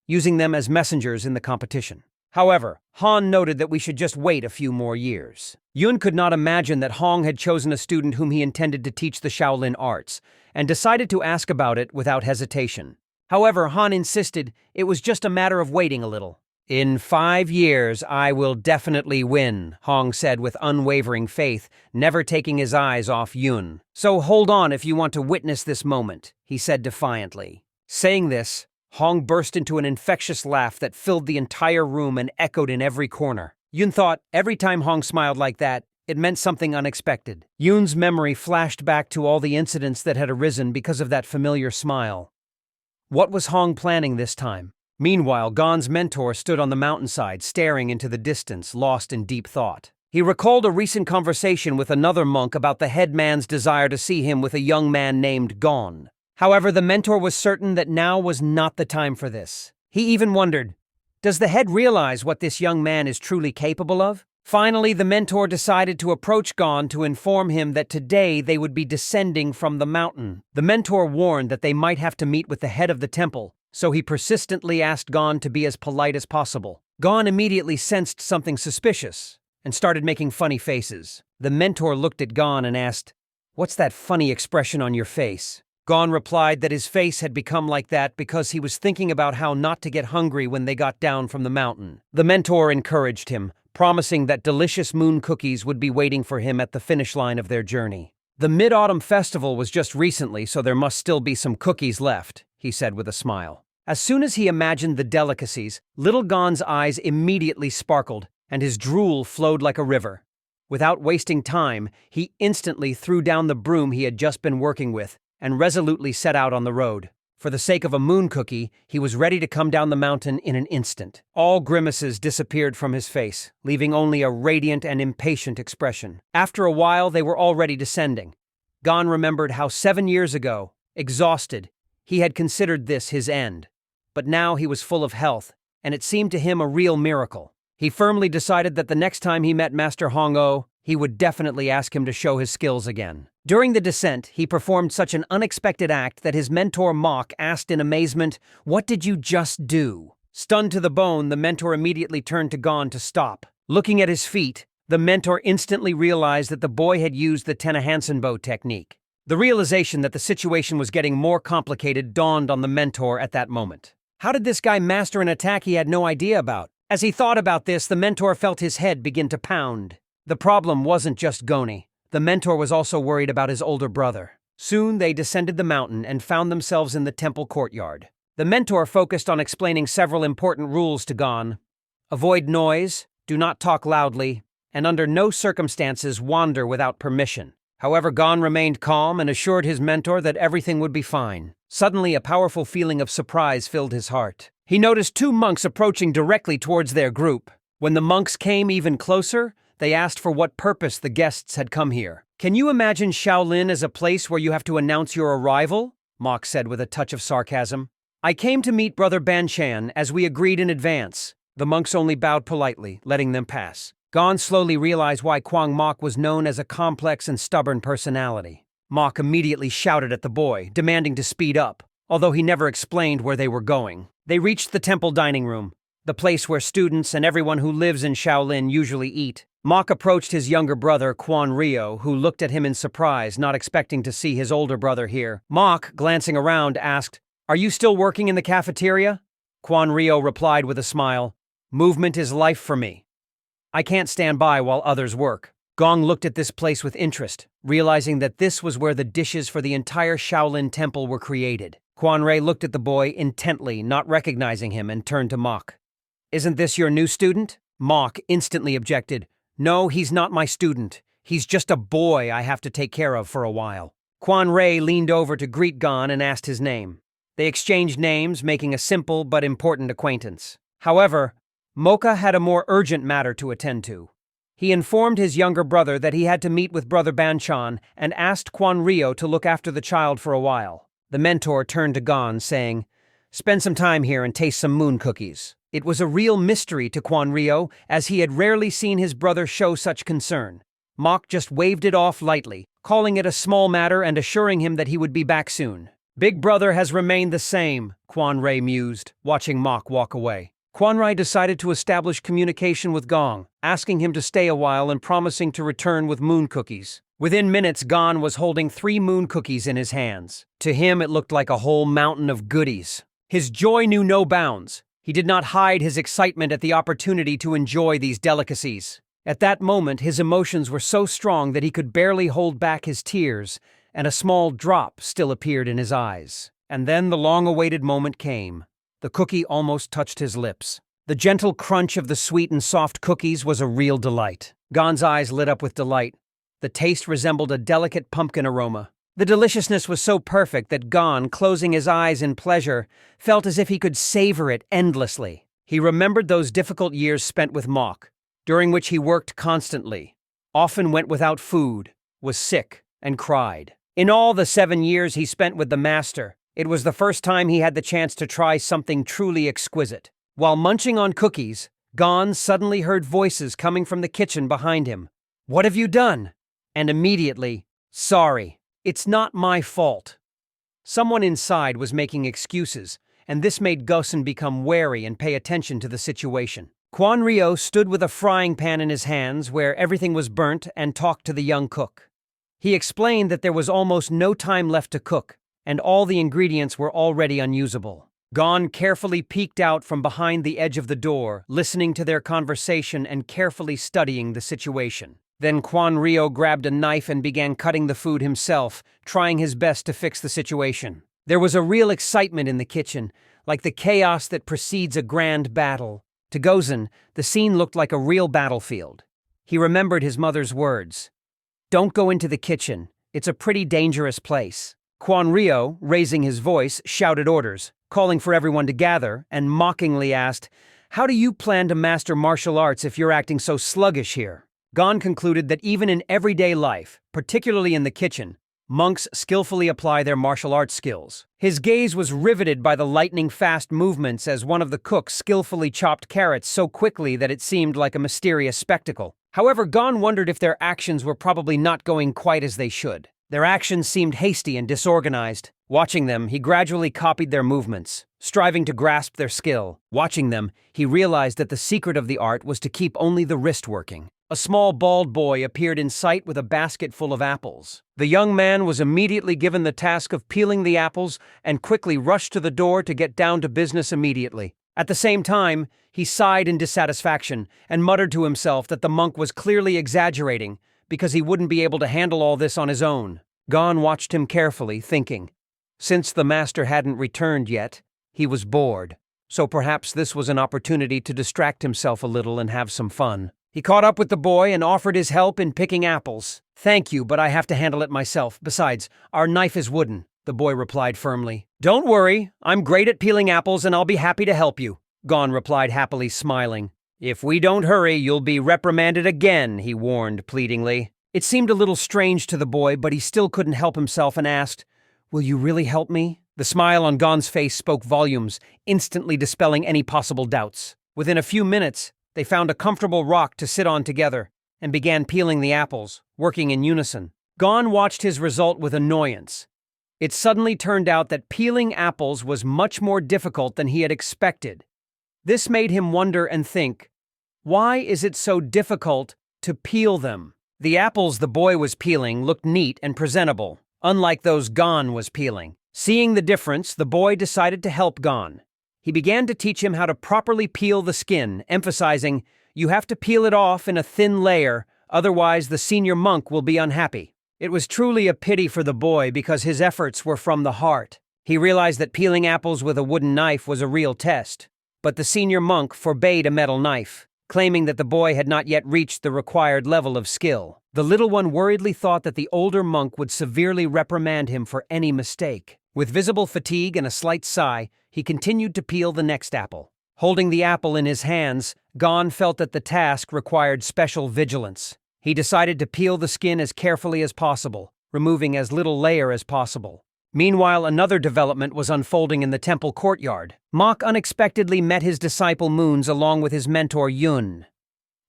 using them as messengers in the competition. However, Han noted that we should just wait a few more years. Yun could not imagine that Hong had chosen a student whom he intended to teach the Shaolin arts, and decided to ask about it without hesitation. However, Han insisted it was just a matter of waiting a little. "In 5 years, I will definitely win," Hong said with unwavering faith, never taking his eyes off Yun. "So hold on if you want to witness this moment," he said defiantly. Saying this, Hong burst into an infectious laugh that filled the entire room and echoed in every corner. Yun thought every time Hong smiled like that, it meant something unexpected. Yun's memory flashed back to all the incidents that had arisen because of that familiar smile. What was Hong planning this time? Meanwhile, Gon's mentor stood on the mountainside, staring into the distance, lost in deep thought. He recalled a recent conversation with another monk about the headman's desire to see him with a young man named Gon. However, the mentor was certain that now was not the time for this. He even wondered, does the head realize what this young man is truly capable of? Finally, the mentor decided to approach Gon to inform him that today they would be descending from the mountain. The mentor warned that they might have to meet with the head of the temple, so he persistently asked Gon to be as polite as possible. Gon immediately sensed something suspicious and started making funny faces. The mentor looked at Gon and asked, "What's that funny expression on your face?" Gon replied that his face had become like that because he was thinking about how not to get hungry when they got down from the mountain. The mentor encouraged him, promising that delicious moon cookies would be waiting for him at the finish line of their journey. "The Mid-Autumn Festival was just recently, so there must still be some cookies left," he said with a smile. As soon as he imagined the delicacies, little Gon's eyes immediately sparkled, and his drool flowed like a river. Without wasting time, he instantly threw down the broom he had just been working with, and resolutely set out on the road. For the sake of a moon cookie, he was ready to come down the mountain in an instant. All grimaces disappeared from his face, leaving only a radiant and impatient expression. After a while, they were already descending. Gon remembered how 7 years ago, exhausted, he had considered this his end. But now he was full of health, and it seemed to him a real miracle. He firmly decided that the next time he met Master Hong-oh, he would definitely ask him to show his skills again. During the descent, he performed such an unexpected act that his mentor Mok asked in amazement, "What did you just do?" Stunned to the bone, the mentor immediately turned to Gon to stop. Looking at his feet, the mentor instantly realized that the boy had used the Tenahansenbo technique. The realization that the situation was getting more complicated dawned on the mentor at that moment. How did this guy master an attack he had no idea about? As he thought about this, the mentor felt his head begin to pound. The problem wasn't just Goni. The mentor was also worried about his older brother. Soon they descended the mountain and found themselves in the temple courtyard. The mentor focused on explaining several important rules to Gon. Avoid noise, do not talk loudly, and under no circumstances wander without permission. However, Gon remained calm and assured his mentor that everything would be fine. Suddenly, a powerful feeling of surprise filled his heart. He noticed 2 monks approaching directly towards their group. When the monks came even closer, they asked for what purpose the guests had come here. "Can you imagine Shaolin as a place where you have to announce your arrival?" Mok said with a touch of sarcasm. "I came to meet Brother Banchan as we agreed in advance." The monks only bowed politely, letting them pass. Gon slowly realized why Kwang Mok was known as a complex and stubborn personality. Mok immediately shouted at the boy, demanding to speed up, although he never explained where they were going. They reached the temple dining room, the place where students and everyone who lives in Shaolin usually eat. Mok approached his younger brother, Quan Rio, who looked at him in surprise, not expecting to see his older brother here. Mok, glancing around, asked, "Are you still working in the cafeteria?" Quan Rio replied with a smile, "Movement is life for me. I can't stand by while others work." Gong looked at this place with interest, realizing that this was where the dishes for the entire Shaolin temple were created. Quan Ray looked at the boy intently, not recognizing him, and turned to Mok. "Isn't this your new student?" Mok instantly objected. "No, he's not my student. He's just a boy I have to take care of for a while." Quan Ray leaned over to greet Gon and asked his name. They exchanged names, making a simple but important acquaintance. However, Mocha had a more urgent matter to attend to. He informed his younger brother that he had to meet with Brother Banchan and asked Quan Rio to look after the child for a while. The mentor turned to Gon, saying, "Spend some time here and taste some moon cookies." It was a real mystery to Quan Rio, as he had rarely seen his brother show such concern. Mok just waved it off lightly, calling it a small matter and assuring him that he would be back soon. "Big brother has remained the same," Quan Ray mused, watching Mok walk away. Quan Rai decided to establish communication with Gong, asking him to stay a while and promising to return with moon cookies. Within minutes, Gon was holding 3 moon cookies in his hands. To him, it looked like a whole mountain of goodies. His joy knew no bounds. He did not hide his excitement at the opportunity to enjoy these delicacies. At that moment, his emotions were so strong that he could barely hold back his tears, and a small drop still appeared in his eyes. And then the long-awaited moment came. The cookie almost touched his lips. The gentle crunch of the sweet and soft cookies was a real delight. Gon's eyes lit up with delight. The taste resembled a delicate pumpkin aroma. The deliciousness was so perfect that Gon, closing his eyes in pleasure, felt as if he could savor it endlessly. He remembered those difficult years spent with Mok, during which he worked constantly, often went without food, was sick, and cried. In all the 7 years he spent with the master, it was the first time he had the chance to try something truly exquisite. While munching on cookies, Gon suddenly heard voices coming from the kitchen behind him. "What have you done?" And immediately, "Sorry, it's not my fault." Someone inside was making excuses, and this made Gosen become wary and pay attention to the situation. Quan Rio stood with a frying pan in his hands where everything was burnt and talked to the young cook. He explained that there was almost no time left to cook, and all the ingredients were already unusable. Gon carefully peeked out from behind the edge of the door, listening to their conversation and carefully studying the situation. Then Quan Rio grabbed a knife and began cutting the food himself, trying his best to fix the situation. There was a real excitement in the kitchen, like the chaos that precedes a grand battle. To Gozen, the scene looked like a real battlefield. He remembered his mother's words. "Don't go into the kitchen. It's a pretty dangerous place." Quan Rio, raising his voice, shouted orders, calling for everyone to gather, and mockingly asked, "How do you plan to master martial arts if you're acting so sluggish here?" Gon concluded that even in everyday life, particularly in the kitchen, monks skillfully apply their martial arts skills. His gaze was riveted by the lightning-fast movements as one of the cooks skillfully chopped carrots so quickly that it seemed like a mysterious spectacle. However, Gon wondered if their actions were probably not going quite as they should. Their actions seemed hasty and disorganized. Watching them, he gradually copied their movements, striving to grasp their skill. Watching them, he realized that the secret of the art was to keep only the wrist working. A small bald boy appeared in sight with a basket full of apples. The young man was immediately given the task of peeling the apples and quickly rushed to the door to get down to business immediately. At the same time, he sighed in dissatisfaction and muttered to himself that the monk was clearly exaggerating because he wouldn't be able to handle all this on his own. Gon watched him carefully, thinking. Since the master hadn't returned yet, he was bored, so perhaps this was an opportunity to distract himself a little and have some fun. He caught up with the boy and offered his help in picking apples. "Thank you, but I have to handle it myself. Besides, our knife is wooden," the boy replied firmly. "Don't worry, I'm great at peeling apples and I'll be happy to help you," Gon replied happily, smiling. "If we don't hurry, you'll be reprimanded again," he warned pleadingly. It seemed a little strange to the boy, but he still couldn't help himself and asked, "Will you really help me?" The smile on Gon's face spoke volumes, instantly dispelling any possible doubts. Within a few minutes, they found a comfortable rock to sit on together and began peeling the apples, working in unison. Gon watched his result with annoyance. It suddenly turned out that peeling apples was much more difficult than he had expected. This made him wonder and think, why is it so difficult to peel them? The apples the boy was peeling looked neat and presentable, unlike those Gon was peeling. Seeing the difference, the boy decided to help Gon. He began to teach him how to properly peel the skin, emphasizing, "You have to peel it off in a thin layer, otherwise the senior monk will be unhappy." It was truly a pity for the boy because his efforts were from the heart. He realized that peeling apples with a wooden knife was a real test, but the senior monk forbade a metal knife, claiming that the boy had not yet reached the required level of skill. The little one worriedly thought that the older monk would severely reprimand him for any mistake. With visible fatigue and a slight sigh, he continued to peel the next apple. Holding the apple in his hands, Gon felt that the task required special vigilance. He decided to peel the skin as carefully as possible, removing as little layer as possible. Meanwhile, another development was unfolding in the temple courtyard. Mok unexpectedly met his disciple Moons along with his mentor Yun.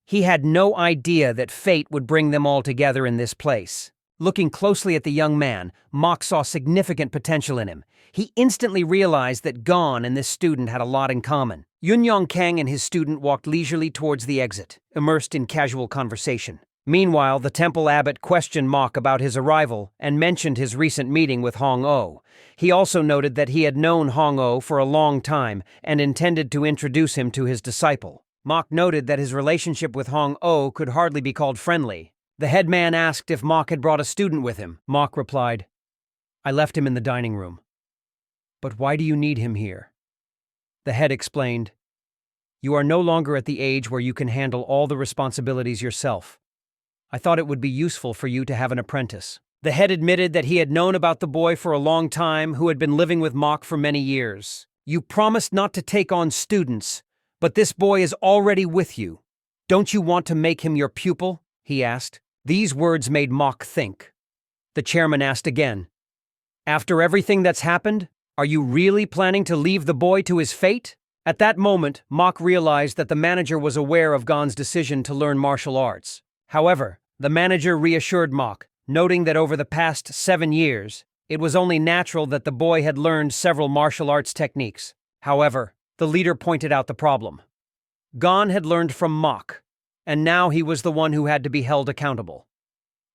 He had no idea that fate would bring them all together in this place. Looking closely at the young man, Mok saw significant potential in him. He instantly realized that Gon and this student had a lot in common. Yun Yongkang and his student walked leisurely towards the exit, immersed in casual conversation. Meanwhile, the temple abbot questioned Mok about his arrival and mentioned his recent meeting with Hong-O. He also noted that he had known Hong-O for a long time and intended to introduce him to his disciple. Mok noted that his relationship with Hong-O could hardly be called friendly. The headman asked if Mok had brought a student with him. Mok replied, "I left him in the dining room." "But why do you need him here?" The head explained, "You are no longer at the age where you can handle all the responsibilities yourself. I thought it would be useful for you to have an apprentice." The head admitted that he had known about the boy for a long time who had been living with Mok for many years. "You promised not to take on students, but this boy is already with you. Don't you want to make him your pupil?" he asked. These words made Mok think. The chairman asked again, "After everything that's happened, are you really planning to leave the boy to his fate?" At that moment, Mok realized that the manager was aware of Gon's decision to learn martial arts. However, the manager reassured Mok, noting that over the past 7 years, it was only natural that the boy had learned several martial arts techniques. However, the leader pointed out the problem. Gon had learned from Mok, and now he was the one who had to be held accountable.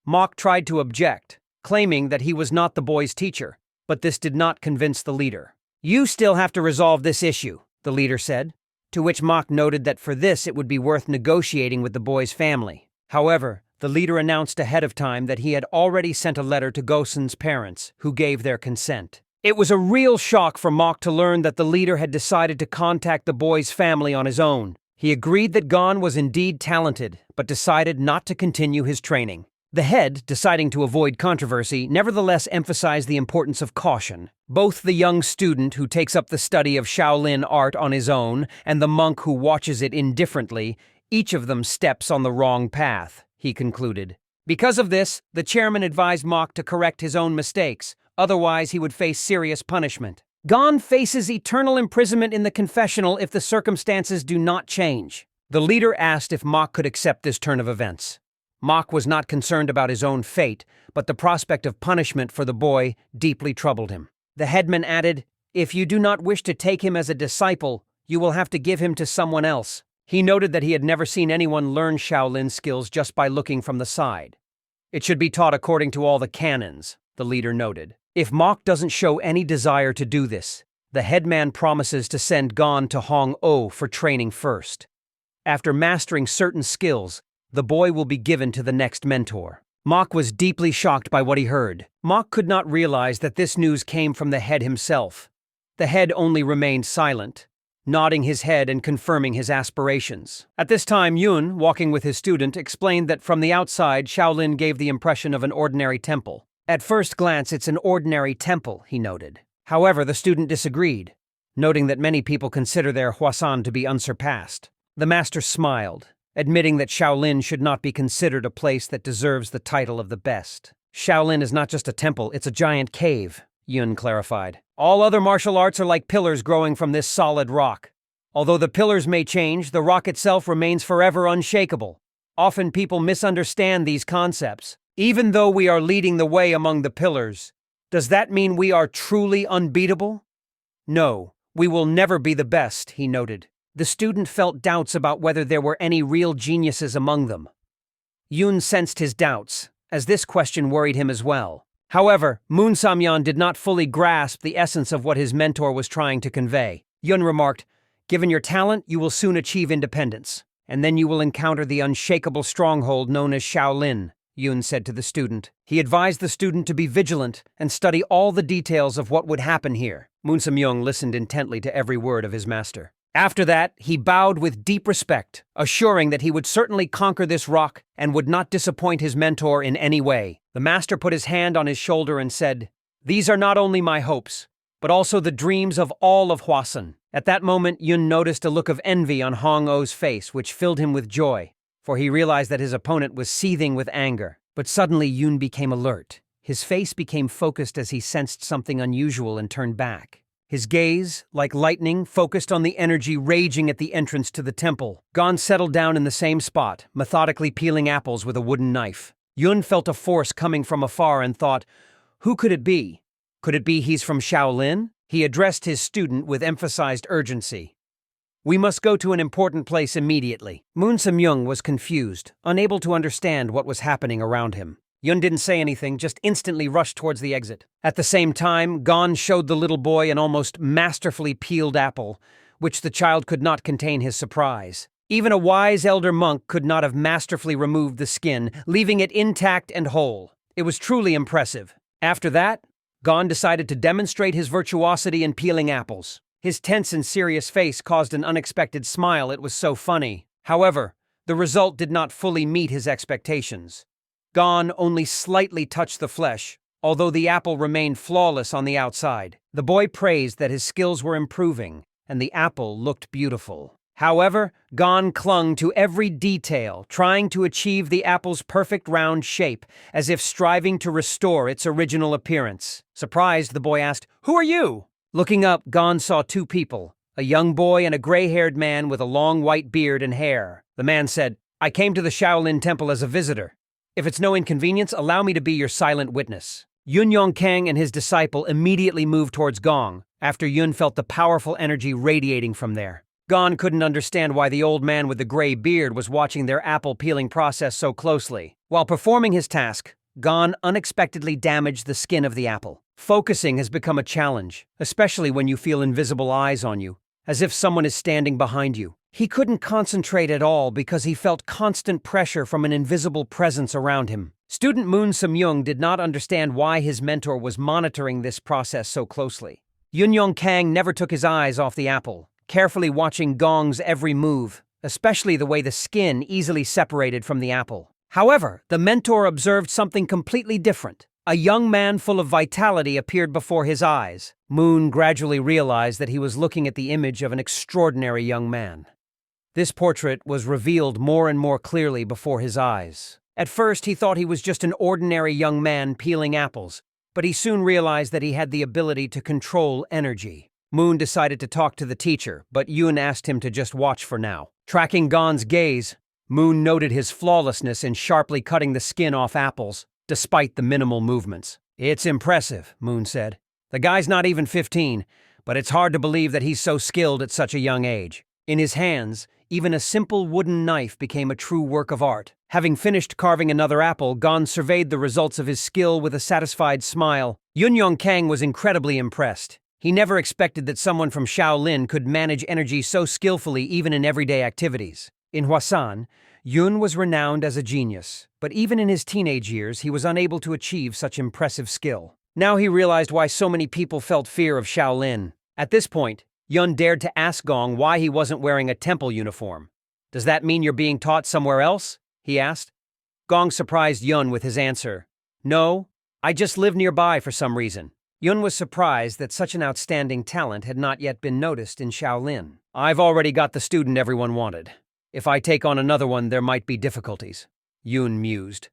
Mok tried to object, claiming that he was not the boy's teacher, but this did not convince the leader. "You still have to resolve this issue," the leader said, to which Mok noted that for this it would be worth negotiating with the boy's family. However, the leader announced ahead of time that he had already sent a letter to Gosen's parents, who gave their consent. It was a real shock for Mok to learn that the leader had decided to contact the boy's family on his own. He agreed that Gon was indeed talented, but decided not to continue his training. The head, deciding to avoid controversy, nevertheless emphasized the importance of caution. Both the young student who takes up the study of Shaolin art on his own and the monk who watches it indifferently, each of them steps on the wrong path, he concluded. Because of this, the chairman advised Mok to correct his own mistakes, otherwise he would face serious punishment. Gon faces eternal imprisonment in the confessional if the circumstances do not change. The leader asked if Mok could accept this turn of events. Mok was not concerned about his own fate, but the prospect of punishment for the boy deeply troubled him. The headman added, "If you do not wish to take him as a disciple, you will have to give him to someone else." He noted that he had never seen anyone learn Shaolin skills just by looking from the side. "It should be taught according to all the canons," the leader noted. If Mok doesn't show any desire to do this, the headman promises to send Gon to Hong-O for training first. After mastering certain skills, the boy will be given to the next mentor. Mok was deeply shocked by what he heard. Mok could not realize that this news came from the head himself. The head only remained silent, nodding his head and confirming his aspirations. At this time, Yun, walking with his student, explained that from the outside, Shaolin gave the impression of an ordinary temple. "At first glance, it's an ordinary temple," he noted. However, the student disagreed, noting that many people consider their Huasan to be unsurpassed. The master smiled, admitting that Shaolin should not be considered a place that deserves the title of the best. Shaolin is not just a temple, it's a giant cave, Yun clarified. All other martial arts are like pillars growing from this solid rock. Although the pillars may change, the rock itself remains forever unshakable. Often people misunderstand these concepts. Even though we are leading the way among the pillars, does that mean we are truly unbeatable? No, we will never be the best, he noted. The student felt doubts about whether there were any real geniuses among them. Yun sensed his doubts, as this question worried him as well. However, Moon Samyan did not fully grasp the essence of what his mentor was trying to convey. Yun remarked, "Given your talent, you will soon achieve independence, and then you will encounter the unshakable stronghold known as Shaolin," Yun said to the student. He advised the student to be vigilant and study all the details of what would happen here. Moon Samyong listened intently to every word of his master. After that, he bowed with deep respect, assuring that he would certainly conquer this rock and would not disappoint his mentor in any way. The master put his hand on his shoulder and said, "These are not only my hopes, but also the dreams of all of Hwasun." At that moment, Yun noticed a look of envy on Hong O's face, which filled him with joy, for he realized that his opponent was seething with anger. But suddenly, Yun became alert. His face became focused as he sensed something unusual and turned back. His gaze, like lightning, focused on the energy raging at the entrance to the temple. Gon settled down in the same spot, methodically peeling apples with a wooden knife. Yun felt a force coming from afar and thought, who could it be? Could it be he's from Shaolin? He addressed his student with emphasized urgency. "We must go to an important place immediately." Moon Samyung was confused, unable to understand what was happening around him. Yun didn't say anything, just instantly rushed towards the exit. At the same time, Gon showed the little boy an almost masterfully peeled apple, which the child could not contain his surprise. Even a wise elder monk could not have masterfully removed the skin, leaving it intact and whole. It was truly impressive. After that, Gon decided to demonstrate his virtuosity in peeling apples. His tense and serious face caused an unexpected smile. It was so funny. However, the result did not fully meet his expectations. Gon only slightly touched the flesh, although the apple remained flawless on the outside. The boy praised that his skills were improving, and the apple looked beautiful. However, Gon clung to every detail, trying to achieve the apple's perfect round shape, as if striving to restore its original appearance. Surprised, the boy asked, "Who are you?" Looking up, Gon saw two people, a young boy and a gray-haired man with a long white beard and hair. The man said, "I came to the Shaolin Temple as a visitor. If it's no inconvenience, allow me to be your silent witness." Yun Yongkang and his disciple immediately moved towards Gong, after Yun felt the powerful energy radiating from there. Gon couldn't understand why the old man with the gray beard was watching their apple-peeling process so closely. While performing his task, Gon unexpectedly damaged the skin of the apple. Focusing has become a challenge, especially when you feel invisible eyes on you, as if someone is standing behind you. He couldn't concentrate at all because he felt constant pressure from an invisible presence around him. Student Moon Samyung did not understand why his mentor was monitoring this process so closely. Yun Yongkang never took his eyes off the apple, carefully watching Gong's every move, especially the way the skin easily separated from the apple. However, the mentor observed something completely different. A young man full of vitality appeared before his eyes. Moon gradually realized that he was looking at the image of an extraordinary young man. This portrait was revealed more and more clearly before his eyes. At first, he thought he was just an ordinary young man peeling apples, but he soon realized that he had the ability to control energy. Moon decided to talk to the teacher, but Yun asked him to just watch for now. Tracking Gon's gaze, Moon noted his flawlessness in sharply cutting the skin off apples, despite the minimal movements. "It's impressive," Moon said. "The guy's not even 15, but it's hard to believe that he's so skilled at such a young age." In his hands, even a simple wooden knife became a true work of art. Having finished carving another apple, Gon surveyed the results of his skill with a satisfied smile. Yun Yongkang was incredibly impressed. He never expected that someone from Shaolin could manage energy so skillfully even in everyday activities. In Hwasun, Yun was renowned as a genius, but even in his teenage years, he was unable to achieve such impressive skill. Now he realized why so many people felt fear of Shaolin. At this point, Yun dared to ask Gong why he wasn't wearing a temple uniform. "Does that mean you're being taught somewhere else?" he asked. Gong surprised Yun with his answer. "No, I just live nearby for some reason." Yun was surprised that such an outstanding talent had not yet been noticed in Shaolin. "I've already got the student everyone wanted. If I take on another one, there might be difficulties, Yoon mused,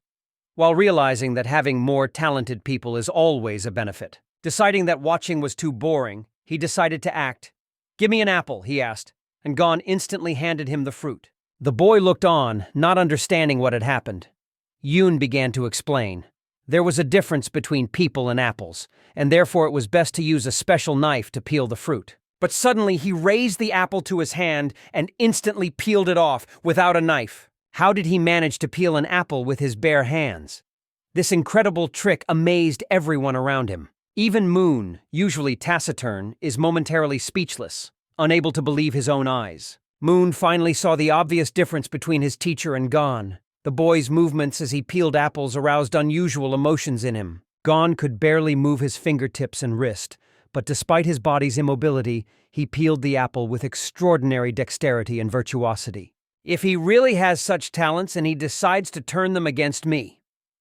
while realizing that having more talented people is always a benefit. Deciding that watching was too boring, he decided to act. "Give me an apple," he asked, and Gon instantly handed him the fruit. The boy looked on, not understanding what had happened. Yoon began to explain. There was a difference between people and apples, and therefore it was best to use a special knife to peel the fruit. But suddenly he raised the apple to his hand and instantly peeled it off without a knife. How did he manage to peel an apple with his bare hands? This incredible trick amazed everyone around him. Even Moon, usually taciturn, is momentarily speechless, unable to believe his own eyes. Moon finally saw the obvious difference between his teacher and Gon. The boy's movements as he peeled apples aroused unusual emotions in him. Gon could barely move his fingertips and wrist, but despite his body's immobility, he peeled the apple with extraordinary dexterity and virtuosity. "If he really has such talents and he decides to turn them against me,"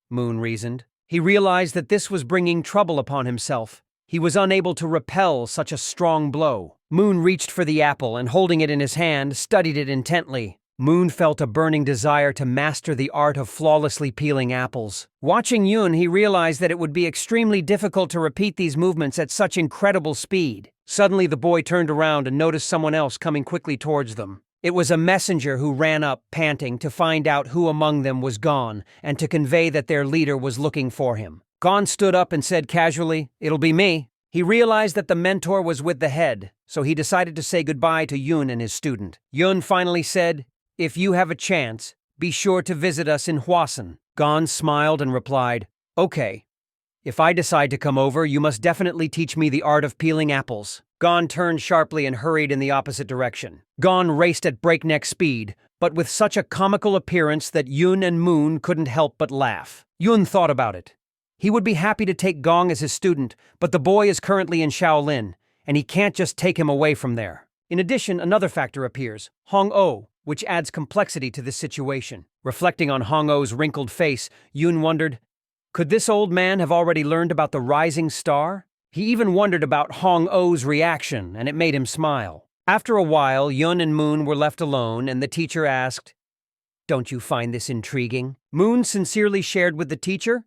Moon reasoned. He realized that this was bringing trouble upon himself. He was unable to repel such a strong blow. Moon reached for the apple and, holding it in his hand, studied it intently. Moon felt a burning desire to master the art of flawlessly peeling apples. Watching Yoon, he realized that it would be extremely difficult to repeat these movements at such incredible speed. Suddenly, the boy turned around and noticed someone else coming quickly towards them. It was a messenger who ran up, panting, to find out who among them was Gon and to convey that their leader was looking for him. Gon stood up and said casually, "It'll be me." He realized that the mentor was with the head, so he decided to say goodbye to Yoon and his student. Yoon finally said, "If you have a chance, be sure to visit us in Hwasun." Gon smiled and replied, "Okay. If I decide to come over, you must definitely teach me the art of peeling apples." Gon turned sharply and hurried in the opposite direction. Gon raced at breakneck speed, but with such a comical appearance that Yoon and Moon couldn't help but laugh. Yoon thought about it. He would be happy to take Gong as his student, but the boy is currently in Shaolin, and he can't just take him away from there. In addition, another factor appears, Hong-Oh, which adds complexity to this situation. Reflecting on Hong-Oh's wrinkled face, Yoon wondered, could this old man have already learned about the rising star? He even wondered about Hong-Oh's reaction, and it made him smile. After a while, Yoon and Moon were left alone, and the teacher asked, "Don't you find this intriguing?" Moon sincerely shared with the teacher,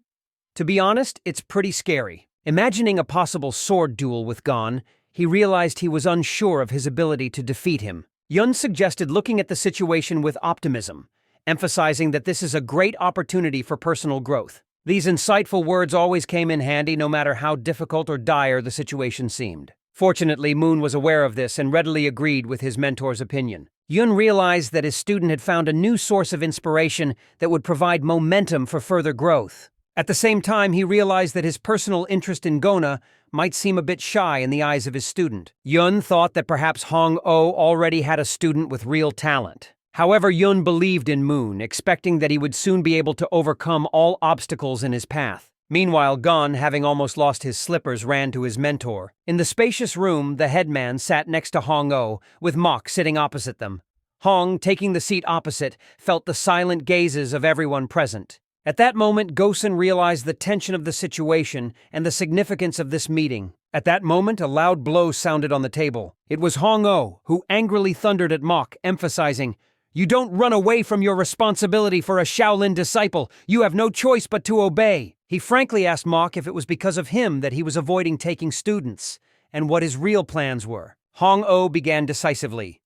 "To be honest, it's pretty scary." Imagining a possible sword duel with Gon, he realized he was unsure of his ability to defeat him. Yun suggested looking at the situation with optimism, emphasizing that this is a great opportunity for personal growth. These insightful words always came in handy no matter how difficult or dire the situation seemed. Fortunately, Moon was aware of this and readily agreed with his mentor's opinion. Yun realized that his student had found a new source of inspiration that would provide momentum for further growth. At the same time, he realized that his personal interest in Gona might seem a bit shy in the eyes of his student. Yun thought that perhaps Hong-Oh already had a student with real talent. However, Yun believed in Moon, expecting that he would soon be able to overcome all obstacles in his path. Meanwhile, Gon, having almost lost his slippers, ran to his mentor. In the spacious room, the headman sat next to Hong-Oh, with Mok sitting opposite them. Hong, taking the seat opposite, felt the silent gazes of everyone present. At that moment, Gosen realized the tension of the situation and the significance of this meeting. At that moment, a loud blow sounded on the table. It was Hong-Oh, who angrily thundered at Mok, emphasizing, "You don't run away from your responsibility for a Shaolin disciple. You have no choice but to obey." He frankly asked Mok if it was because of him that he was avoiding taking students, and what his real plans were. Hong-Oh began decisively.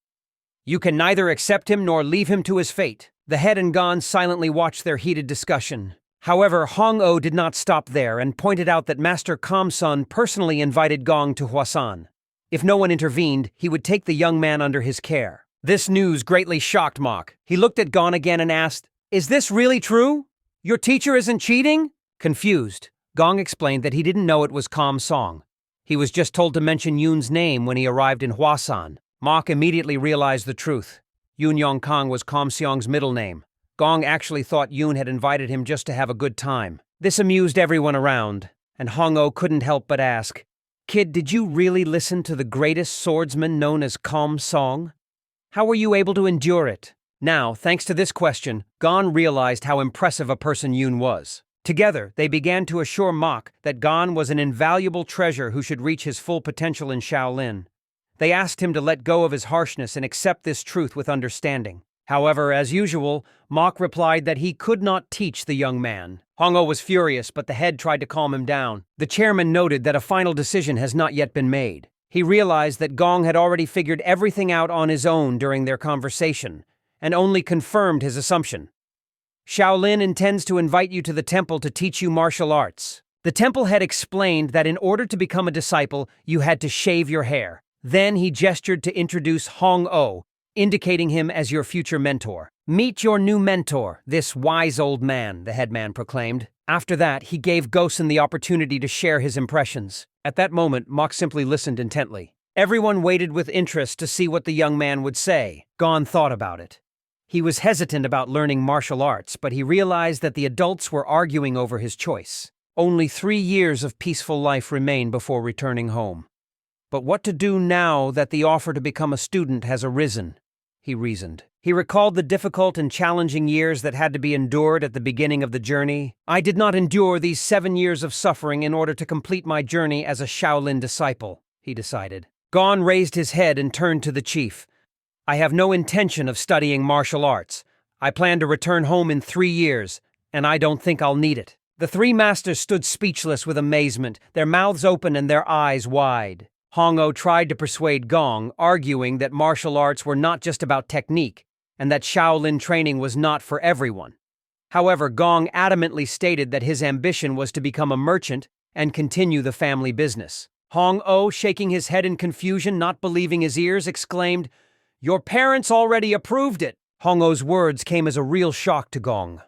"You can neither accept him nor leave him to his fate." The head and Gon silently watched their heated discussion. However, Hong-Oh did not stop there and pointed out that Master Kam-sun personally invited Gong to Hwasun. If no one intervened, he would take the young man under his care. This news greatly shocked Mok. He looked at Gon again and asked, "Is this really true? Your teacher isn't cheating?" Confused, Gong explained that he didn't know it was Kam-song. He was just told to mention Yoon's name when he arrived in Hwasun. Mok immediately realized the truth. Yoon Yong-kang was Kam-seong's middle name. Gong actually thought Yoon had invited him just to have a good time. This amused everyone around, and Hong-Oh couldn't help but ask, "Kid, did you really listen to the greatest swordsman known as Kam-song? How were you able to endure it?" Now, thanks to this question, Gon realized how impressive a person Yoon was. Together, they began to assure Mok that Gon was an invaluable treasure who should reach his full potential in Shaolin. They asked him to let go of his harshness and accept this truth with understanding. However, as usual, Mok replied that he could not teach the young man. Hong-Oh was furious, but the head tried to calm him down. The chairman noted that a final decision has not yet been made. He realized that Gong had already figured everything out on his own during their conversation, and only confirmed his assumption. Shaolin intends to invite you to the temple to teach you martial arts. The temple head explained that in order to become a disciple, you had to shave your hair. Then he gestured to introduce Hong-Oh, indicating him as your future mentor. Meet your new mentor, this wise old man, the headman proclaimed. After that, he gave Gosen the opportunity to share his impressions. At that moment, Mok simply listened intently. Everyone waited with interest to see what the young man would say. Gon thought about it. He was hesitant about learning martial arts, but he realized that the adults were arguing over his choice. Only 3 years of peaceful life remain before returning home. But what to do now that the offer to become a student has arisen? He reasoned. He recalled the difficult and challenging years that had to be endured at the beginning of the journey. I did not endure these 7 years of suffering in order to complete my journey as a Shaolin disciple, he decided. Gon raised his head and turned to the chief. I have no intention of studying martial arts. I plan to return home in 3 years, and I don't think I'll need it. The 3 masters stood speechless with amazement, their mouths open and their eyes wide. Hong-Oh tried to persuade Gong, arguing that martial arts were not just about technique, and that Shaolin training was not for everyone. However, Gong adamantly stated that his ambition was to become a merchant and continue the family business. Hong-Oh, shaking his head in confusion, not believing his ears, exclaimed, "Your parents already approved it!" Hong-Oh's words came as a real shock to Gong.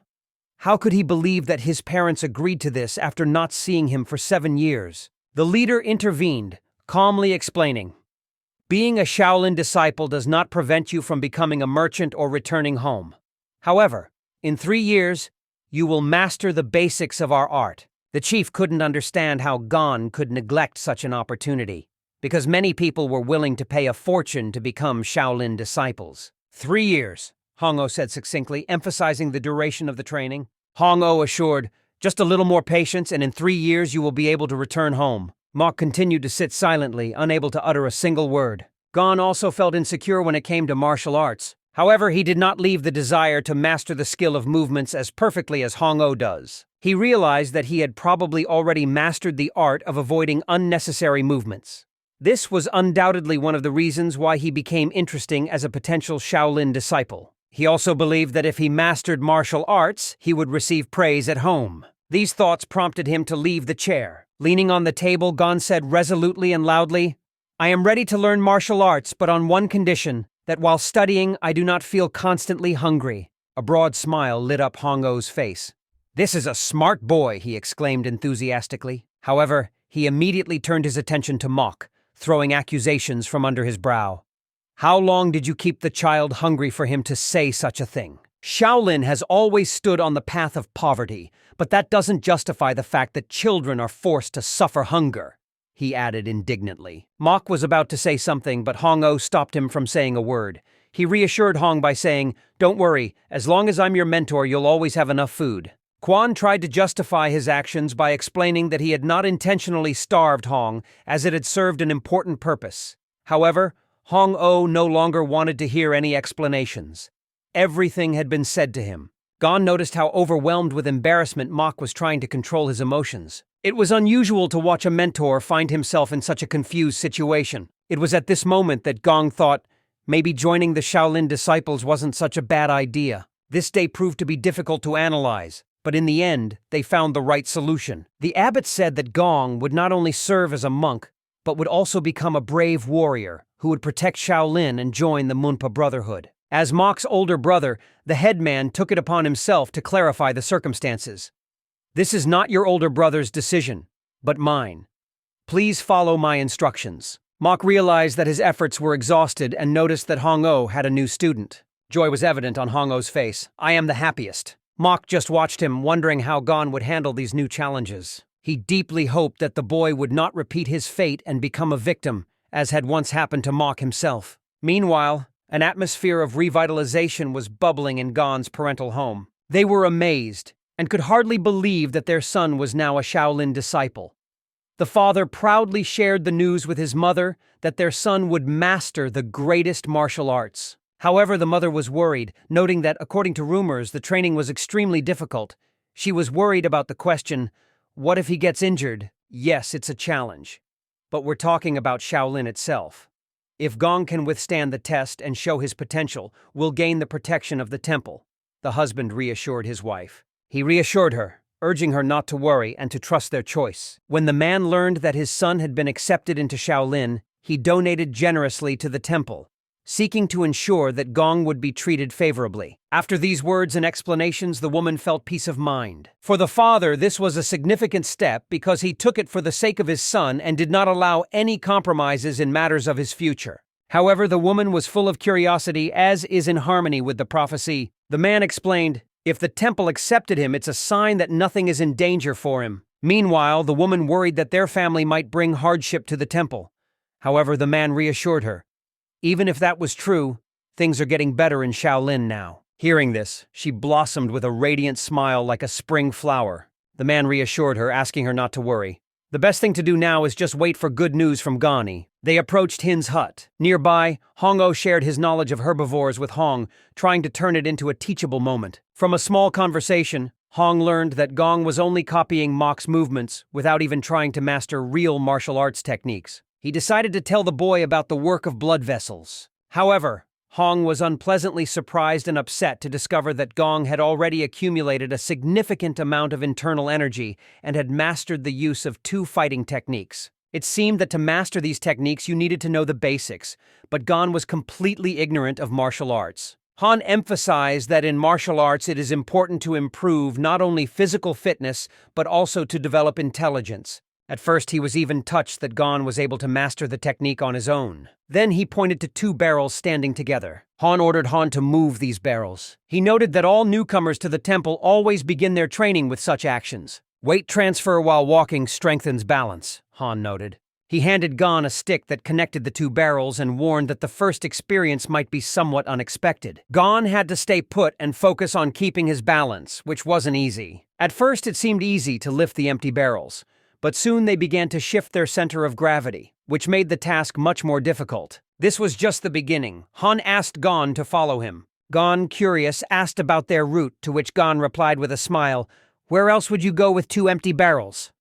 How could he believe that his parents agreed to this after not seeing him for 7 years? The leader intervened, calmly explaining, being a Shaolin disciple does not prevent you from becoming a merchant or returning home. However, in 3 years, you will master the basics of our art. The chief couldn't understand how Gon could neglect such an opportunity, because many people were willing to pay a fortune to become Shaolin disciples. 3 years, Hong-Oh said succinctly, emphasizing the duration of the training. Hong-Oh assured, just a little more patience and in 3 years you will be able to return home. Mok continued to sit silently, unable to utter a single word. Gon also felt insecure when it came to martial arts. However, he did not leave the desire to master the skill of movements as perfectly as Hong-Oh does. He realized that he had probably already mastered the art of avoiding unnecessary movements. This was undoubtedly one of the reasons why he became interesting as a potential Shaolin disciple. He also believed that if he mastered martial arts, he would receive praise at home. These thoughts prompted him to leave the chair. Leaning on the table, Gon said resolutely and loudly, I am ready to learn martial arts, but on one condition, that while studying, I do not feel constantly hungry. A broad smile lit up Hong-Oh's face. This is a smart boy, he exclaimed enthusiastically. However, he immediately turned his attention to Mok, throwing accusations from under his brow. How long did you keep the child hungry for him to say such a thing? Shaolin has always stood on the path of poverty, but that doesn't justify the fact that children are forced to suffer hunger, he added indignantly. Mok was about to say something, but Hong-Oh stopped him from saying a word. He reassured Hong by saying, Don't worry, as long as I'm your mentor, you'll always have enough food. Quan tried to justify his actions by explaining that he had not intentionally starved Hong, as it had served an important purpose. However, Hong-Oh no longer wanted to hear any explanations. Everything had been said to him. Gon noticed how overwhelmed with embarrassment Mok was trying to control his emotions. It was unusual to watch a mentor find himself in such a confused situation. It was at this moment that Gong thought, maybe joining the Shaolin disciples wasn't such a bad idea. This day proved to be difficult to analyze, but in the end, they found the right solution. The abbot said that Gong would not only serve as a monk, but would also become a brave warrior who would protect Shaolin and join the Munpa Brotherhood. As Mok's older brother, the headman took it upon himself to clarify the circumstances. This is not your older brother's decision, but mine. Please follow my instructions. Mok realized that his efforts were exhausted and noticed that Hong-Oh had a new student. Joy was evident on Hong-Oh's face. I am the happiest. Mok just watched him, wondering how Gon would handle these new challenges. He deeply hoped that the boy would not repeat his fate and become a victim, as had once happened to Mok himself. Meanwhile, an atmosphere of revitalization was bubbling in Gon's parental home. They were amazed and could hardly believe that their son was now a Shaolin disciple. The father proudly shared the news with his mother that their son would master the greatest martial arts. However, the mother was worried, noting that, according to rumors, the training was extremely difficult. She was worried about the question, what if he gets injured? Yes, it's a challenge. But we're talking about Shaolin itself. If Gong can withstand the test and show his potential, we'll gain the protection of the temple. The husband reassured his wife. He reassured her, urging her not to worry and to trust their choice. When the man learned that his son had been accepted into Shaolin, he donated generously to the temple, seeking to ensure that Gong would be treated favorably. After these words and explanations, the woman felt peace of mind. For the father, this was a significant step because he took it for the sake of his son and did not allow any compromises in matters of his future. However, the woman was full of curiosity, as is in harmony with the prophecy. The man explained, if the temple accepted him, it's a sign that nothing is in danger for him. Meanwhile, the woman worried that their family might bring hardship to the temple. However, the man reassured her. Even if that was true, things are getting better in Shaolin now. Hearing this, she blossomed with a radiant smile like a spring flower. The man reassured her, asking her not to worry. The best thing to do now is just wait for good news from Gani. They approached Hin's hut. Nearby, Hong-O shared his knowledge of herbivores with Hong, trying to turn it into a teachable moment. From a small conversation, Hong learned that Gong was only copying Mok's movements without even trying to master real martial arts techniques. He decided to tell the boy about the work of blood vessels. However, Hong was unpleasantly surprised and upset to discover that Gong had already accumulated a significant amount of internal energy and had mastered the use of 2 fighting techniques. It seemed that to master these techniques you needed to know the basics, but Gong was completely ignorant of martial arts. Han emphasized that in martial arts it is important to improve not only physical fitness, but also to develop intelligence. At first, he was even touched that Gon was able to master the technique on his own. Then he pointed to 2 barrels standing together. Han ordered Han to move these barrels. He noted that all newcomers to the temple always begin their training with such actions. Weight transfer while walking strengthens balance, Han noted. He handed Gon a stick that connected the 2 barrels and warned that the first experience might be somewhat unexpected. Gon had to stay put and focus on keeping his balance, which wasn't easy. At first, it seemed easy to lift the empty barrels, but soon they began to shift their center of gravity, which made the task much more difficult. This was just the beginning. Han asked Gon to follow him. Gon, curious, asked about their route, to which Gon replied with a smile, "Where else would you go with 2 empty barrels?"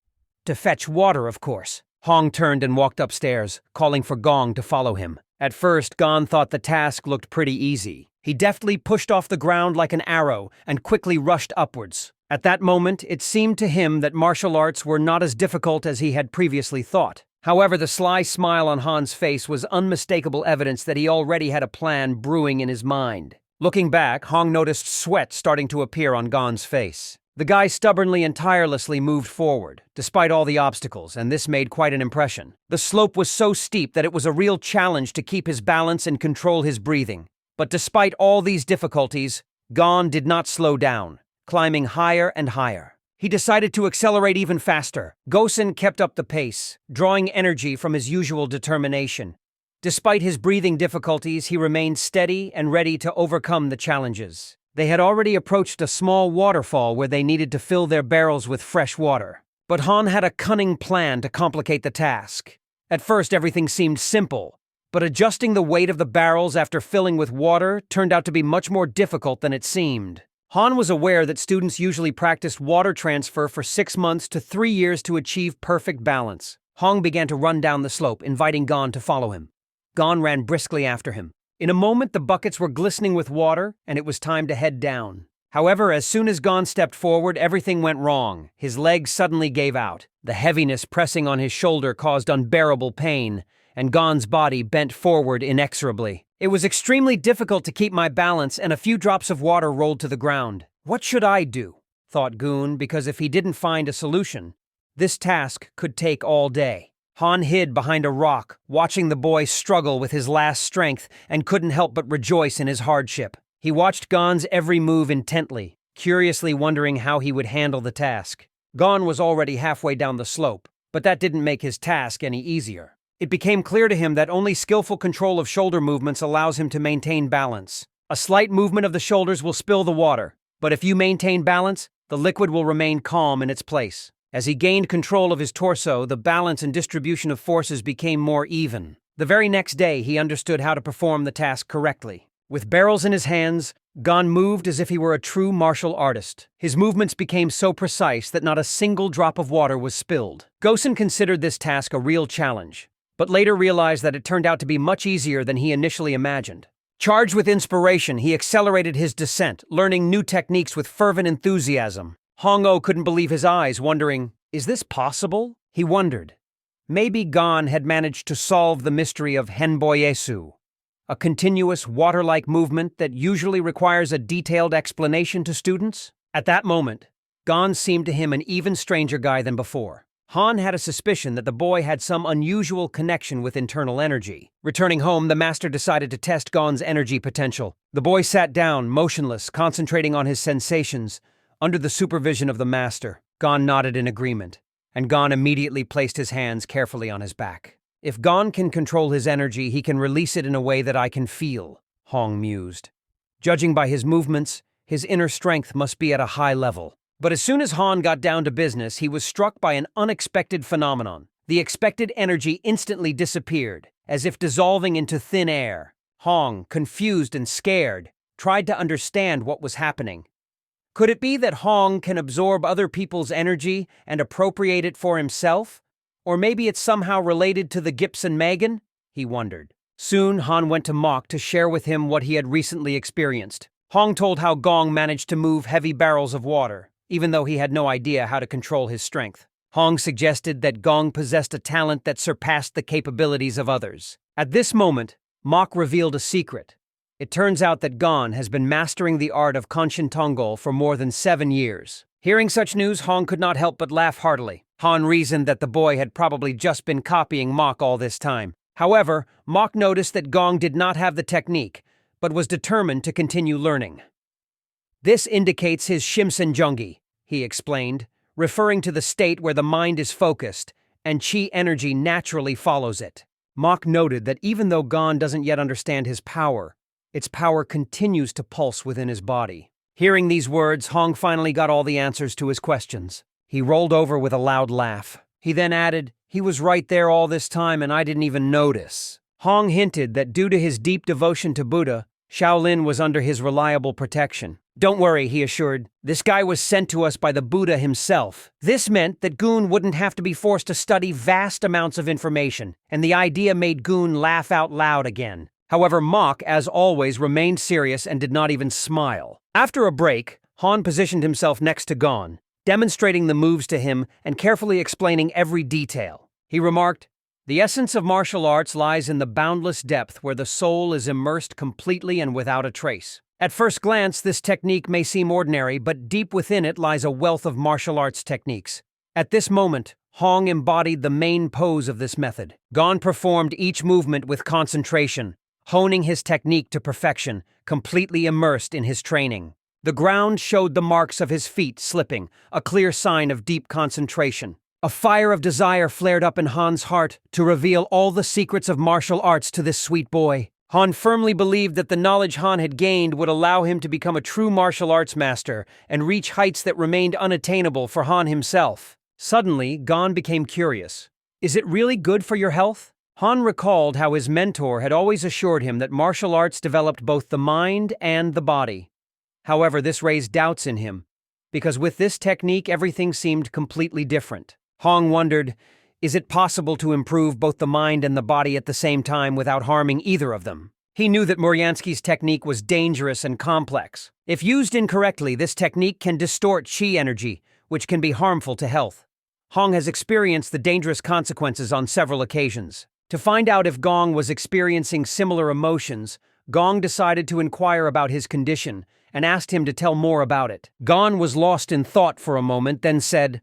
"To fetch water, of course." Hong turned and walked upstairs, calling for Gong to follow him. At first, Gon thought the task looked pretty easy. He deftly pushed off the ground like an arrow and quickly rushed upwards. At that moment, it seemed to him that martial arts were not as difficult as he had previously thought. However, the sly smile on Han's face was unmistakable evidence that he already had a plan brewing in his mind. Looking back, Hong noticed sweat starting to appear on Gon's face. The guy stubbornly and tirelessly moved forward, despite all the obstacles, and this made quite an impression. The slope was so steep that it was a real challenge to keep his balance and control his breathing. But despite all these difficulties, Gon did not slow down, climbing higher and higher. He decided to accelerate even faster. Gosen kept up the pace, drawing energy from his usual determination. Despite his breathing difficulties, he remained steady and ready to overcome the challenges. They had already approached a small waterfall where they needed to fill their barrels with fresh water. But Han had a cunning plan to complicate the task. At first, everything seemed simple, but adjusting the weight of the barrels after filling with water turned out to be much more difficult than it seemed. Han was aware that students usually practiced water transfer for 6 months to 3 years to achieve perfect balance. Hong began to run down the slope, inviting Gon to follow him. Gon ran briskly after him. In a moment, the buckets were glistening with water, and it was time to head down. However, as soon as Gon stepped forward, everything went wrong. His legs suddenly gave out. The heaviness pressing on his shoulder caused unbearable pain, and Gon's body bent forward inexorably. It was extremely difficult to keep my balance, and a few drops of water rolled to the ground. What should I do? Thought Goon, because if he didn't find a solution, this task could take all day. Han hid behind a rock, watching the boy struggle with his last strength, and couldn't help but rejoice in his hardship. He watched Gon's every move intently, curiously wondering how he would handle the task. Gon was already halfway down the slope, but that didn't make his task any easier. It became clear to him that only skillful control of shoulder movements allows him to maintain balance. A slight movement of the shoulders will spill the water, but if you maintain balance, the liquid will remain calm in its place. As he gained control of his torso, the balance and distribution of forces became more even. The very next day, he understood how to perform the task correctly. With barrels in his hands, Gon moved as if he were a true martial artist. His movements became so precise that not a single drop of water was spilled. Gosen considered this task a real challenge, but later realized that it turned out to be much easier than he initially imagined. Charged with inspiration, he accelerated his descent, learning new techniques with fervent enthusiasm. Hong-Oh couldn't believe his eyes, wondering, "Is this possible?" He wondered. Maybe Gon had managed to solve the mystery of Henboyesu, a continuous water-like movement that usually requires a detailed explanation to students. At that moment, Gon seemed to him an even stranger guy than before. Han had a suspicion that the boy had some unusual connection with internal energy. Returning home, the master decided to test Gon's energy potential. The boy sat down, motionless, concentrating on his sensations, under the supervision of the master. Gon nodded in agreement, and Gon immediately placed his hands carefully on his back. "If Gon can control his energy, he can release it in a way that I can feel," Hong mused. Judging by his movements, his inner strength must be at a high level. But as soon as Han got down to business, he was struck by an unexpected phenomenon. The expected energy instantly disappeared, as if dissolving into thin air. Hong, confused and scared, tried to understand what was happening. Could it be that Hong can absorb other people's energy and appropriate it for himself? Or maybe it's somehow related to the Gibson Megan? He wondered. Soon, Han went to Mok to share with him what he had recently experienced. Hong told how Gong managed to move heavy barrels of water, even though he had no idea how to control his strength. Hong suggested that Gong possessed a talent that surpassed the capabilities of others. At this moment, Mok revealed a secret. It turns out that Gon has been mastering the art of Konshin Tongol for more than 7 years. Hearing such news, Hong could not help but laugh heartily. Han reasoned that the boy had probably just been copying Mok all this time. However, Mok noticed that Gong did not have the technique, but was determined to continue learning. "This indicates his Shimsenjungi," he explained, referring to the state where the mind is focused and chi energy naturally follows it. Mok noted that even though Gon doesn't yet understand his power, its power continues to pulse within his body. Hearing these words, Hong finally got all the answers to his questions. He rolled over with a loud laugh. He then added, "He was right there all this time and I didn't even notice." Hong hinted that due to his deep devotion to Buddha, Shaolin was under his reliable protection. "Don't worry," he assured. "This guy was sent to us by the Buddha himself." This meant that Goon wouldn't have to be forced to study vast amounts of information, and the idea made Goon laugh out loud again. However, Mok, as always, remained serious and did not even smile. After a break, Han positioned himself next to Gon, demonstrating the moves to him and carefully explaining every detail. He remarked, "The essence of martial arts lies in the boundless depth where the soul is immersed completely and without a trace. At first glance, this technique may seem ordinary, but deep within it lies a wealth of martial arts techniques." At this moment, Hong embodied the main pose of this method. Gon performed each movement with concentration, honing his technique to perfection, completely immersed in his training. The ground showed the marks of his feet slipping, a clear sign of deep concentration. A fire of desire flared up in Han's heart to reveal all the secrets of martial arts to this sweet boy. Han firmly believed that the knowledge Han had gained would allow him to become a true martial arts master and reach heights that remained unattainable for Han himself. Suddenly, Gon became curious. "Is it really good for your health?" Han recalled how his mentor had always assured him that martial arts developed both the mind and the body. However, this raised doubts in him, because with this technique everything seemed completely different. Hong wondered, is it possible to improve both the mind and the body at the same time without harming either of them? He knew that Muryansky's technique was dangerous and complex. If used incorrectly, this technique can distort chi energy, which can be harmful to health. Hong has experienced the dangerous consequences on several occasions. To find out if Gong was experiencing similar emotions, Gong decided to inquire about his condition and asked him to tell more about it. Gon was lost in thought for a moment, then said,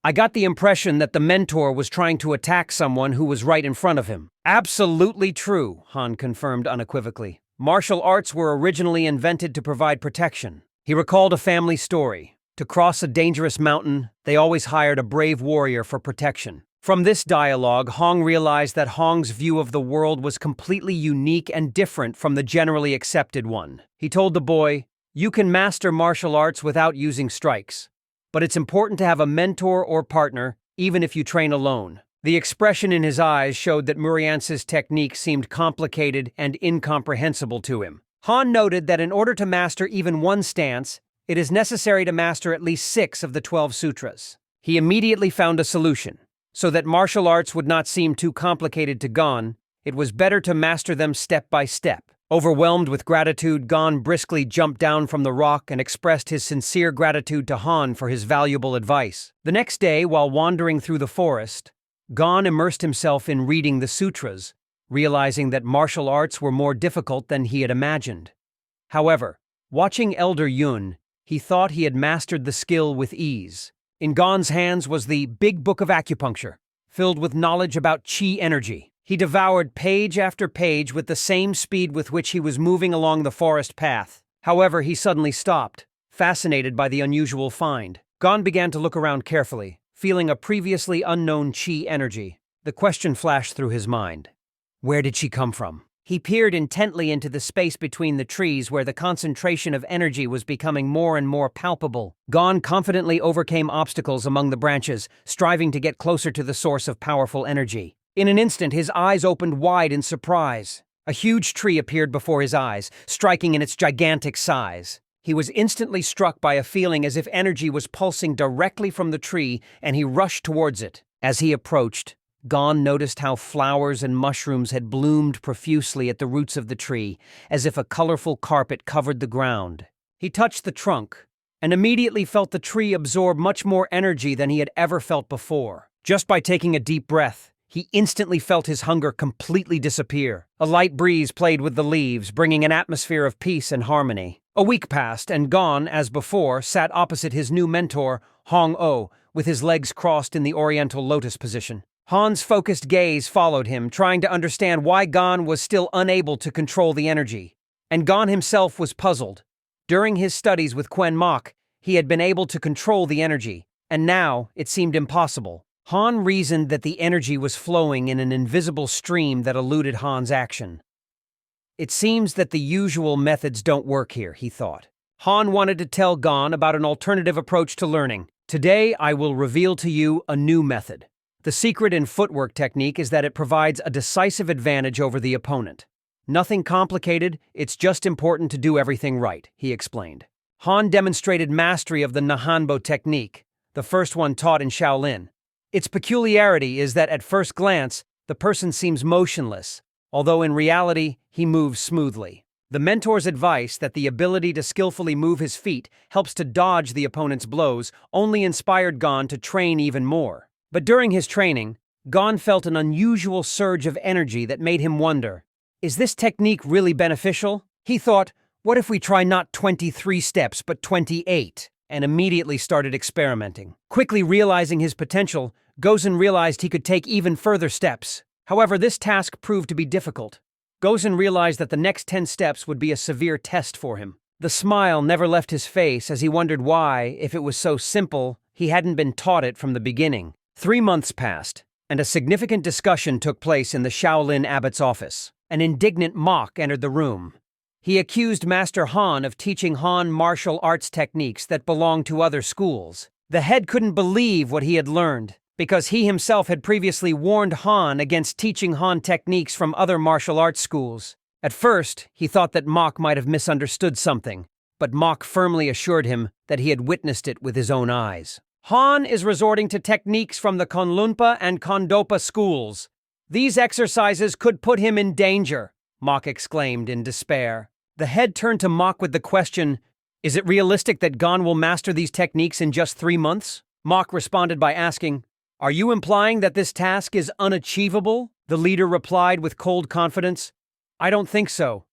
"I got the impression that the mentor was trying to attack someone who was right in front of him." "Absolutely true," Han confirmed unequivocally. "Martial arts were originally invented to provide protection." He recalled a family story. To cross a dangerous mountain, they always hired a brave warrior for protection. From this dialogue, Hong realized that Hong's view of the world was completely unique and different from the generally accepted one. He told the boy, "You can master martial arts without using strikes, but it's important to have a mentor or partner, even if you train alone." The expression in his eyes showed that Muryansky's technique seemed complicated and incomprehensible to him. Han noted that in order to master even one stance, it is necessary to master at least 6 of the 12 sutras. He immediately found a solution. So that martial arts would not seem too complicated to Gon, it was better to master them step by step. Overwhelmed with gratitude, Gon briskly jumped down from the rock and expressed his sincere gratitude to Han for his valuable advice. The next day, while wandering through the forest, Gon immersed himself in reading the sutras, realizing that martial arts were more difficult than he had imagined. However, watching Elder Yun, he thought he had mastered the skill with ease. In Gon's hands was the Big Book of Acupuncture, filled with knowledge about Qi energy. He devoured page after page with the same speed with which he was moving along the forest path. However, he suddenly stopped, fascinated by the unusual find. Gon began to look around carefully, feeling a previously unknown Qi energy. The question flashed through his mind. Where did she come from? He peered intently into the space between the trees where the concentration of energy was becoming more and more palpable. Gon confidently overcame obstacles among the branches, striving to get closer to the source of powerful energy. In an instant, his eyes opened wide in surprise. A huge tree appeared before his eyes, striking in its gigantic size. He was instantly struck by a feeling as if energy was pulsing directly from the tree, and he rushed towards it. As he approached, Gon noticed how flowers and mushrooms had bloomed profusely at the roots of the tree, as if a colorful carpet covered the ground. He touched the trunk, and immediately felt the tree absorb much more energy than he had ever felt before. Just by taking a deep breath, he instantly felt his hunger completely disappear. A light breeze played with the leaves, bringing an atmosphere of peace and harmony. A week passed, and Gon, as before, sat opposite his new mentor, Hong-Oh, with his legs crossed in the oriental lotus position. Han's focused gaze followed him, trying to understand why Gon was still unable to control the energy. And Gon himself was puzzled. During his studies with Quen Mok, he had been able to control the energy, and now it seemed impossible. Han reasoned that the energy was flowing in an invisible stream that eluded Han's action. It seems that the usual methods don't work here, he thought. Han wanted to tell Gon about an alternative approach to learning. Today, I will reveal to you a new method. The secret in footwork technique is that it provides a decisive advantage over the opponent. Nothing complicated, it's just important to do everything right, he explained. Han demonstrated mastery of the Nihonbo technique, the first one taught in Shaolin. Its peculiarity is that at first glance, the person seems motionless, although in reality, he moves smoothly. The mentor's advice that the ability to skillfully move his feet helps to dodge the opponent's blows only inspired Gon to train even more. But during his training, Gon felt an unusual surge of energy that made him wonder, is this technique really beneficial? He thought, what if we try not 23 steps but 28? And immediately started experimenting. Quickly realizing his potential, Gozen realized he could take even further steps. However, this task proved to be difficult. Gozen realized that the next 10 steps would be a severe test for him. The smile never left his face as he wondered why, if it was so simple, he hadn't been taught it from the beginning. 3 months passed, and a significant discussion took place in the Shaolin abbot's office. An indignant Mok entered the room. He accused Master Han of teaching Han martial arts techniques that belonged to other schools. The head couldn't believe what he had learned, because he himself had previously warned Han against teaching Han techniques from other martial arts schools. At first, he thought that Mok might have misunderstood something, but Mok firmly assured him that he had witnessed it with his own eyes. Han is resorting to techniques from the Konlunpa and Kondopa schools. These exercises could put him in danger, Mok exclaimed in despair. The head turned to Mok with the question, is it realistic that Gon will master these techniques in just 3 months? Mok responded by asking, are you implying that this task is unachievable? The leader replied with cold confidence, I don't think so.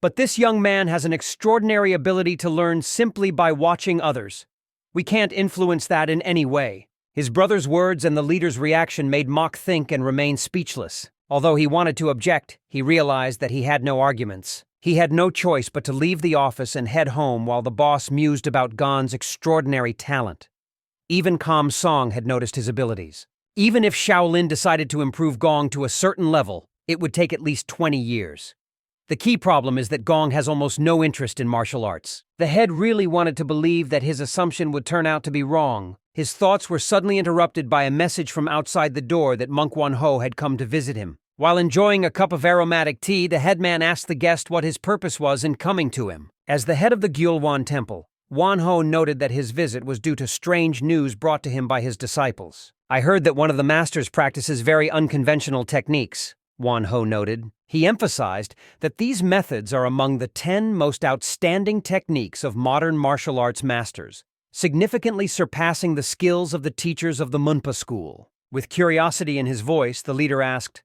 But this young man has an extraordinary ability to learn simply by watching others. We can't influence that in any way. His brother's words and the leader's reaction made Mok think and remain speechless. Although he wanted to object, he realized that he had no arguments. He had no choice but to leave the office and head home while the boss mused about Gon's extraordinary talent. Even Kam Song had noticed his abilities. Even if Shaolin decided to improve Gong to a certain level, it would take at least 20 years. The key problem is that Gong has almost no interest in martial arts. The head really wanted to believe that his assumption would turn out to be wrong. His thoughts were suddenly interrupted by a message from outside the door that Monk Wan Ho had come to visit him. While enjoying a cup of aromatic tea, the headman asked the guest what his purpose was in coming to him. As the head of the Gyulwan temple, Wonho noted that his visit was due to strange news brought to him by his disciples. "I heard that one of the masters practices very unconventional techniques," Wonho noted. He emphasized that these methods are among the 10 most outstanding techniques of modern martial arts masters, significantly surpassing the skills of the teachers of the Munpa school. With curiosity in his voice, the leader asked,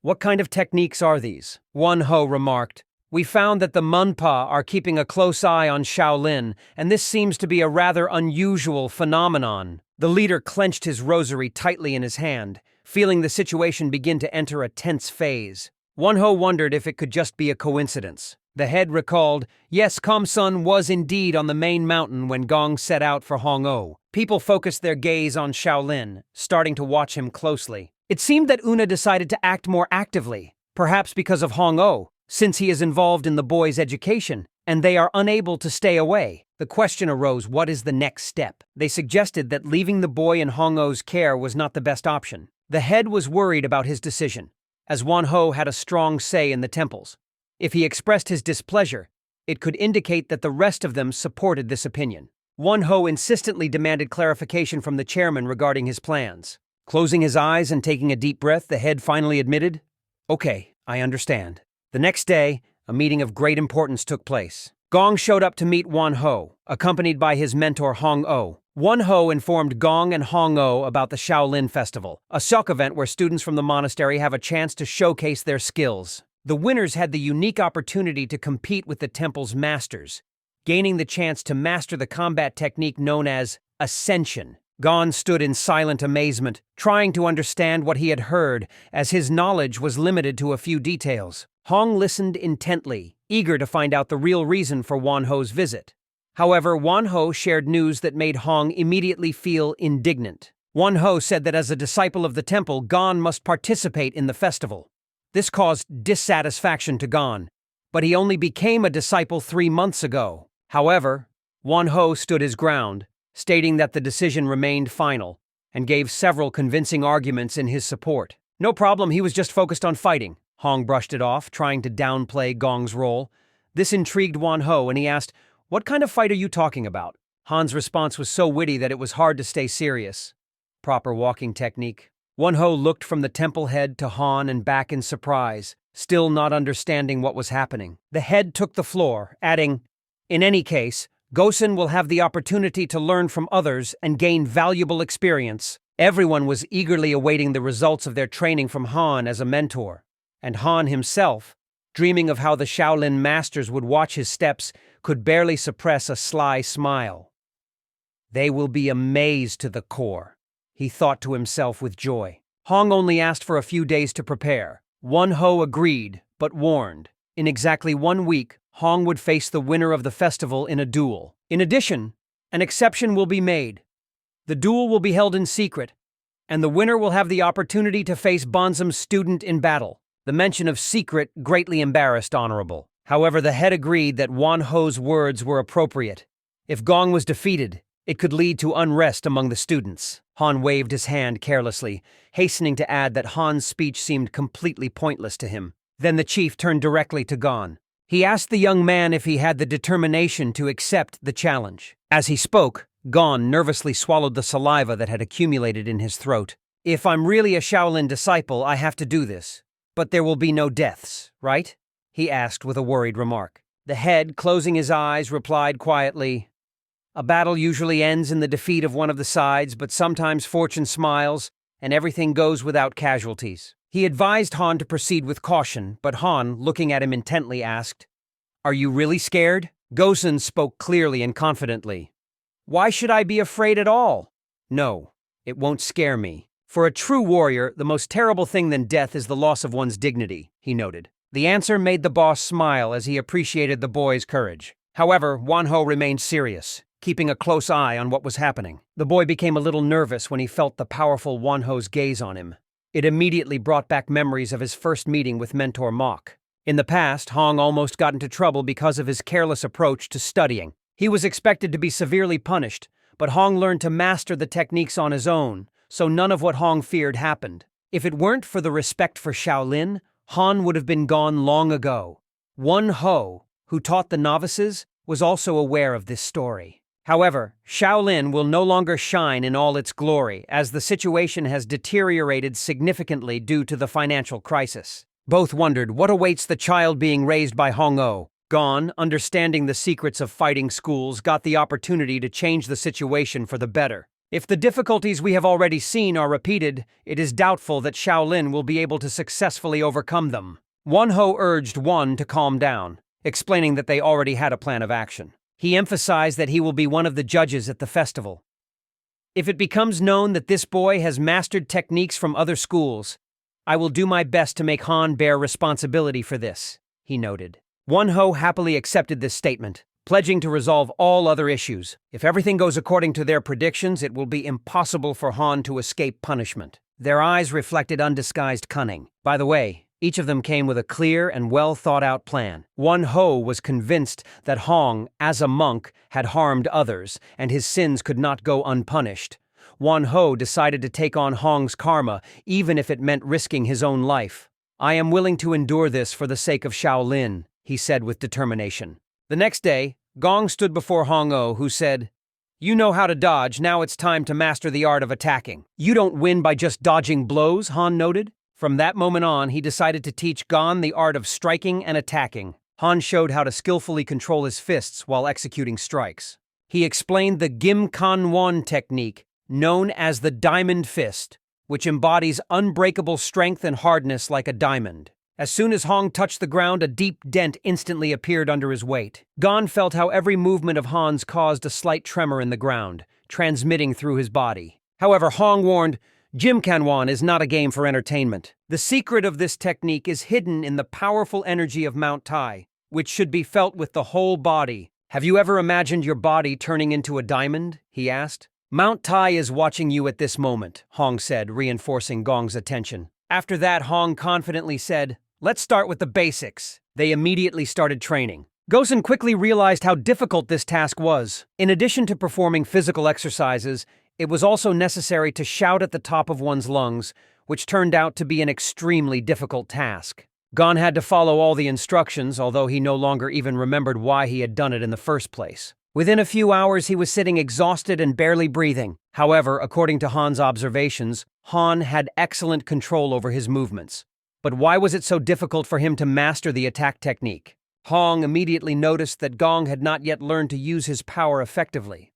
"What kind of techniques are these?" Wonho remarked, "We found that the Munpa are keeping a close eye on Shaolin, and this seems to be a rather unusual phenomenon." The leader clenched his rosary tightly in his hand, feeling the situation begin to enter a tense phase. Wonho wondered if it could just be a coincidence. The head recalled, yes, Kamsun was indeed on the main mountain when Gong set out for Hong-O. People focused their gaze on Shaolin, starting to watch him closely. It seemed that Una decided to act more actively, perhaps because of Hong-O, since he is involved in the boys' education, and they are unable to stay away. The question arose, what is the next step? They suggested that leaving the boy in Hong-O's care was not the best option. The head was worried about his decision, as Wonho had a strong say in the temples. If he expressed his displeasure, it could indicate that the rest of them supported this opinion. Wonho insistently demanded clarification from the chairman regarding his plans. Closing his eyes and taking a deep breath, the head finally admitted, "Okay, I understand." The next day, a meeting of great importance took place. Gong showed up to meet Wonho, accompanied by his mentor Hong-O. Wonho informed Gong and Hong-O about the Shaolin Festival, a shock event where students from the monastery have a chance to showcase their skills. The winners had the unique opportunity to compete with the temple's masters, gaining the chance to master the combat technique known as Ascension. Gon stood in silent amazement, trying to understand what he had heard, as his knowledge was limited to a few details. Hong listened intently, eager to find out the real reason for Wonho's visit. However, Wonho shared news that made Hong immediately feel indignant. Wonho said that as a disciple of the temple, Gon must participate in the festival. This caused dissatisfaction to Gon, but he only became a disciple 3 months ago. However, Wonho stood his ground, stating that the decision remained final, and gave several convincing arguments in his support. No problem, he was just focused on fighting. Hong brushed it off, trying to downplay Gong's role. This intrigued Wonho, and he asked, "What kind of fight are you talking about?" Han's response was so witty that it was hard to stay serious. Proper walking technique. Wonho looked from the temple head to Han and back in surprise, still not understanding what was happening. The head took the floor, adding, "In any case, Gosen will have the opportunity to learn from others and gain valuable experience." Everyone was eagerly awaiting the results of their training from Han as a mentor. And Han himself, dreaming of how the Shaolin masters would watch his steps, could barely suppress a sly smile. "They will be amazed to the core," he thought to himself with joy. Hong only asked for a few days to prepare. Wonho agreed, but warned. In exactly 1 week, Hong would face the winner of the festival in a duel. In addition, an exception will be made. The duel will be held in secret, and the winner will have the opportunity to face Bonzum's student in battle. The mention of secret greatly embarrassed Honorable. However, the head agreed that Wonho's words were appropriate. If Gong was defeated, it could lead to unrest among the students. Han waved his hand carelessly, hastening to add that Han's speech seemed completely pointless to him. Then the chief turned directly to Gon. He asked the young man if he had the determination to accept the challenge. As he spoke, Gon nervously swallowed the saliva that had accumulated in his throat. "If I'm really a Shaolin disciple, I have to do this. But there will be no deaths, right?" he asked with a worried remark. The head, closing his eyes, replied quietly, "A battle usually ends in the defeat of one of the sides, but sometimes fortune smiles, and everything goes without casualties." He advised Han to proceed with caution, but Han, looking at him intently, asked, "Are you really scared?" Gosen spoke clearly and confidently. "Why should I be afraid at all?" "No, it won't scare me. For a true warrior, the most terrible thing than death is the loss of one's dignity," he noted. The answer made the boss smile as he appreciated the boy's courage. However, Wonho remained serious, keeping a close eye on what was happening. The boy became a little nervous when he felt the powerful Wonho's gaze on him. It immediately brought back memories of his first meeting with mentor Mok. In the past, Hong almost got into trouble because of his careless approach to studying. He was expected to be severely punished, but Hong learned to master the techniques on his own, so none of what Hong feared happened. If it weren't for the respect for Shaolin, Han would have been gone long ago. Ho, who taught the novices, was also aware of this story. However, Shaolin will no longer shine in all its glory, as the situation has deteriorated significantly due to the financial crisis. Both wondered what awaits the child being raised by Hong-Oh. Gon, understanding the secrets of fighting schools, got the opportunity to change the situation for the better. If the difficulties we have already seen are repeated, it is doubtful that Shaolin will be able to successfully overcome them. Ho urged Wan to calm down, explaining that they already had a plan of action. He emphasized that he will be one of the judges at the festival. If it becomes known that this boy has mastered techniques from other schools, I will do my best to make Han bear responsibility for this, he noted. Ho happily accepted this statement, pledging to resolve all other issues. If everything goes according to their predictions, it will be impossible for Han to escape punishment. Their eyes reflected undisguised cunning. By the way, each of them came with a clear and well-thought-out plan. Ho was convinced that Hong, as a monk, had harmed others, and his sins could not go unpunished. Ho decided to take on Hong's karma, even if it meant risking his own life. I am willing to endure this for the sake of Shaolin, he said with determination. The next day, Gong stood before Hong-Oh, who said, "You know how to dodge, now it's time to master the art of attacking." "You don't win by just dodging blows," Han noted. From that moment on, he decided to teach Gon the art of striking and attacking. Han showed how to skillfully control his fists while executing strikes. He explained the Gim Kan Won technique, known as the Diamond Fist, which embodies unbreakable strength and hardness like a diamond. As soon as Hong touched the ground, a deep dent instantly appeared under his weight. Gon felt how every movement of Han's caused a slight tremor in the ground, transmitting through his body. However, Hong warned, Jim Kanwan is not a game for entertainment. The secret of this technique is hidden in the powerful energy of Mount Tai, which should be felt with the whole body. "Have you ever imagined your body turning into a diamond?" he asked. "Mount Tai is watching you at this moment," Hong said, reinforcing Gong's attention. After that, Hong confidently said, "Let's start with the basics." They immediately started training. Gosen quickly realized how difficult this task was. In addition to performing physical exercises, it was also necessary to shout at the top of one's lungs, which turned out to be an extremely difficult task. Gon had to follow all the instructions, although he no longer even remembered why he had done it in the first place. Within a few hours, he was sitting exhausted and barely breathing. However, according to Han's observations, Han had excellent control over his movements. But why was it so difficult for him to master the attack technique? Hong immediately noticed that Gong had not yet learned to use his power effectively.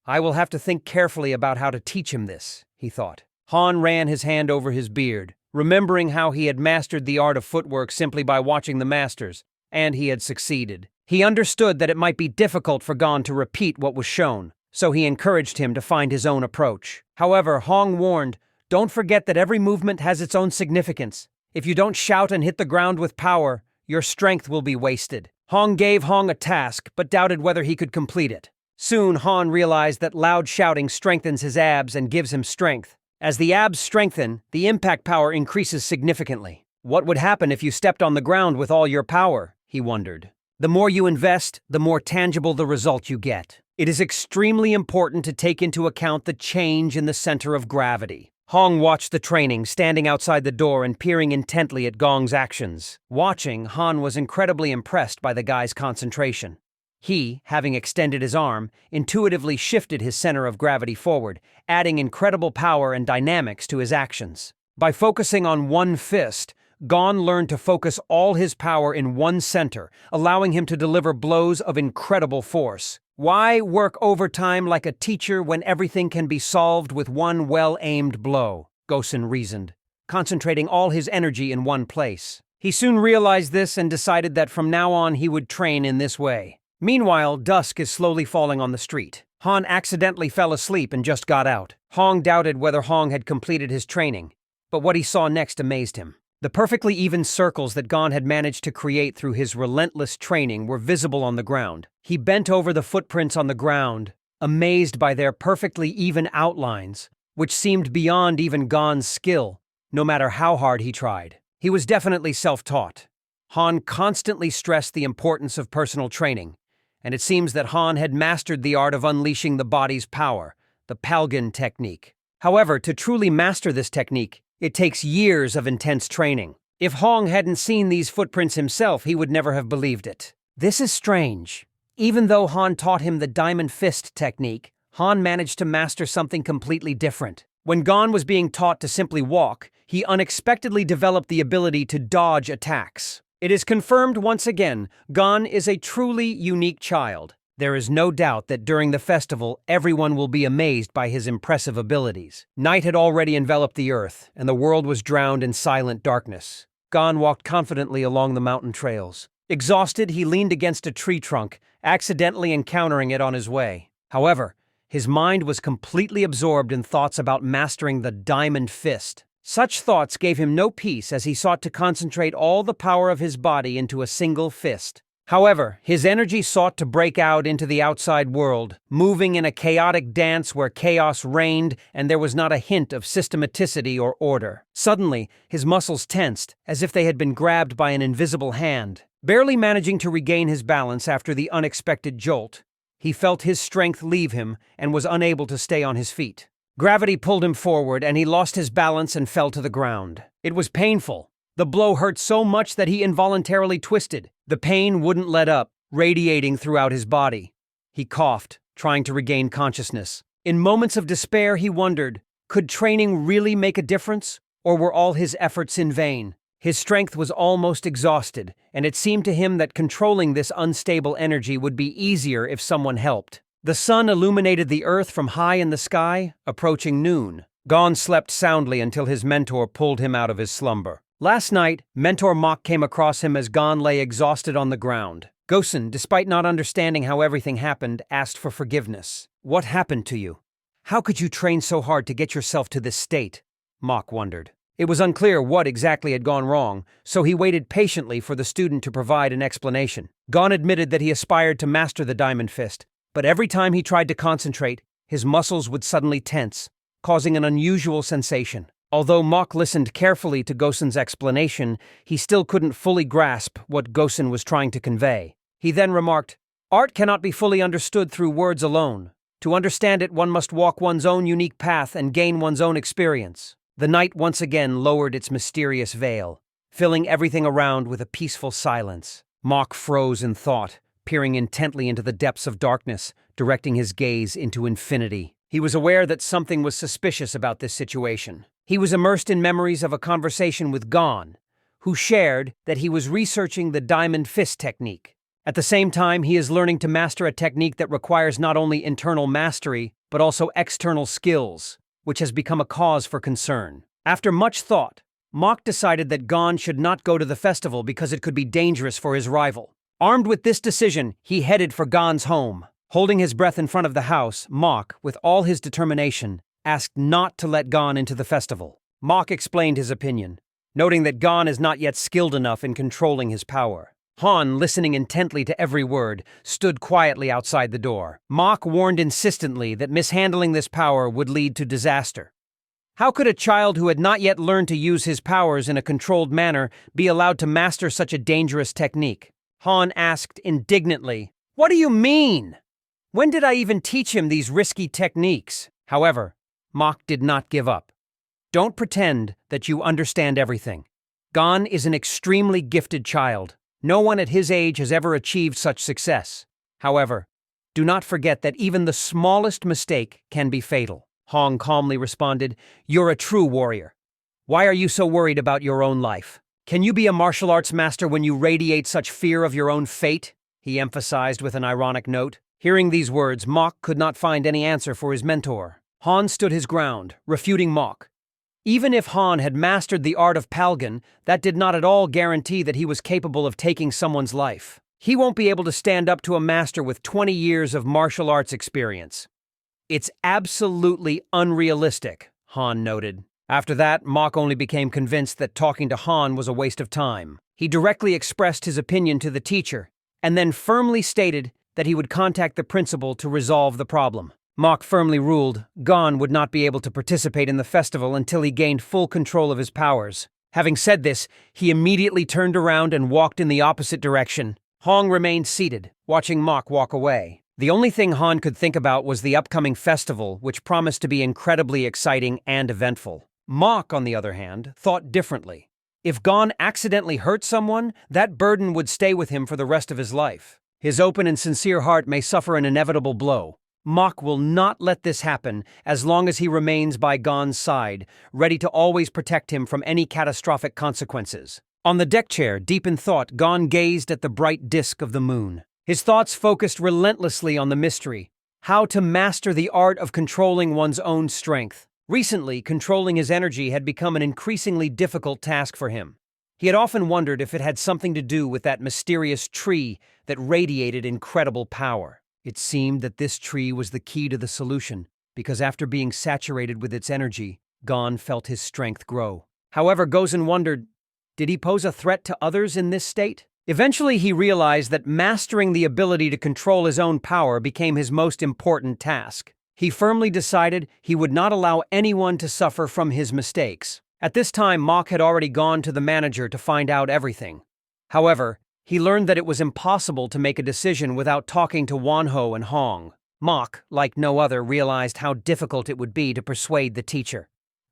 "I will have to think carefully about how to teach him this," he thought. Han ran his hand over his beard, remembering how he had mastered the art of footwork simply by watching the masters, and he had succeeded. He understood that it might be difficult for Gon to repeat what was shown, so he encouraged him to find his own approach. However, Hong warned, "Don't forget that every movement has its own significance. If you don't shout and hit the ground with power, your strength will be wasted." Hong gave Hong a task, but doubted whether he could complete it. Soon, Han realized that loud shouting strengthens his abs and gives him strength. As the abs strengthen, the impact power increases significantly. What would happen if you stepped on the ground with all your power? He wondered. The more you invest, the more tangible the result you get. It is extremely important to take into account the change in the center of gravity. Hong watched the training, standing outside the door and peering intently at Gong's actions. Watching, Han was incredibly impressed by the guy's concentration. He, having extended his arm, intuitively shifted his center of gravity forward, adding incredible power and dynamics to his actions. By focusing on one fist, Gon learned to focus all his power in one center, allowing him to deliver blows of incredible force. Why work overtime like a teacher when everything can be solved with one well-aimed blow? Gosen reasoned, concentrating all his energy in one place. He soon realized this and decided that from now on he would train in this way. Meanwhile, dusk is slowly falling on the street. Han accidentally fell asleep and just got out. Hong doubted whether Hong had completed his training, but what he saw next amazed him. The perfectly even circles that Gon had managed to create through his relentless training were visible on the ground. He bent over the footprints on the ground, amazed by their perfectly even outlines, which seemed beyond even Gon's skill, no matter how hard he tried. He was definitely self-taught. Han constantly stressed the importance of personal training, and it seems that Han had mastered the art of unleashing the body's power, the Palgan technique. However, to truly master this technique, It takes years of intense training. If Hong hadn't seen these footprints himself, he would never have believed it. This is strange. Even though Han taught him the diamond fist technique, Han managed to master something completely different. When Gon was being taught to simply walk, he unexpectedly developed the ability to dodge attacks. It is confirmed once again, Gon is a truly unique child. There is no doubt that during the festival, everyone will be amazed by his impressive abilities. Night had already enveloped the earth, and the world was drowned in silent darkness. Gon walked confidently along the mountain trails. Exhausted, he leaned against a tree trunk, accidentally encountering it on his way. However, his mind was completely absorbed in thoughts about mastering the diamond fist. Such thoughts gave him no peace as he sought to concentrate all the power of his body into a single fist. However, his energy sought to break out into the outside world, moving in a chaotic dance where chaos reigned and there was not a hint of systematicity or order. Suddenly, his muscles tensed, as if they had been grabbed by an invisible hand. Barely managing to regain his balance after the unexpected jolt, he felt his strength leave him and was unable to stay on his feet. Gravity pulled him forward and he lost his balance and fell to the ground. It was painful. The blow hurt so much that he involuntarily twisted. The pain wouldn't let up, radiating throughout his body. He coughed, trying to regain consciousness. In moments of despair, he wondered, could training really make a difference, or were all his efforts in vain? His strength was almost exhausted, and it seemed to him that controlling this unstable energy would be easier if someone helped. The sun illuminated the earth from high in the sky, approaching noon. Gon slept soundly until his mentor pulled him out of his slumber. Last night, Mentor Mok came across him as Gon lay exhausted on the ground. Gosen, despite not understanding how everything happened, asked for forgiveness. "What happened to you? How could you train so hard to get yourself to this state?" Mok wondered. It was unclear what exactly had gone wrong, so he waited patiently for the student to provide an explanation. Gon admitted that he aspired to master the diamond fist, but every time he tried to concentrate, his muscles would suddenly tense, causing an unusual sensation. Although Mok listened carefully to Gosen's explanation, he still couldn't fully grasp what Gosen was trying to convey. He then remarked, "Art cannot be fully understood through words alone. To understand it, one must walk one's own unique path and gain one's own experience." The night once again lowered its mysterious veil, filling everything around with a peaceful silence. Mok froze in thought, peering intently into the depths of darkness, directing his gaze into infinity. He was aware that something was suspicious about this situation. He was immersed in memories of a conversation with Gon, who shared that he was researching the diamond fist technique. At the same time, he is learning to master a technique that requires not only internal mastery, but also external skills, which has become a cause for concern. After much thought, Mok decided that Gon should not go to the festival because it could be dangerous for his rival. Armed with this decision, he headed for Gon's home. Holding his breath in front of the house, Mok, with all his determination, asked not to let Gon into the festival. Mok explained his opinion, noting that Gon is not yet skilled enough in controlling his power. Han, listening intently to every word, stood quietly outside the door. Mok warned insistently that mishandling this power would lead to disaster. How could a child who had not yet learned to use his powers in a controlled manner be allowed to master such a dangerous technique? Han asked indignantly, "What do you mean? When did I even teach him these risky techniques?" However, Mok did not give up. Don't pretend that you understand everything. Gon is an extremely gifted child. No one at his age has ever achieved such success. However, do not forget that even the smallest mistake can be fatal. Hong calmly responded, "You're a true warrior. Why are you so worried about your own life? Can you be a martial arts master when you radiate such fear of your own fate?" he emphasized with an ironic note. Hearing these words, Mok could not find any answer for his mentor. Han stood his ground, refuting Mok. Even if Han had mastered the art of Palgan, that did not at all guarantee that he was capable of taking someone's life. He won't be able to stand up to a master with 20 years of martial arts experience. It's absolutely unrealistic, Han noted. After that, Mok only became convinced that talking to Han was a waste of time. He directly expressed his opinion to the teacher, and then firmly stated that he would contact the principal to resolve the problem. Mok firmly ruled Gon would not be able to participate in the festival until he gained full control of his powers. Having said this, he immediately turned around and walked in the opposite direction. Hong remained seated, watching Mok walk away. The only thing Han could think about was the upcoming festival, which promised to be incredibly exciting and eventful. Mok, on the other hand, thought differently. If Gon accidentally hurt someone, that burden would stay with him for the rest of his life. His open and sincere heart may suffer an inevitable blow. Mok will not let this happen as long as he remains by Gon's side, ready to always protect him from any catastrophic consequences. On the deck chair, deep in thought, Gon gazed at the bright disk of the moon. His thoughts focused relentlessly on the mystery, how to master the art of controlling one's own strength. Recently, controlling his energy had become an increasingly difficult task for him. He had often wondered if it had something to do with that mysterious tree that radiated incredible power. It seemed that this tree was the key to the solution, because after being saturated with its energy, Gon felt his strength grow. However, Gozen wondered, did he pose a threat to others in this state? Eventually, he realized that mastering the ability to control his own power became his most important task. He firmly decided he would not allow anyone to suffer from his mistakes. At this time, Mok had already gone to the manager to find out everything. However, he learned that it was impossible to make a decision without talking to Wanho and Hong. Mok, like no other, realized how difficult it would be to persuade the teacher.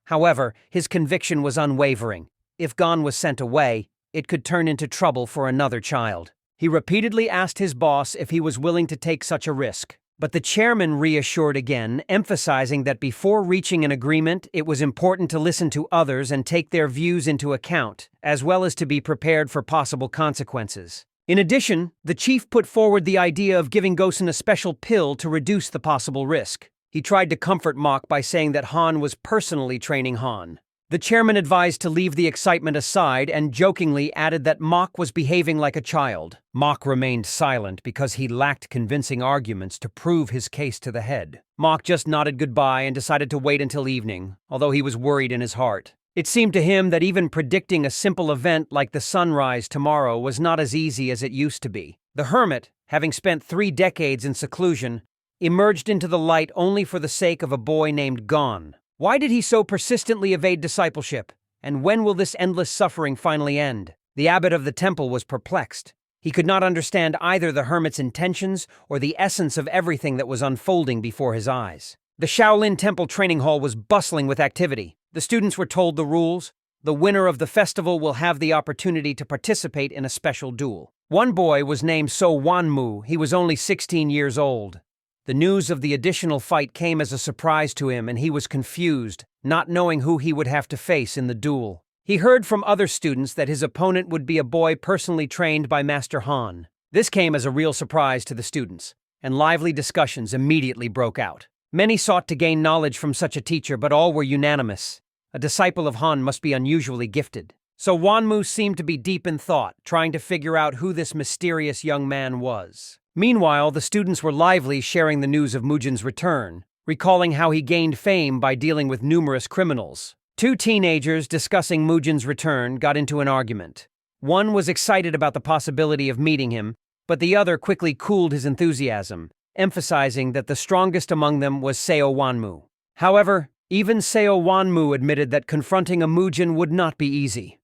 However, his conviction was unwavering. If Gon was sent away, it could turn into trouble for another child. He repeatedly asked his boss if he was willing to take such a risk. But the chairman reassured again, emphasizing that before reaching an agreement, it was important to listen to others and take their views into account, as well as to be prepared for possible consequences. In addition, the chief put forward the idea of giving Gosen a special pill to reduce the possible risk. He tried to comfort Mok by saying that Han was personally training Han. The chairman advised to leave the excitement aside and jokingly added that Mok was behaving like a child. Mok remained silent because he lacked convincing arguments to prove his case to the head. Mok just nodded goodbye and decided to wait until evening, although he was worried in his heart. It seemed to him that even predicting a simple event like the sunrise tomorrow was not as easy as it used to be. The hermit, having spent 3 decades in seclusion, emerged into the light only for the sake of a boy named Gon. Why did he so persistently evade discipleship? And when will this endless suffering finally end? The abbot of the temple was perplexed. He could not understand either the hermit's intentions or the essence of everything that was unfolding before his eyes. The Shaolin Temple training hall was bustling with activity. The students were told the rules. The winner of the festival will have the opportunity to participate in a special duel. One boy was named So Wanmu. He was only 16 years old. The news of the additional fight came as a surprise to him, and he was confused, not knowing who he would have to face in the duel. He heard from other students that his opponent would be a boy personally trained by Master Han. This came as a real surprise to the students, and lively discussions immediately broke out. Many sought to gain knowledge from such a teacher, but all were unanimous. A disciple of Han must be unusually gifted. So Wanmu seemed to be deep in thought, trying to figure out who this mysterious young man was. Meanwhile, the students were lively, sharing the news of Mujin's return, recalling how he gained fame by dealing with numerous criminals. 2 teenagers discussing Mujin's return got into an argument. One was excited about the possibility of meeting him, but the other quickly cooled his enthusiasm, emphasizing that the strongest among them was Seo Wanmu. However, even Seo Wanmu admitted that confronting a Mujin would not be easy.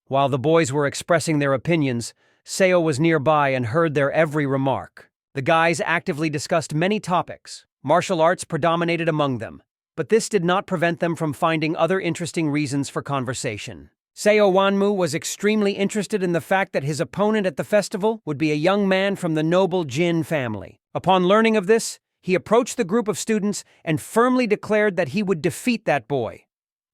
While the boys were expressing their opinions, Seo was nearby and heard their every remark. The guys actively discussed many topics. Martial arts predominated among them, but this did not prevent them from finding other interesting reasons for conversation. Seo Wanmu was extremely interested in the fact that his opponent at the festival would be a young man from the noble Jin family. Upon learning of this, he approached the group of students and firmly declared that he would defeat that boy.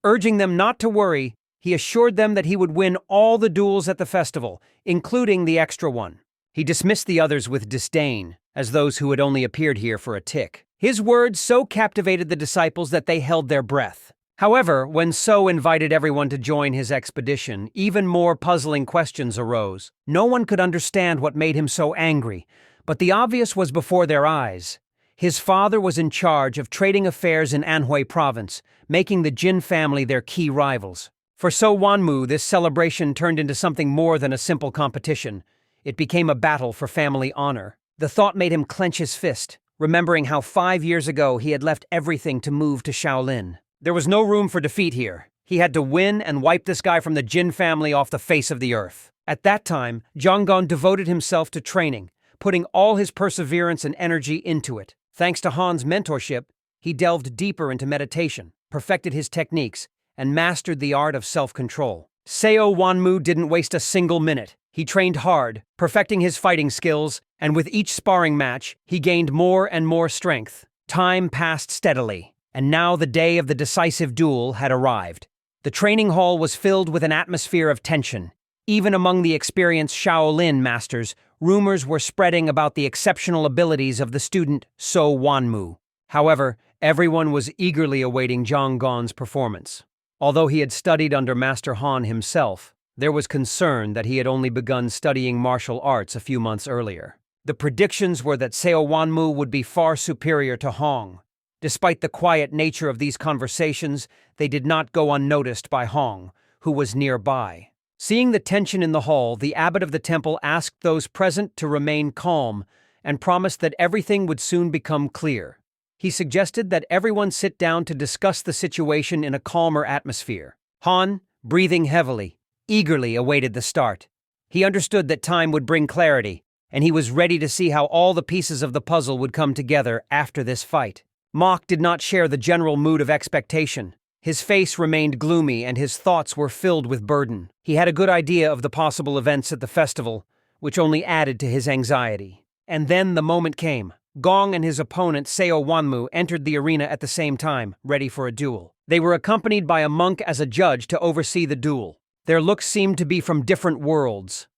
Urging them not to worry, he assured them that he would win all the duels at the festival, including the extra one. He dismissed the others with disdain, as those who had only appeared here for a tick. His words so captivated the disciples that they held their breath. However, when So invited everyone to join his expedition, even more puzzling questions arose. No one could understand what made him so angry, but the obvious was before their eyes. His father was in charge of trading affairs in Anhui province, making the Jin family their key rivals. For So Wanmu, this celebration turned into something more than a simple competition. It became a battle for family honor. The thought made him clench his fist, remembering how 5 years ago he had left everything to move to Shaolin. There was no room for defeat here. He had to win and wipe this guy from the Jin family off the face of the earth. At that time, Zhanggon devoted himself to training, putting all his perseverance and energy into it. Thanks to Han's mentorship, he delved deeper into meditation, perfected his techniques, and mastered the art of self-control. Seo Wanmu didn't waste a single minute. He trained hard, perfecting his fighting skills, and with each sparring match, he gained more and more strength. Time passed steadily, and now the day of the decisive duel had arrived. The training hall was filled with an atmosphere of tension. Even among the experienced Shaolin masters, rumors were spreading about the exceptional abilities of the student So Wanmu. However, everyone was eagerly awaiting Zhang Gon's performance. Although he had studied under Master Han himself, there was concern that he had only begun studying martial arts a few months earlier. The predictions were that Seo Wanmu would be far superior to Hong. Despite the quiet nature of these conversations, they did not go unnoticed by Hong, who was nearby. Seeing the tension in the hall, the abbot of the temple asked those present to remain calm and promised that everything would soon become clear. He suggested that everyone sit down to discuss the situation in a calmer atmosphere. Han, breathing heavily, eagerly awaited the start. He understood that time would bring clarity, and he was ready to see how all the pieces of the puzzle would come together after this fight. Mok did not share the general mood of expectation. His face remained gloomy and his thoughts were filled with burden. He had a good idea of the possible events at the festival, which only added to his anxiety. And then the moment came. Gong and his opponent Seo Wanmu entered the arena at the same time, ready for a duel. They were accompanied by a monk as a judge to oversee the duel. Their looks seemed to be from different worlds.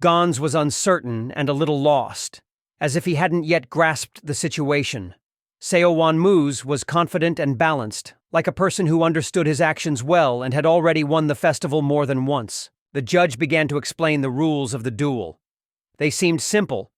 Gon's was uncertain and a little lost, as if he hadn't yet grasped the situation. Seo Wanmu's was confident and balanced, like a person who understood his actions well and had already won the festival more than once. The judge began to explain the rules of the duel. They seemed simple,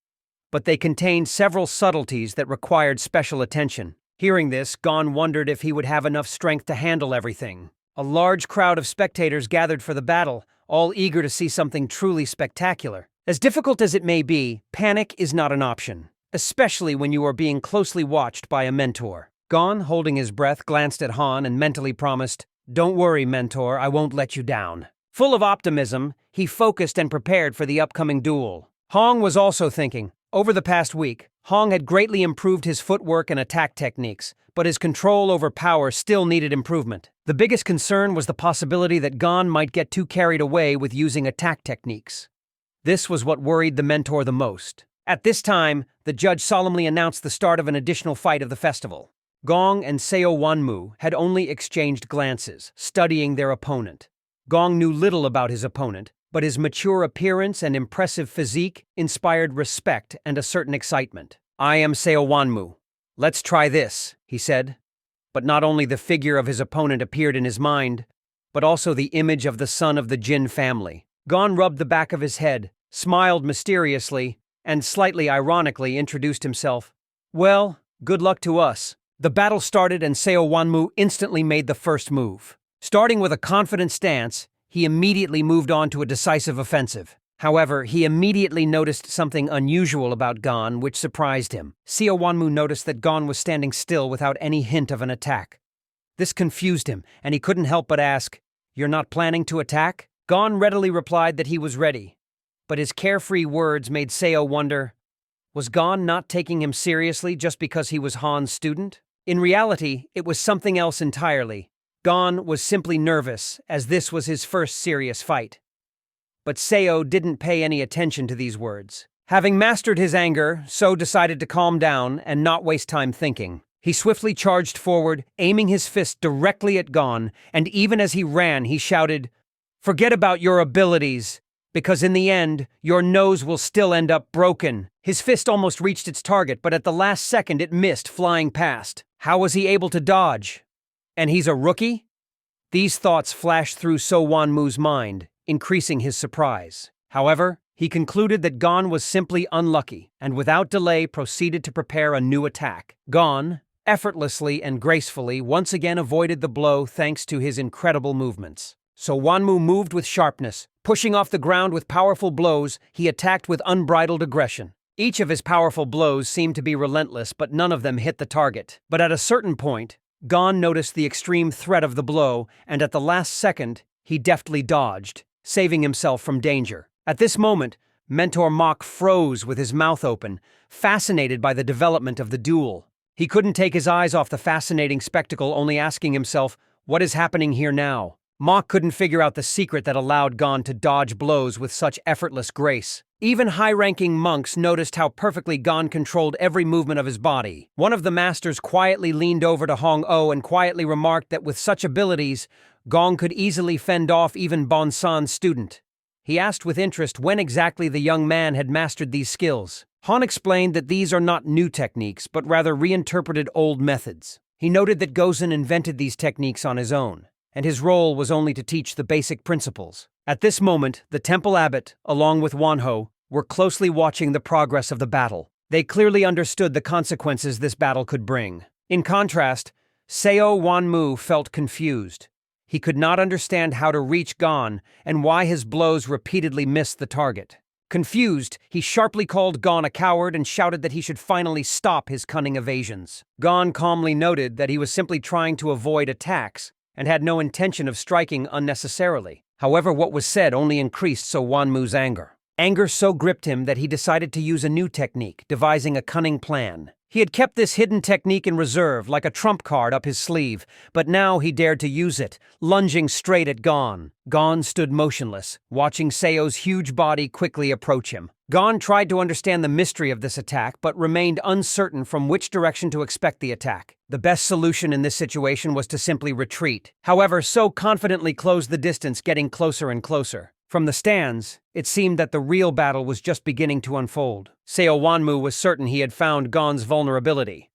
but they contained several subtleties that required special attention. Hearing this, Gon wondered if he would have enough strength to handle everything. A large crowd of spectators gathered for the battle, all eager to see something truly spectacular. As difficult as it may be, panic is not an option, especially when you are being closely watched by a mentor. Gon, holding his breath, glanced at Han and mentally promised, "Don't worry, mentor, I won't let you down." Full of optimism, he focused and prepared for the upcoming duel. Hong was also thinking. Over the past week, Hong had greatly improved his footwork and attack techniques, but his control over power still needed improvement. The biggest concern was the possibility that Gon might get too carried away with using attack techniques. This was what worried the mentor the most. At this time, the judge solemnly announced the start of an additional fight of the festival. Gong and Seo Wanmu had only exchanged glances, studying their opponent. Gong knew little about his opponent, but his mature appearance and impressive physique inspired respect and a certain excitement. "I am Seo Wanmu. Let's try this," he said. But not only the figure of his opponent appeared in his mind, but also the image of the son of the Jin family. Gon rubbed the back of his head, smiled mysteriously, and slightly ironically introduced himself. "Well, good luck to us." The battle started and Seo Wanmu instantly made the first move. Starting with a confident stance, he immediately moved on to a decisive offensive. However, he immediately noticed something unusual about Gon, which surprised him. Seo Wanmu noticed that Gon was standing still without any hint of an attack. This confused him, and he couldn't help but ask, "You're not planning to attack?" Gon readily replied that he was ready. But his carefree words made Seo wonder, was Gon not taking him seriously just because he was Han's student? In reality, it was something else entirely. Gon was simply nervous, as this was his first serious fight. But Seo didn't pay any attention to these words. Having mastered his anger, So decided to calm down and not waste time thinking. He swiftly charged forward, aiming his fist directly at Gon, and even as he ran, he shouted, "Forget about your abilities, because in the end, your nose will still end up broken." His fist almost reached its target, but at the last second it missed, flying past. How was he able to dodge? And he's a rookie? These thoughts flashed through So Wanmu's mind, increasing his surprise. However, he concluded that Gon was simply unlucky, and without delay proceeded to prepare a new attack. Gon, effortlessly and gracefully, once again avoided the blow thanks to his incredible movements. So Wanmu moved with sharpness. Pushing off the ground with powerful blows, he attacked with unbridled aggression. Each of his powerful blows seemed to be relentless, but none of them hit the target. But at a certain point, Gon noticed the extreme threat of the blow, and at the last second, he deftly dodged, saving himself from danger. At this moment, Mentor Mok froze with his mouth open, fascinated by the development of the duel. He couldn't take his eyes off the fascinating spectacle, only asking himself, What is happening here now? Ma couldn't figure out the secret that allowed Gon to dodge blows with such effortless grace. Even high-ranking monks noticed how perfectly Gon controlled every movement of his body. One of the masters quietly leaned over to Hong-Oh and quietly remarked that with such abilities, Gon could easily fend off even Bon San's student. He asked with interest when exactly the young man had mastered these skills. Han explained that these are not new techniques, but rather reinterpreted old methods. He noted that Gozan invented these techniques on his own, and his role was only to teach the basic principles. At this moment, the temple abbot, along with Wanho, were closely watching the progress of the battle. They clearly understood the consequences this battle could bring. In contrast, Seo Wanmu felt confused. He could not understand how to reach Gon and why his blows repeatedly missed the target. Confused, he sharply called Gon a coward and shouted that he should finally stop his cunning evasions. Gon calmly noted that he was simply trying to avoid attacks and had no intention of striking unnecessarily. However, what was said only increased So Wanmu's anger. Anger so gripped him that he decided to use a new technique, devising a cunning plan. He had kept this hidden technique in reserve, like a trump card up his sleeve, but now he dared to use it, lunging straight at Gon. Gon stood motionless, watching Seo's huge body quickly approach him. Gon tried to understand the mystery of this attack, but remained uncertain from which direction to expect the attack. The best solution in this situation was to simply retreat. However, So confidently closed the distance, getting closer and closer. From the stands, it seemed that the real battle was just beginning to unfold. Seo Wanmu was certain he had found Gon's vulnerability.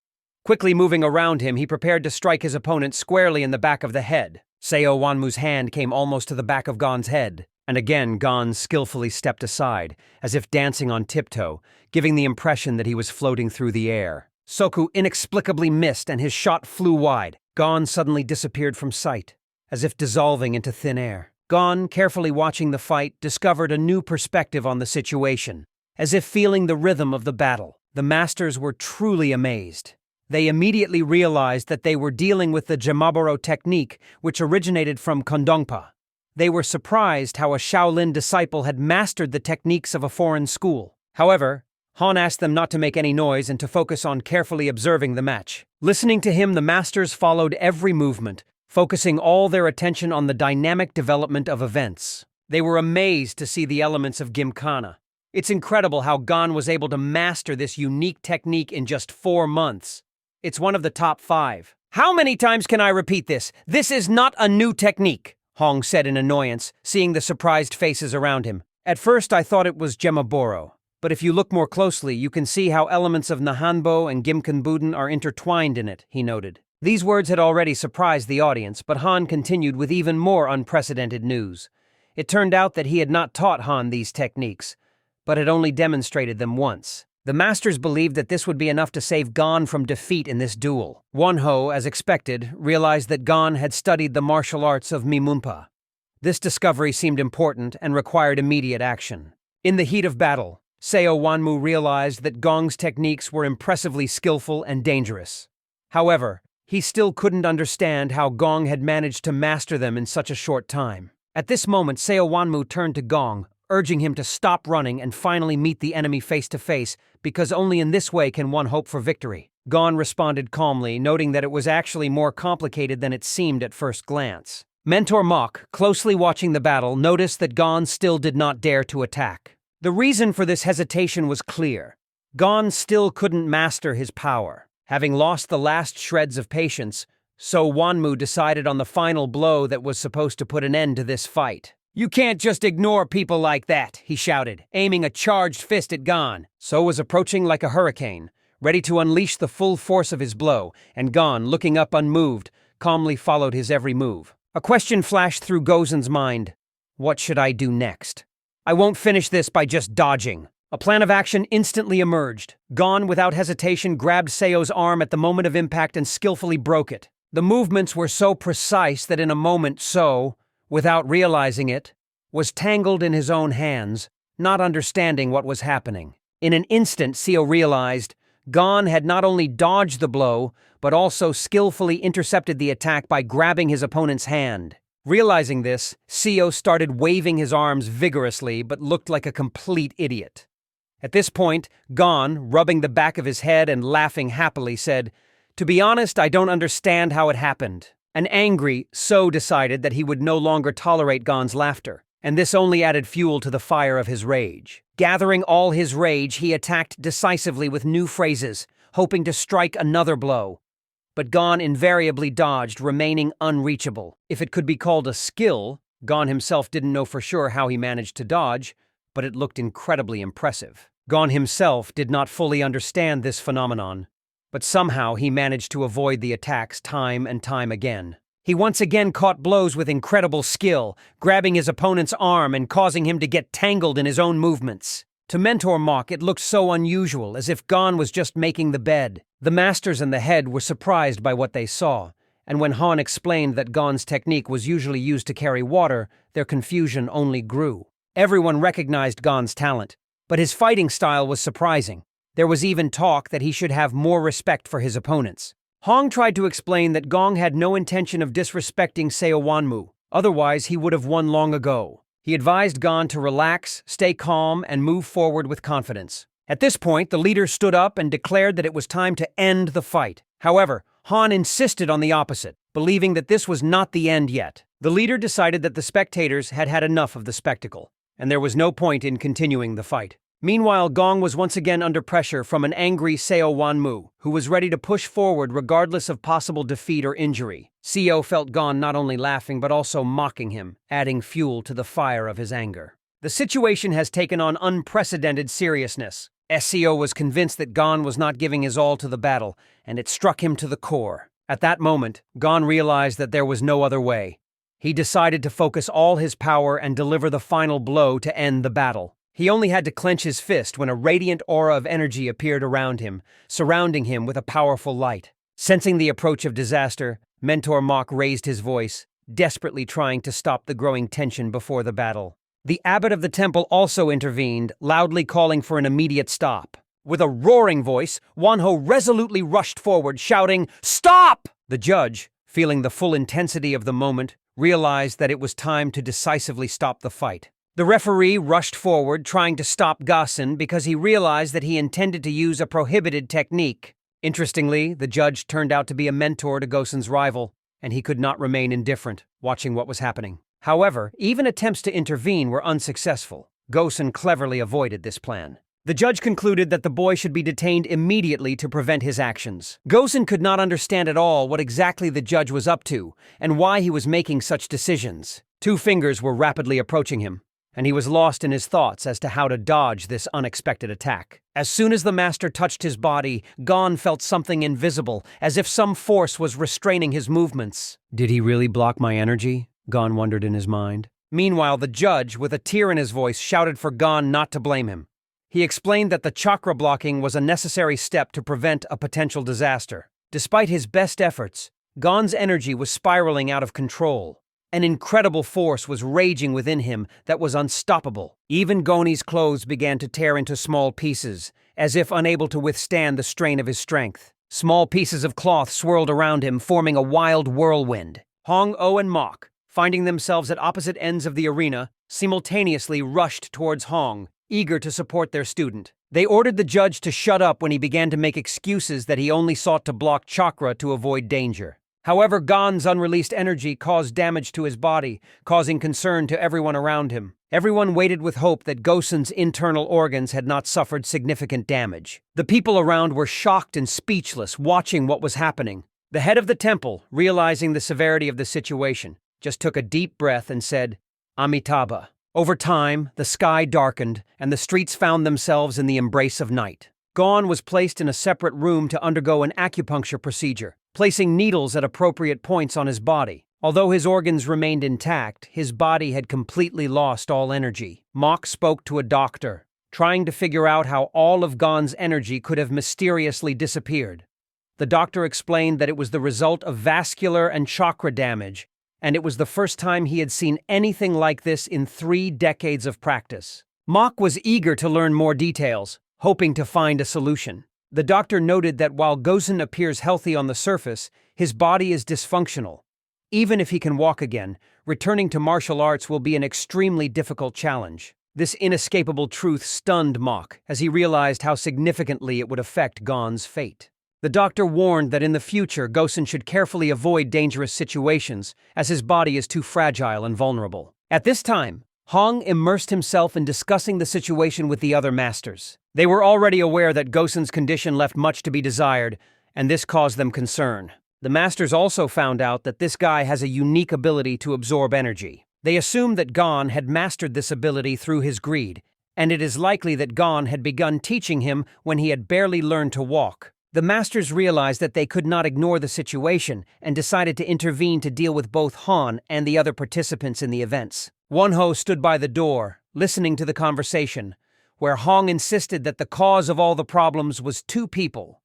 Quickly moving around him, he prepared to strike his opponent squarely in the back of the head. Seo Wanmu's hand came almost to the back of Gon's head, and again Gon skillfully stepped aside, as if dancing on tiptoe, giving the impression that he was floating through the air. Soku inexplicably missed and his shot flew wide. Gon suddenly disappeared from sight, as if dissolving into thin air. Gon, carefully watching the fight, discovered a new perspective on the situation, as if feeling the rhythm of the battle. The masters were truly amazed. They immediately realized that they were dealing with the Jamaburo technique, which originated from Kondongpa. They were surprised how a Shaolin disciple had mastered the techniques of a foreign school. However, Han asked them not to make any noise and to focus on carefully observing the match. Listening to him, the masters followed every movement, focusing all their attention on the dynamic development of events. They were amazed to see the elements of Gymkhana. It's incredible how Gon was able to master this unique technique in just 4 months. It's one of the top 5. How many times can I repeat this? This is not a new technique, Hong said in annoyance, seeing the surprised faces around him. At first I thought it was Gemaboro, but if you look more closely, you can see how elements of Nahanbo and Gimkenbuden are intertwined in it, he noted. These words had already surprised the audience, but Han continued with even more unprecedented news. It turned out that he had not taught Han these techniques, but had only demonstrated them once. The masters believed that this would be enough to save Gon from defeat in this duel. Wonho, as expected, realized that Gon had studied the martial arts of Mimumpa. This discovery seemed important and required immediate action. In the heat of battle, Seo Wanmu realized that Gong's techniques were impressively skillful and dangerous. However, he still couldn't understand how Gong had managed to master them in such a short time. At this moment, Seo Wanmu turned to Gong, urging him to stop running and finally meet the enemy face to face, because only in this way can one hope for victory. Gon responded calmly, noting that it was actually more complicated than it seemed at first glance. Mentor Mok, closely watching the battle, noticed that Gon still did not dare to attack. The reason for this hesitation was clear. Gon still couldn't master his power. Having lost the last shreds of patience, So Wanmu decided on the final blow that was supposed to put an end to this fight. "You can't just ignore people like that," he shouted, aiming a charged fist at Gon. So was approaching like a hurricane, ready to unleash the full force of his blow, and Gon, looking up unmoved, calmly followed his every move. A question flashed through Gozan's mind. What should I do next? I won't finish this by just dodging. A plan of action instantly emerged. Gon, without hesitation, grabbed Seo's arm at the moment of impact and skillfully broke it. The movements were so precise that in a moment So, without realizing it, was tangled in his own hands, not understanding what was happening. In an instant, Seo realized Gon had not only dodged the blow, but also skillfully intercepted the attack by grabbing his opponent's hand. Realizing this, Seo started waving his arms vigorously but looked like a complete idiot. At this point, Gon, rubbing the back of his head and laughing happily, said, "To be honest, I don't understand how it happened. An angry So decided that he would no longer tolerate Gon's laughter, and this only added fuel to the fire of his rage. Gathering all his rage, he attacked decisively with new phrases, hoping to strike another blow. But Gon invariably dodged, remaining unreachable. If it could be called a skill, Gon himself didn't know for sure how he managed to dodge, but it looked incredibly impressive. Gon himself did not fully understand this phenomenon, but somehow he managed to avoid the attacks time and time again. He once again caught blows with incredible skill, grabbing his opponent's arm and causing him to get tangled in his own movements. To Mentor Mok, it looked so unusual, as if Gon was just making the bed. The masters and the head were surprised by what they saw, and when Han explained that Gon's technique was usually used to carry water, their confusion only grew. Everyone recognized Gon's talent, but his fighting style was surprising. There was even talk that he should have more respect for his opponents. Hong tried to explain that Gong had no intention of disrespecting Seo Wanmu, otherwise he would have won long ago. He advised Gon to relax, stay calm, and move forward with confidence. At this point, the leader stood up and declared that it was time to end the fight. However, Han insisted on the opposite, believing that this was not the end yet. The leader decided that the spectators had had enough of the spectacle, and there was no point in continuing the fight. Meanwhile, Gong was once again under pressure from an angry Seo Wanmu, who was ready to push forward regardless of possible defeat or injury. Seo felt Gon not only laughing but also mocking him, adding fuel to the fire of his anger. The situation has taken on unprecedented seriousness. Seo was convinced that Gon was not giving his all to the battle, and it struck him to the core. At that moment, Gon realized that there was no other way. He decided to focus all his power and deliver the final blow to end the battle. He only had to clench his fist when a radiant aura of energy appeared around him, surrounding him with a powerful light. Sensing the approach of disaster, Mentor Mok raised his voice, desperately trying to stop the growing tension before the battle. The abbot of the temple also intervened, loudly calling for an immediate stop. With a roaring voice, Wanho resolutely rushed forward, shouting, "Stop!" The judge, feeling the full intensity of the moment, realized that it was time to decisively stop the fight. The referee rushed forward, trying to stop Gossen because he realized that he intended to use a prohibited technique. Interestingly, the judge turned out to be a mentor to Gossen's rival, and he could not remain indifferent, watching what was happening. However, even attempts to intervene were unsuccessful. Gossen cleverly avoided this plan. The judge concluded that the boy should be detained immediately to prevent his actions. Gossen could not understand at all what exactly the judge was up to, and why he was making such decisions. Two fingers were rapidly approaching him, and he was lost in his thoughts as to how to dodge this unexpected attack. As soon as the master touched his body, Gon felt something invisible, as if some force was restraining his movements. Did he really block my energy? Gon wondered in his mind. Meanwhile, the judge, with a tear in his voice, shouted for Gon not to blame him. He explained that the chakra blocking was a necessary step to prevent a potential disaster. Despite his best efforts, Gon's energy was spiraling out of control. An incredible force was raging within him that was unstoppable. Even Goni's clothes began to tear into small pieces, as if unable to withstand the strain of his strength. Small pieces of cloth swirled around him, forming a wild whirlwind. Hong, O, and Mok, finding themselves at opposite ends of the arena, simultaneously rushed towards Hong, eager to support their student. They ordered the judge to shut up when he began to make excuses that he only sought to block chakra to avoid danger. However, Gon's unreleased energy caused damage to his body, causing concern to everyone around him. Everyone waited with hope that Gossen's internal organs had not suffered significant damage. The people around were shocked and speechless, watching what was happening. The head of the temple, realizing the severity of the situation, just took a deep breath and said, "Amitabha." Over time, the sky darkened, and the streets found themselves in the embrace of night. Gon was placed in a separate room to undergo an acupuncture procedure, placing needles at appropriate points on his body. Although his organs remained intact, his body had completely lost all energy. Mok spoke to a doctor, trying to figure out how all of Gon's energy could have mysteriously disappeared. The doctor explained that it was the result of vascular and chakra damage, and it was the first time he had seen anything like this in 3 decades of practice. Mok was eager to learn more details, hoping to find a solution. The doctor noted that while Gosen appears healthy on the surface, his body is dysfunctional. Even if he can walk again, returning to martial arts will be an extremely difficult challenge. This inescapable truth stunned Mok as he realized how significantly it would affect Gon's fate. The doctor warned that in the future Gosen should carefully avoid dangerous situations as his body is too fragile and vulnerable. At this time, Hong immersed himself in discussing the situation with the other masters. They were already aware that Gosen's condition left much to be desired, and this caused them concern. The masters also found out that this guy has a unique ability to absorb energy. They assumed that Gon had mastered this ability through his greed, and it is likely that Gon had begun teaching him when he had barely learned to walk. The masters realized that they could not ignore the situation and decided to intervene to deal with both Han and the other participants in the events. Wonho stood by the door, listening to the conversation, where Hong insisted that the cause of all the problems was two people,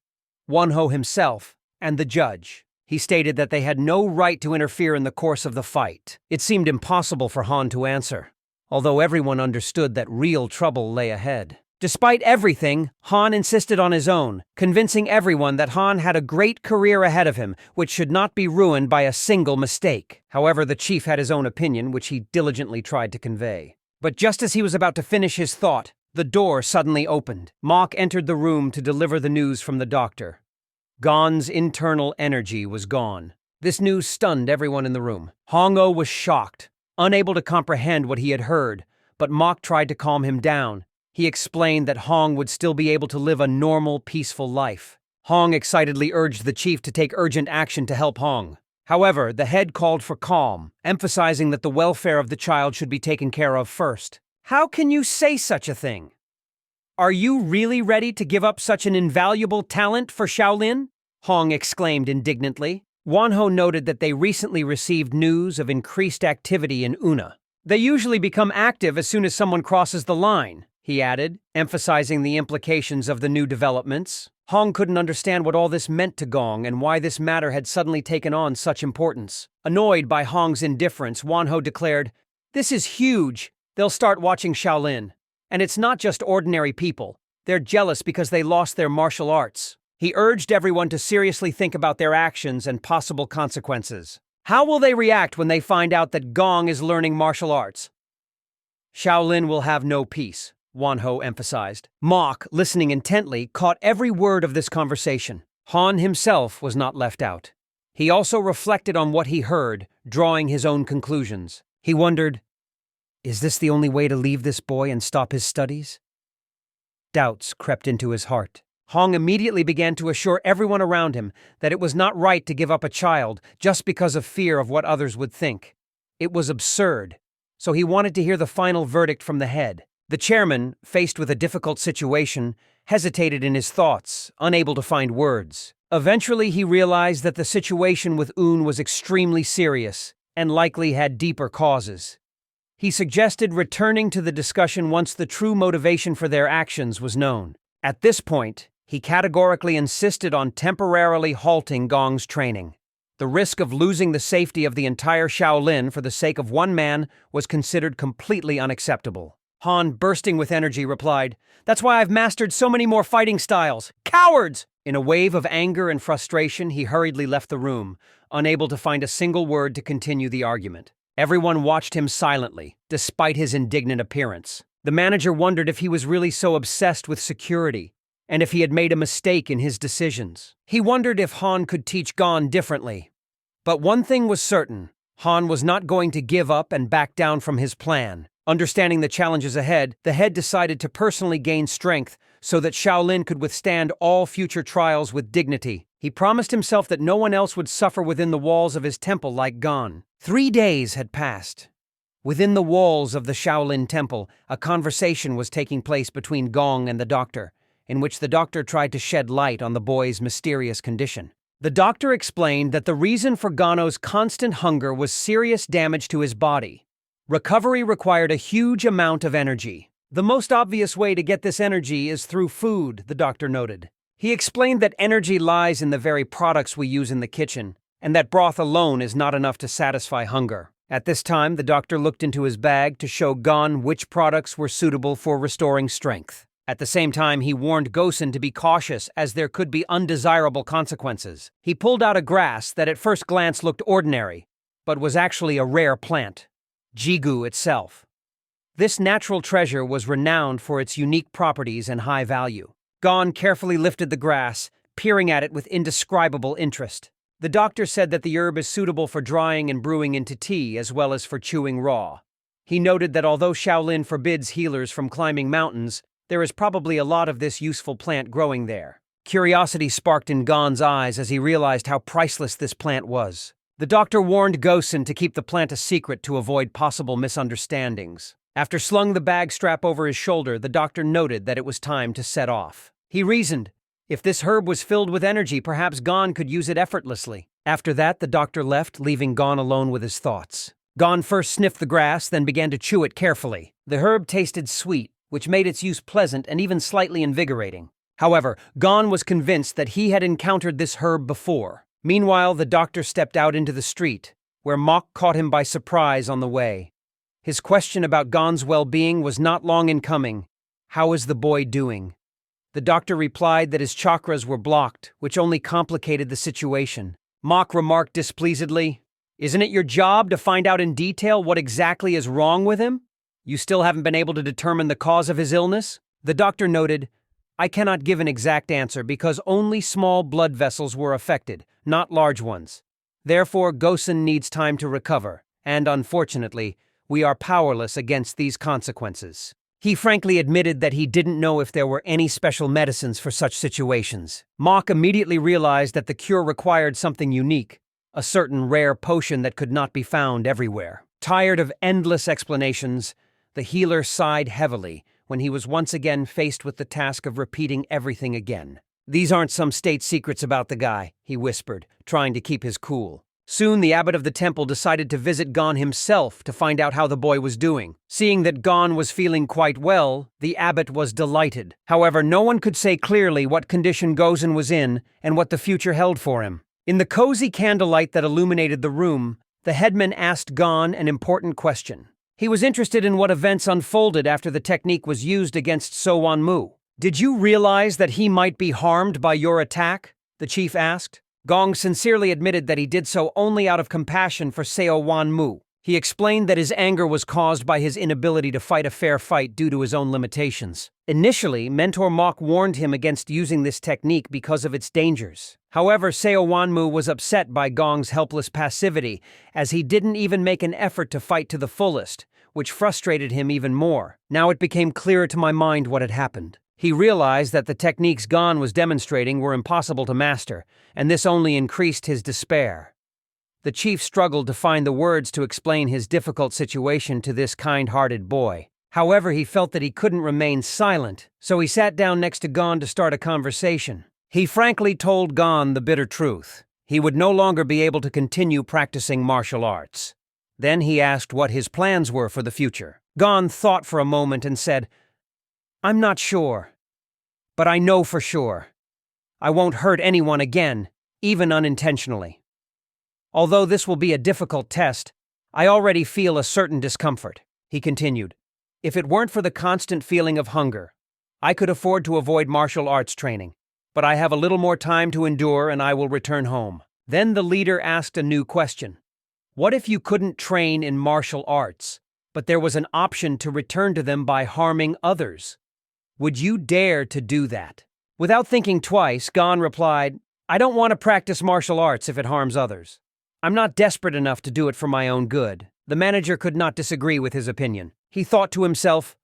Wonho himself and the judge. He stated that they had no right to interfere in the course of the fight. It seemed impossible for Han to answer, although everyone understood that real trouble lay ahead. Despite everything, Han insisted on his own, convincing everyone that Han had a great career ahead of him, which should not be ruined by a single mistake. However, the chief had his own opinion, which he diligently tried to convey. But just as he was about to finish his thought, the door suddenly opened. Mok entered the room to deliver the news from the doctor. Gon's internal energy was gone. This news stunned everyone in the room. Hong-Oh was shocked, unable to comprehend what he had heard, but Mok tried to calm him down. He explained that Hong would still be able to live a normal, peaceful life. Hong excitedly urged the chief to take urgent action to help Hong. However, the head called for calm, emphasizing that the welfare of the child should be taken care of first. How can you say such a thing? Are you really ready to give up such an invaluable talent for Shaolin? Hong exclaimed indignantly. Wonho noted that they recently received news of increased activity in Una. They usually become active as soon as someone crosses the line, he added, emphasizing the implications of the new developments. Hong couldn't understand what all this meant to Gong and why this matter had suddenly taken on such importance. Annoyed by Hong's indifference, Wonho declared, "This is huge. They'll start watching Shaolin. And it's not just ordinary people. They're jealous because they lost their martial arts." He urged everyone to seriously think about their actions and possible consequences. How will they react when they find out that Gong is learning martial arts? Shaolin will have no peace, Wonho emphasized. Mok, listening intently, caught every word of this conversation. Han himself was not left out. He also reflected on what he heard, drawing his own conclusions. He wondered, is this the only way to leave this boy and stop his studies? Doubts crept into his heart. Hong immediately began to assure everyone around him that it was not right to give up a child just because of fear of what others would think. It was absurd, so he wanted to hear the final verdict from the head. The chairman, faced with a difficult situation, hesitated in his thoughts, unable to find words. Eventually, he realized that the situation with Un was extremely serious and likely had deeper causes. He suggested returning to the discussion once the true motivation for their actions was known. At this point, he categorically insisted on temporarily halting Gong's training. The risk of losing the safety of the entire Shaolin for the sake of one man was considered completely unacceptable. Han, bursting with energy, replied, "That's why I've mastered so many more fighting styles. Cowards!" In a wave of anger and frustration, he hurriedly left the room, unable to find a single word to continue the argument. Everyone watched him silently, despite his indignant appearance. The manager wondered if he was really so obsessed with security, and if he had made a mistake in his decisions. He wondered if Han could teach Gon differently. But one thing was certain, Han was not going to give up and back down from his plan. Understanding the challenges ahead, the head decided to personally gain strength so that Shaolin could withstand all future trials with dignity. He promised himself that no one else would suffer within the walls of his temple like Gon. 3 days had passed. Within the walls of the Shaolin temple, a conversation was taking place between Gong and the doctor, in which the doctor tried to shed light on the boy's mysterious condition. The doctor explained that the reason for Gano's constant hunger was serious damage to his body. Recovery required a huge amount of energy. The most obvious way to get this energy is through food, the doctor noted. He explained that energy lies in the very products we use in the kitchen, and that broth alone is not enough to satisfy hunger. At this time, the doctor looked into his bag to show Gon which products were suitable for restoring strength. At the same time, he warned Gosen to be cautious as there could be undesirable consequences. He pulled out a grass that at first glance looked ordinary, but was actually a rare plant. Jigu itself. This natural treasure was renowned for its unique properties and high value. Gon carefully lifted the grass, peering at it with indescribable interest. The doctor said that the herb is suitable for drying and brewing into tea as well as for chewing raw. He noted that although Shaolin forbids healers from climbing mountains, there is probably a lot of this useful plant growing there. Curiosity sparked in Gon's eyes as he realized how priceless this plant was. The doctor warned Gosen to keep the plant a secret to avoid possible misunderstandings. After slung the bag strap over his shoulder, the doctor noted that it was time to set off. He reasoned, if this herb was filled with energy, perhaps Gon could use it effortlessly. After that, the doctor left, leaving Gon alone with his thoughts. Gon first sniffed the grass, then began to chew it carefully. The herb tasted sweet, which made its use pleasant and even slightly invigorating. However, Gon was convinced that he had encountered this herb before. Meanwhile, the doctor stepped out into the street, where Mok caught him by surprise on the way. His question about Gon's well-being was not long in coming. How is the boy doing? The doctor replied that his chakras were blocked, which only complicated the situation. Mok remarked displeasedly, "Isn't it your job to find out in detail what exactly is wrong with him? You still haven't been able to determine the cause of his illness?" The doctor noted, "I cannot give an exact answer because only small blood vessels were affected, not large ones. Therefore, Gosen needs time to recover, and unfortunately, we are powerless against these consequences." He frankly admitted that he didn't know if there were any special medicines for such situations. Mok immediately realized that the cure required something unique, a certain rare potion that could not be found everywhere. Tired of endless explanations, the healer sighed heavily when he was once again faced with the task of repeating everything again. "These aren't some state secrets about the guy," he whispered, trying to keep his cool. Soon the abbot of the temple decided to visit Gon himself to find out how the boy was doing. Seeing that Gon was feeling quite well, the abbot was delighted. However, no one could say clearly what condition Gosen was in and what the future held for him. In the cozy candlelight that illuminated the room, the headman asked Gon an important question. He was interested in what events unfolded after the technique was used against So-Won-Mu. "Did you realize that he might be harmed by your attack?" the chief asked. Gong sincerely admitted that he did so only out of compassion for So-Won-Mu. He explained that his anger was caused by his inability to fight a fair fight due to his own limitations. Initially, Mentor Mok warned him against using this technique because of its dangers. However, So-Won-Mu was upset by Gong's helpless passivity, as he didn't even make an effort to fight to the fullest, which frustrated him even more. Now it became clearer to my mind what had happened. He realized that the techniques Gon was demonstrating were impossible to master, and this only increased his despair. The chief struggled to find the words to explain his difficult situation to this kind-hearted boy. However, he felt that he couldn't remain silent, so he sat down next to Gon to start a conversation. He frankly told Gon the bitter truth. He would no longer be able to continue practicing martial arts. Then he asked what his plans were for the future. Gon thought for a moment and said, "I'm not sure, but I know for sure. I won't hurt anyone again, even unintentionally. Although this will be a difficult test, I already feel a certain discomfort," he continued. "If it weren't for the constant feeling of hunger, I could afford to avoid martial arts training, but I have a little more time to endure and I will return home." Then the leader asked a new question. "What if you couldn't train in martial arts, but there was an option to return to them by harming others? Would you dare to do that?" Without thinking twice, Gon replied, "I don't want to practice martial arts if it harms others. I'm not desperate enough to do it for my own good." The manager could not disagree with his opinion. He thought to himself,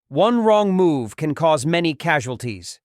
"One wrong move can cause many casualties.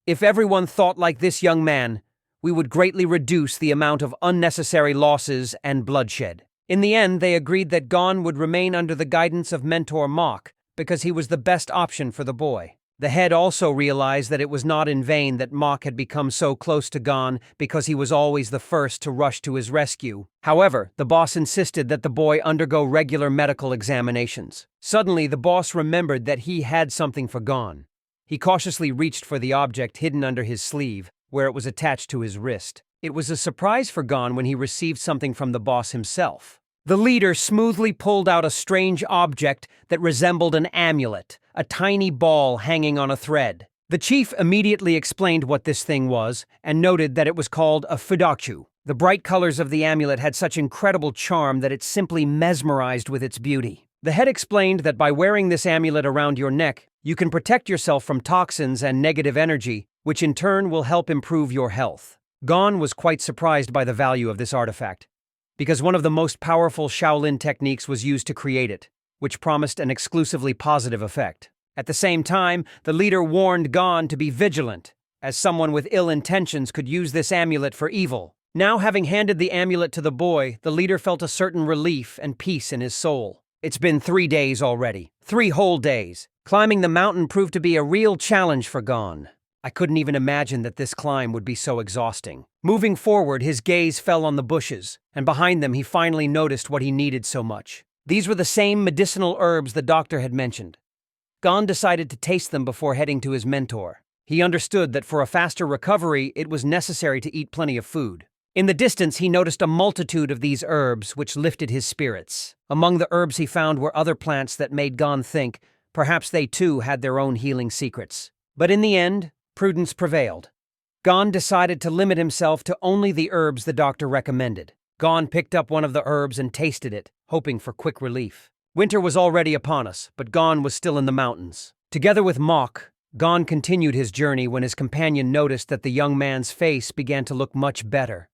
If everyone thought like this young man, we would greatly reduce the amount of unnecessary losses and bloodshed." In the end, they agreed that Gon would remain under the guidance of Mentor Mok because he was the best option for the boy. The head also realized that it was not in vain that Mok had become so close to Gon because he was always the first to rush to his rescue. However, the boss insisted that the boy undergo regular medical examinations. Suddenly, the boss remembered that he had something for Gon. He cautiously reached for the object hidden under his sleeve, where it was attached to his wrist. It was a surprise for Gon when he received something from the boss himself. The leader smoothly pulled out a strange object that resembled an amulet, a tiny ball hanging on a thread. The chief immediately explained what this thing was and noted that it was called a fudachu. The bright colors of the amulet had such incredible charm that it simply mesmerized with its beauty. The head explained that by wearing this amulet around your neck, you can protect yourself from toxins and negative energy which in turn will help improve your health. Gon was quite surprised by the value of this artifact, because one of the most powerful Shaolin techniques was used to create it, which promised an exclusively positive effect. At the same time, the leader warned Gon to be vigilant, as someone with ill intentions could use this amulet for evil. Now, having handed the amulet to the boy, the leader felt a certain relief and peace in his soul. It's been 3 days already. 3 whole days. Climbing the mountain proved to be a real challenge for Gon. I couldn't even imagine that this climb would be so exhausting. Moving forward, his gaze fell on the bushes, and behind them he finally noticed what he needed so much. These were the same medicinal herbs the doctor had mentioned. Gon decided to taste them before heading to his mentor. He understood that for a faster recovery, it was necessary to eat plenty of food. In the distance, he noticed a multitude of these herbs, which lifted his spirits. Among the herbs he found were other plants that made Gon think perhaps they too had their own healing secrets. But in the end, prudence prevailed. Gon decided to limit himself to only the herbs the doctor recommended. Gon picked up one of the herbs and tasted it, hoping for quick relief. Winter was already upon us, but Gon was still in the mountains. Together with Mok, Gon continued his journey when his companion noticed that the young man's face began to look much better.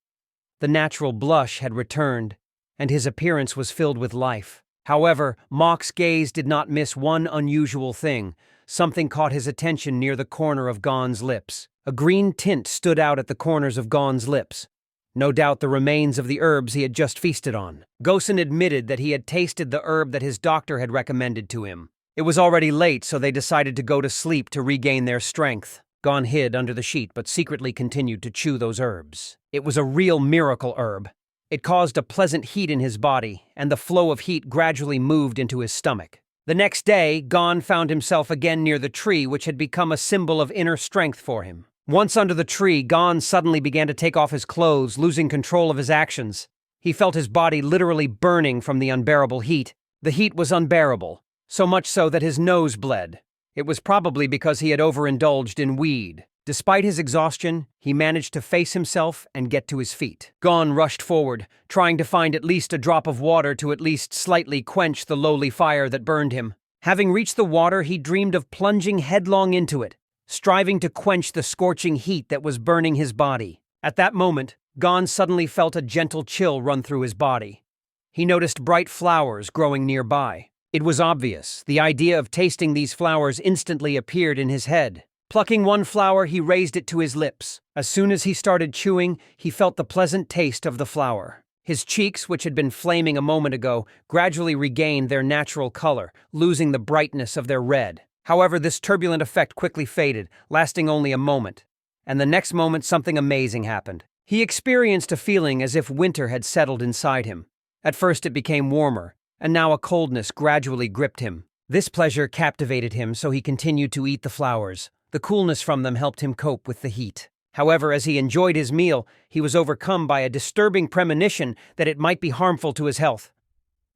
The natural blush had returned, and his appearance was filled with life. However, Mok's gaze did not miss one unusual thing. Something caught his attention near the corner of Gon's lips. A green tint stood out at the corners of Gon's lips. No doubt the remains of the herbs he had just feasted on. Gosen admitted that he had tasted the herb that his doctor had recommended to him. It was already late, so they decided to go to sleep to regain their strength. Gon hid under the sheet but secretly continued to chew those herbs. It was a real miracle herb. It caused a pleasant heat in his body, and the flow of heat gradually moved into his stomach. The next day, Gon found himself again near the tree, which had become a symbol of inner strength for him. Once under the tree, Gon suddenly began to take off his clothes, losing control of his actions. He felt his body literally burning from the unbearable heat. The heat was unbearable, so much so that his nose bled. It was probably because he had overindulged in weed. Despite his exhaustion, he managed to face himself and get to his feet. Gon rushed forward, trying to find at least a drop of water to at least slightly quench the lowly fire that burned him. Having reached the water, he dreamed of plunging headlong into it, striving to quench the scorching heat that was burning his body. At that moment, Gon suddenly felt a gentle chill run through his body. He noticed bright flowers growing nearby. It was obvious. The idea of tasting these flowers instantly appeared in his head. Plucking one flower, he raised it to his lips. As soon as he started chewing, he felt the pleasant taste of the flower. His cheeks, which had been flaming a moment ago, gradually regained their natural color, losing the brightness of their red. However, this turbulent effect quickly faded, lasting only a moment. And the next moment, something amazing happened. He experienced a feeling as if winter had settled inside him. At first it became warmer, and now a coldness gradually gripped him. This pleasure captivated him, so he continued to eat the flowers. The coolness from them helped him cope with the heat. However, as he enjoyed his meal, he was overcome by a disturbing premonition that it might be harmful to his health.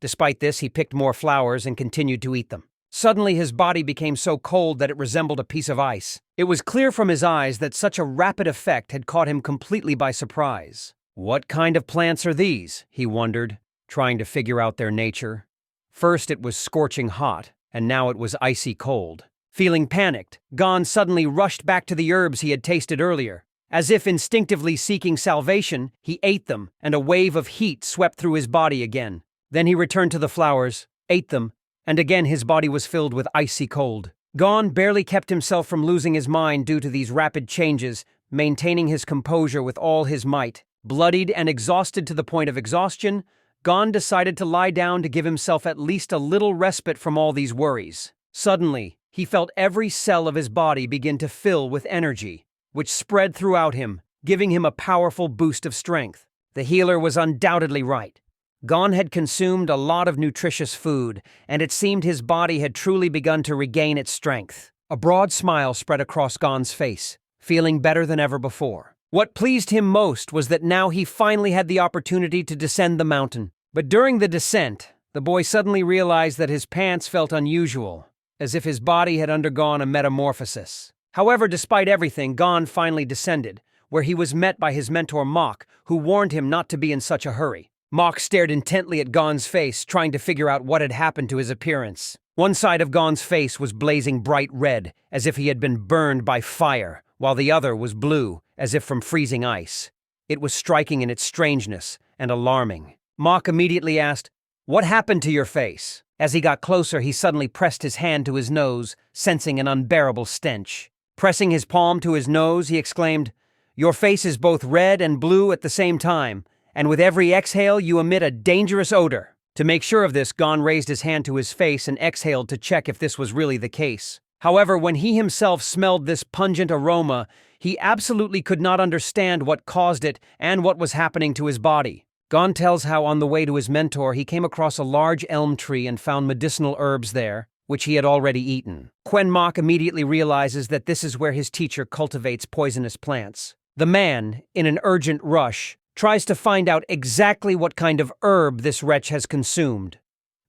Despite this, he picked more flowers and continued to eat them. Suddenly, his body became so cold that it resembled a piece of ice. It was clear from his eyes that such a rapid effect had caught him completely by surprise. What kind of plants are these? He wondered, trying to figure out their nature. First it was scorching hot, and now it was icy cold. Feeling panicked, Gon suddenly rushed back to the herbs he had tasted earlier. As if instinctively seeking salvation, he ate them, and a wave of heat swept through his body again. Then he returned to the flowers, ate them, and again his body was filled with icy cold. Gon barely kept himself from losing his mind due to these rapid changes, maintaining his composure with all his might. Bloodied and exhausted to the point of exhaustion, Gon decided to lie down to give himself at least a little respite from all these worries. Suddenly, he felt every cell of his body begin to fill with energy, which spread throughout him, giving him a powerful boost of strength. The healer was undoubtedly right. Gon had consumed a lot of nutritious food, and it seemed his body had truly begun to regain its strength. A broad smile spread across Gon's face, feeling better than ever before. What pleased him most was that now he finally had the opportunity to descend the mountain. But during the descent, the boy suddenly realized that his pants felt unusual, as if his body had undergone a metamorphosis. However, despite everything, Gon finally descended, where he was met by his mentor Mok, who warned him not to be in such a hurry. Mok stared intently at Gon's face, trying to figure out what had happened to his appearance. One side of Gon's face was blazing bright red, as if he had been burned by fire, while the other was blue, as if from freezing ice. It was striking in its strangeness and alarming. Mok immediately asked, "What happened to your face?" As he got closer, he suddenly pressed his hand to his nose, sensing an unbearable stench. Pressing his palm to his nose, he exclaimed, "Your face is both red and blue at the same time, and with every exhale you emit a dangerous odor." To make sure of this, Gon raised his hand to his face and exhaled to check if this was really the case. However, when he himself smelled this pungent aroma, he absolutely could not understand what caused it and what was happening to his body. Gon tells how on the way to his mentor he came across a large elm tree and found medicinal herbs there, which he had already eaten. Mok immediately realizes that this is where his teacher cultivates poisonous plants. The man, in an urgent rush, tries to find out exactly what kind of herb this wretch has consumed.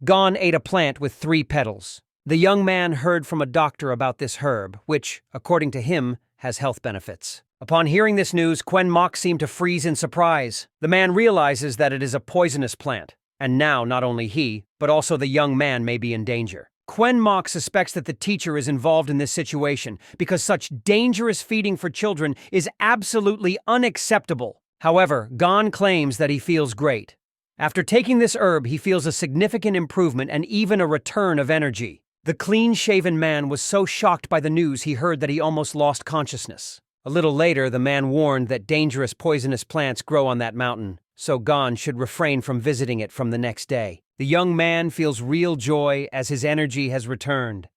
Gon ate a plant with 3 petals. The young man heard from a doctor about this herb, which, according to him, has health benefits. Upon hearing this news, Mok seemed to freeze in surprise. The man realizes that it is a poisonous plant, and now not only he, but also the young man may be in danger. Mok suspects that the teacher is involved in this situation because such dangerous feeding for children is absolutely unacceptable. However, Gon claims that he feels great. After taking this herb, he feels a significant improvement and even a return of energy. The clean-shaven man was so shocked by the news he heard that he almost lost consciousness. A little later, the man warned that dangerous poisonous plants grow on that mountain, so Gon should refrain from visiting it from the next day. The young man feels real joy as his energy has returned.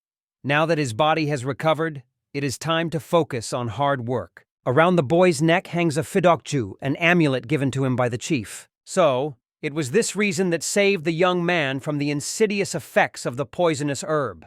Now that his body has recovered, it is time to focus on hard work. Around the boy's neck hangs a fidokju, an amulet given to him by the chief. So, it was this reason that saved the young man from the insidious effects of the poisonous herb.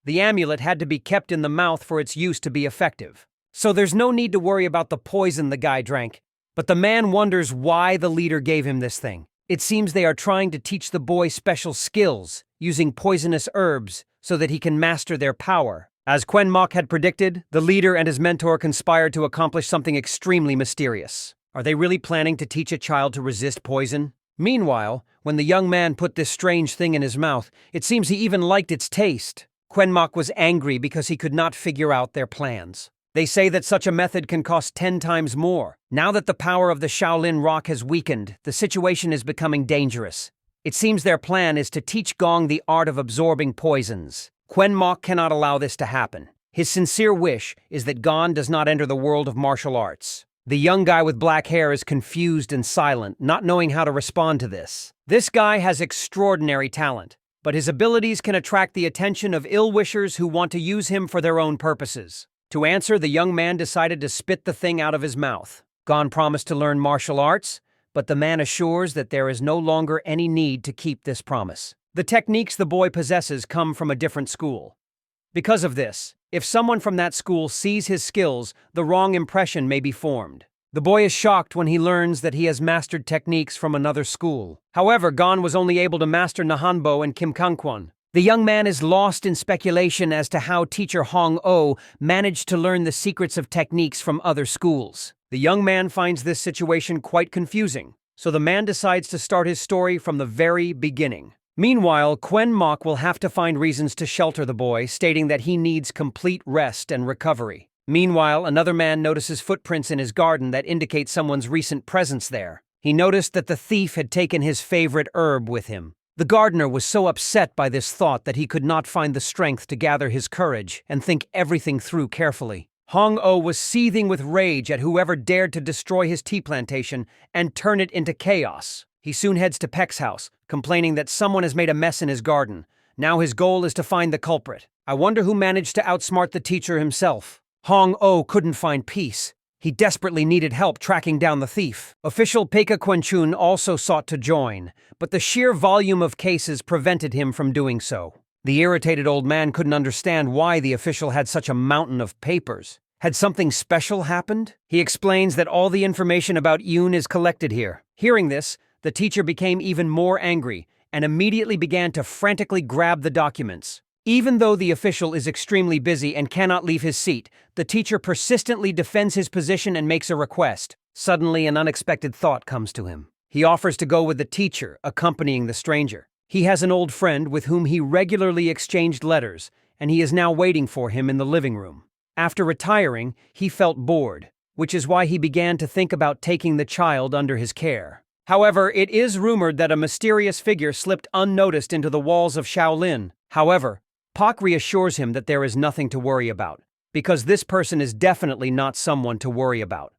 The amulet had to be kept in the mouth for its use to be effective. So there's no need to worry about the poison the guy drank. But the man wonders why the leader gave him this thing. It seems they are trying to teach the boy special skills, using poisonous herbs, so that he can master their power. As Mok had predicted, the leader and his mentor conspired to accomplish something extremely mysterious. Are they really planning to teach a child to resist poison? Meanwhile, when the young man put this strange thing in his mouth, it seems he even liked its taste. Mok was angry because he could not figure out their plans. They say that such a method can cost 10 times more. Now that the power of the Shaolin Rock has weakened, the situation is becoming dangerous. It seems their plan is to teach Gong the art of absorbing poisons. Mok cannot allow this to happen. His sincere wish is that Gon does not enter the world of martial arts. The young guy with black hair is confused and silent, not knowing how to respond to this. This guy has extraordinary talent, but his abilities can attract the attention of ill-wishers who want to use him for their own purposes. To answer, the young man decided to spit the thing out of his mouth. Gon promised to learn martial arts, but the man assures that there is no longer any need to keep this promise. The techniques the boy possesses come from a different school. Because of this, if someone from that school sees his skills, the wrong impression may be formed. The boy is shocked when he learns that he has mastered techniques from another school. However, Gon was only able to master Nihonbo and Kimkankwan. The young man is lost in speculation as to how teacher Hong-Oh managed to learn the secrets of techniques from other schools. The young man finds this situation quite confusing, so the man decides to start his story from the very beginning. Meanwhile, Mok will have to find reasons to shelter the boy, stating that he needs complete rest and recovery. Meanwhile, another man notices footprints in his garden that indicate someone's recent presence there. He noticed that the thief had taken his favorite herb with him. The gardener was so upset by this thought that he could not find the strength to gather his courage and think everything through carefully. Hong-Oh was seething with rage at whoever dared to destroy his tea plantation and turn it into chaos. He soon heads to Peck's house, complaining that someone has made a mess in his garden. Now his goal is to find the culprit. I wonder who managed to outsmart the teacher himself. Hong-Oh couldn't find peace. He desperately needed help tracking down the thief. Official Peka Quenchun also sought to join, but the sheer volume of cases prevented him from doing so. The irritated old man couldn't understand why the official had such a mountain of papers. Had something special happened? He explains that all the information about Yoon is collected here. Hearing this, the teacher became even more angry and immediately began to frantically grab the documents. Even though the official is extremely busy and cannot leave his seat, the teacher persistently defends his position and makes a request. Suddenly, an unexpected thought comes to him. He offers to go with the teacher, accompanying the stranger. He has an old friend with whom he regularly exchanged letters, and he is now waiting for him in the living room. After retiring, he felt bored, which is why he began to think about taking the child under his care. However, it is rumored that a mysterious figure slipped unnoticed into the walls of Shaolin. However, Pak reassures him that there is nothing to worry about, because this person is definitely not someone to worry about.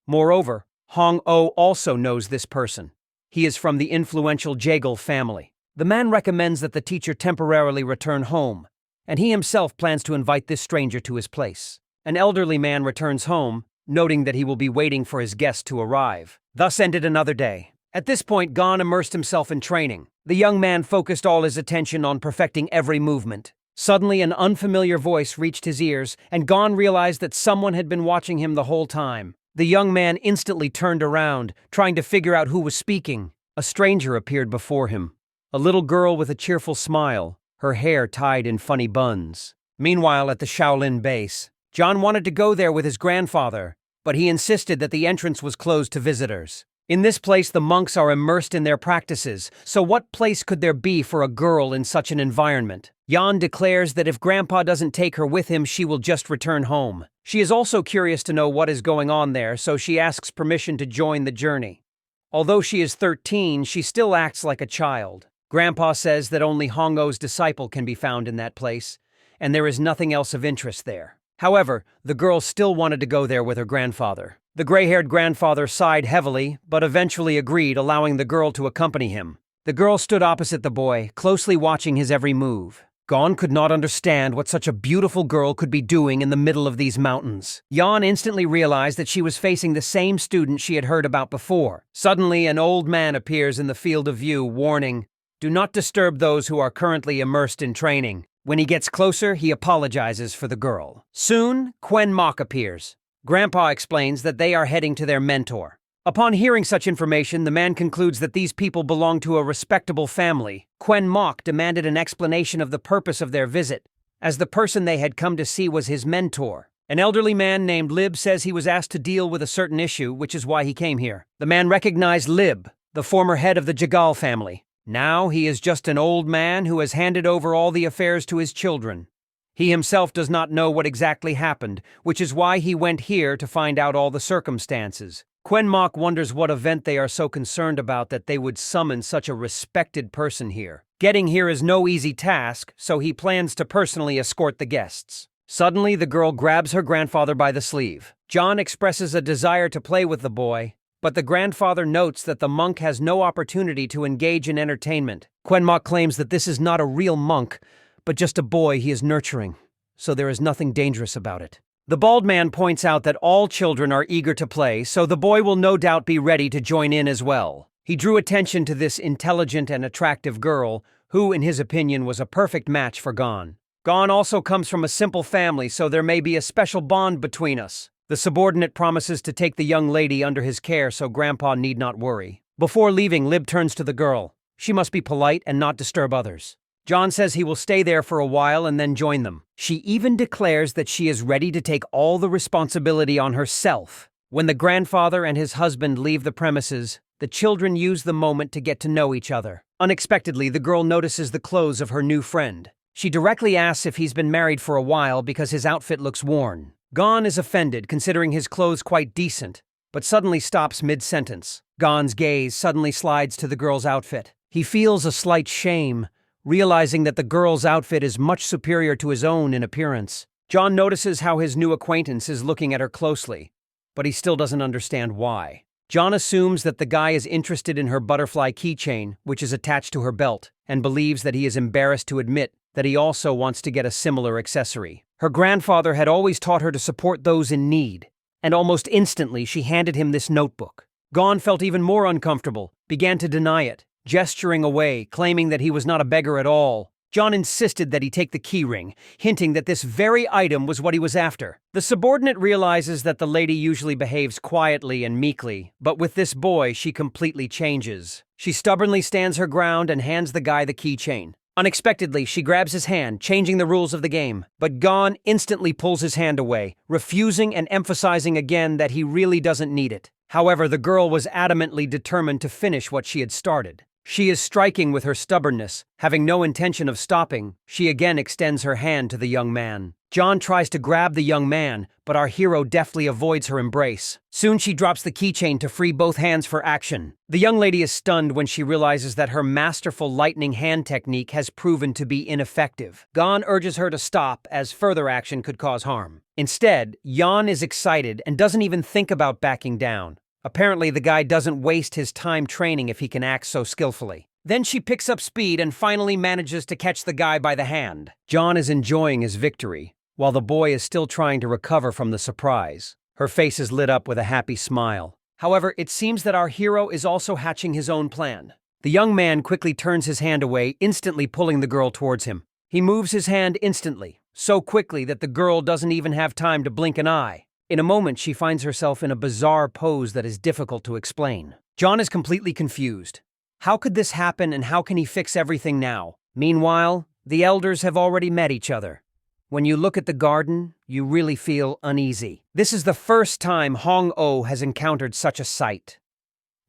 Moreover, Hong-Oh also knows this person. He is from the influential Jaegel family. The man recommends that the teacher temporarily return home, and he himself plans to invite this stranger to his place. An elderly man returns home, noting that he will be waiting for his guest to arrive. Thus ended another day. At this point, Gon immersed himself in training. The young man focused all his attention on perfecting every movement. Suddenly, an unfamiliar voice reached his ears, and Gon realized that someone had been watching him the whole time. The young man instantly turned around, trying to figure out who was speaking. A stranger appeared before him. A little girl with a cheerful smile, her hair tied in funny buns. Meanwhile, at the Shaolin base, John wanted to go there with his grandfather, but he insisted that the entrance was closed to visitors. In this place, the monks are immersed in their practices, so what place could there be for a girl in such an environment? Jan declares that if Grandpa doesn't take her with him, she will just return home. She is also curious to know what is going on there, so she asks permission to join the journey. Although she is 13, she still acts like a child. Grandpa says that only Hong-Oh's disciple can be found in that place, and there is nothing else of interest there. However, the girl still wanted to go there with her grandfather. The gray-haired grandfather sighed heavily, but eventually agreed, allowing the girl to accompany him. The girl stood opposite the boy, closely watching his every move. Gon could not understand what such a beautiful girl could be doing in the middle of these mountains. Jan instantly realized that she was facing the same student she had heard about before. Suddenly, an old man appears in the field of view, warning, "Do not disturb those who are currently immersed in training." When he gets closer, he apologizes for the girl. Soon, Quen Mok appears. Grandpa explains that they are heading to their mentor. Upon hearing such information, the man concludes that these people belong to a respectable family. Quen Mok demanded an explanation of the purpose of their visit, as the person they had come to see was his mentor. An elderly man named Lib says he was asked to deal with a certain issue, which is why he came here. The man recognized Lib, the former head of the Jagal family. Now he is just an old man who has handed over all the affairs to his children. He himself does not know what exactly happened, which is why he went here to find out all the circumstances. Quen Mok wonders what event they are so concerned about that they would summon such a respected person here. Getting here is no easy task, so he plans to personally escort the guests. Suddenly, the girl grabs her grandfather by the sleeve. John expresses a desire to play with the boy, but the grandfather notes that the monk has no opportunity to engage in entertainment. Quen Mok claims that this is not a real monk, but just a boy he is nurturing, so there is nothing dangerous about it. The bald man points out that all children are eager to play, so the boy will no doubt be ready to join in as well. He drew attention to this intelligent and attractive girl, who, in his opinion, was a perfect match for Gon. Gon also comes from a simple family, so there may be a special bond between us. The subordinate promises to take the young lady under his care so Grandpa need not worry. Before leaving, Lib turns to the girl. She must be polite and not disturb others. John says he will stay there for a while and then join them. She even declares that she is ready to take all the responsibility on herself. When the grandfather and his husband leave the premises, the children use the moment to get to know each other. Unexpectedly, the girl notices the clothes of her new friend. She directly asks if he's been married for a while because his outfit looks worn. Gon is offended, considering his clothes quite decent, but suddenly stops mid-sentence. Gon's gaze suddenly slides to the girl's outfit. He feels a slight shame, realizing that the girl's outfit is much superior to his own in appearance. John notices how his new acquaintance is looking at her closely, but he still doesn't understand why. John assumes that the guy is interested in her butterfly keychain, which is attached to her belt, and believes that he is embarrassed to admit that he also wants to get a similar accessory. Her grandfather had always taught her to support those in need, and almost instantly she handed him this notebook. Gon felt even more uncomfortable, began to deny it, gesturing away, claiming that he was not a beggar at all. John insisted that he take the keyring, hinting that this very item was what he was after. The subordinate realizes that the lady usually behaves quietly and meekly, but with this boy she completely changes. She stubbornly stands her ground and hands the guy the keychain. Unexpectedly, she grabs his hand, changing the rules of the game, but Gon instantly pulls his hand away, refusing and emphasizing again that he really doesn't need it. However, the girl was adamantly determined to finish what she had started. She is striking with her stubbornness. Having no intention of stopping, she again extends her hand to the young man. John tries to grab the young man, but our hero deftly avoids her embrace. Soon she drops the keychain to free both hands for action. The young lady is stunned when she realizes that her masterful lightning hand technique has proven to be ineffective. Gon urges her to stop, as further action could cause harm. Instead, Jan is excited and doesn't even think about backing down. Apparently, the guy doesn't waste his time training if he can act so skillfully. Then she picks up speed and finally manages to catch the guy by the hand. John is enjoying his victory, while the boy is still trying to recover from the surprise. Her face is lit up with a happy smile. However, it seems that our hero is also hatching his own plan. The young man quickly turns his hand away, instantly pulling the girl towards him. He moves his hand instantly, so quickly that the girl doesn't even have time to blink an eye. In a moment, she finds herself in a bizarre pose that is difficult to explain. John is completely confused. How could this happen, and how can he fix everything now? Meanwhile, the elders have already met each other. When you look at the garden, you really feel uneasy. This is the first time Hong-Oh has encountered such a sight.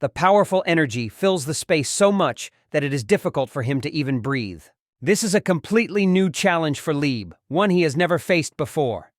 The powerful energy fills the space so much that it is difficult for him to even breathe. This is a completely new challenge for Lieb, one he has never faced before.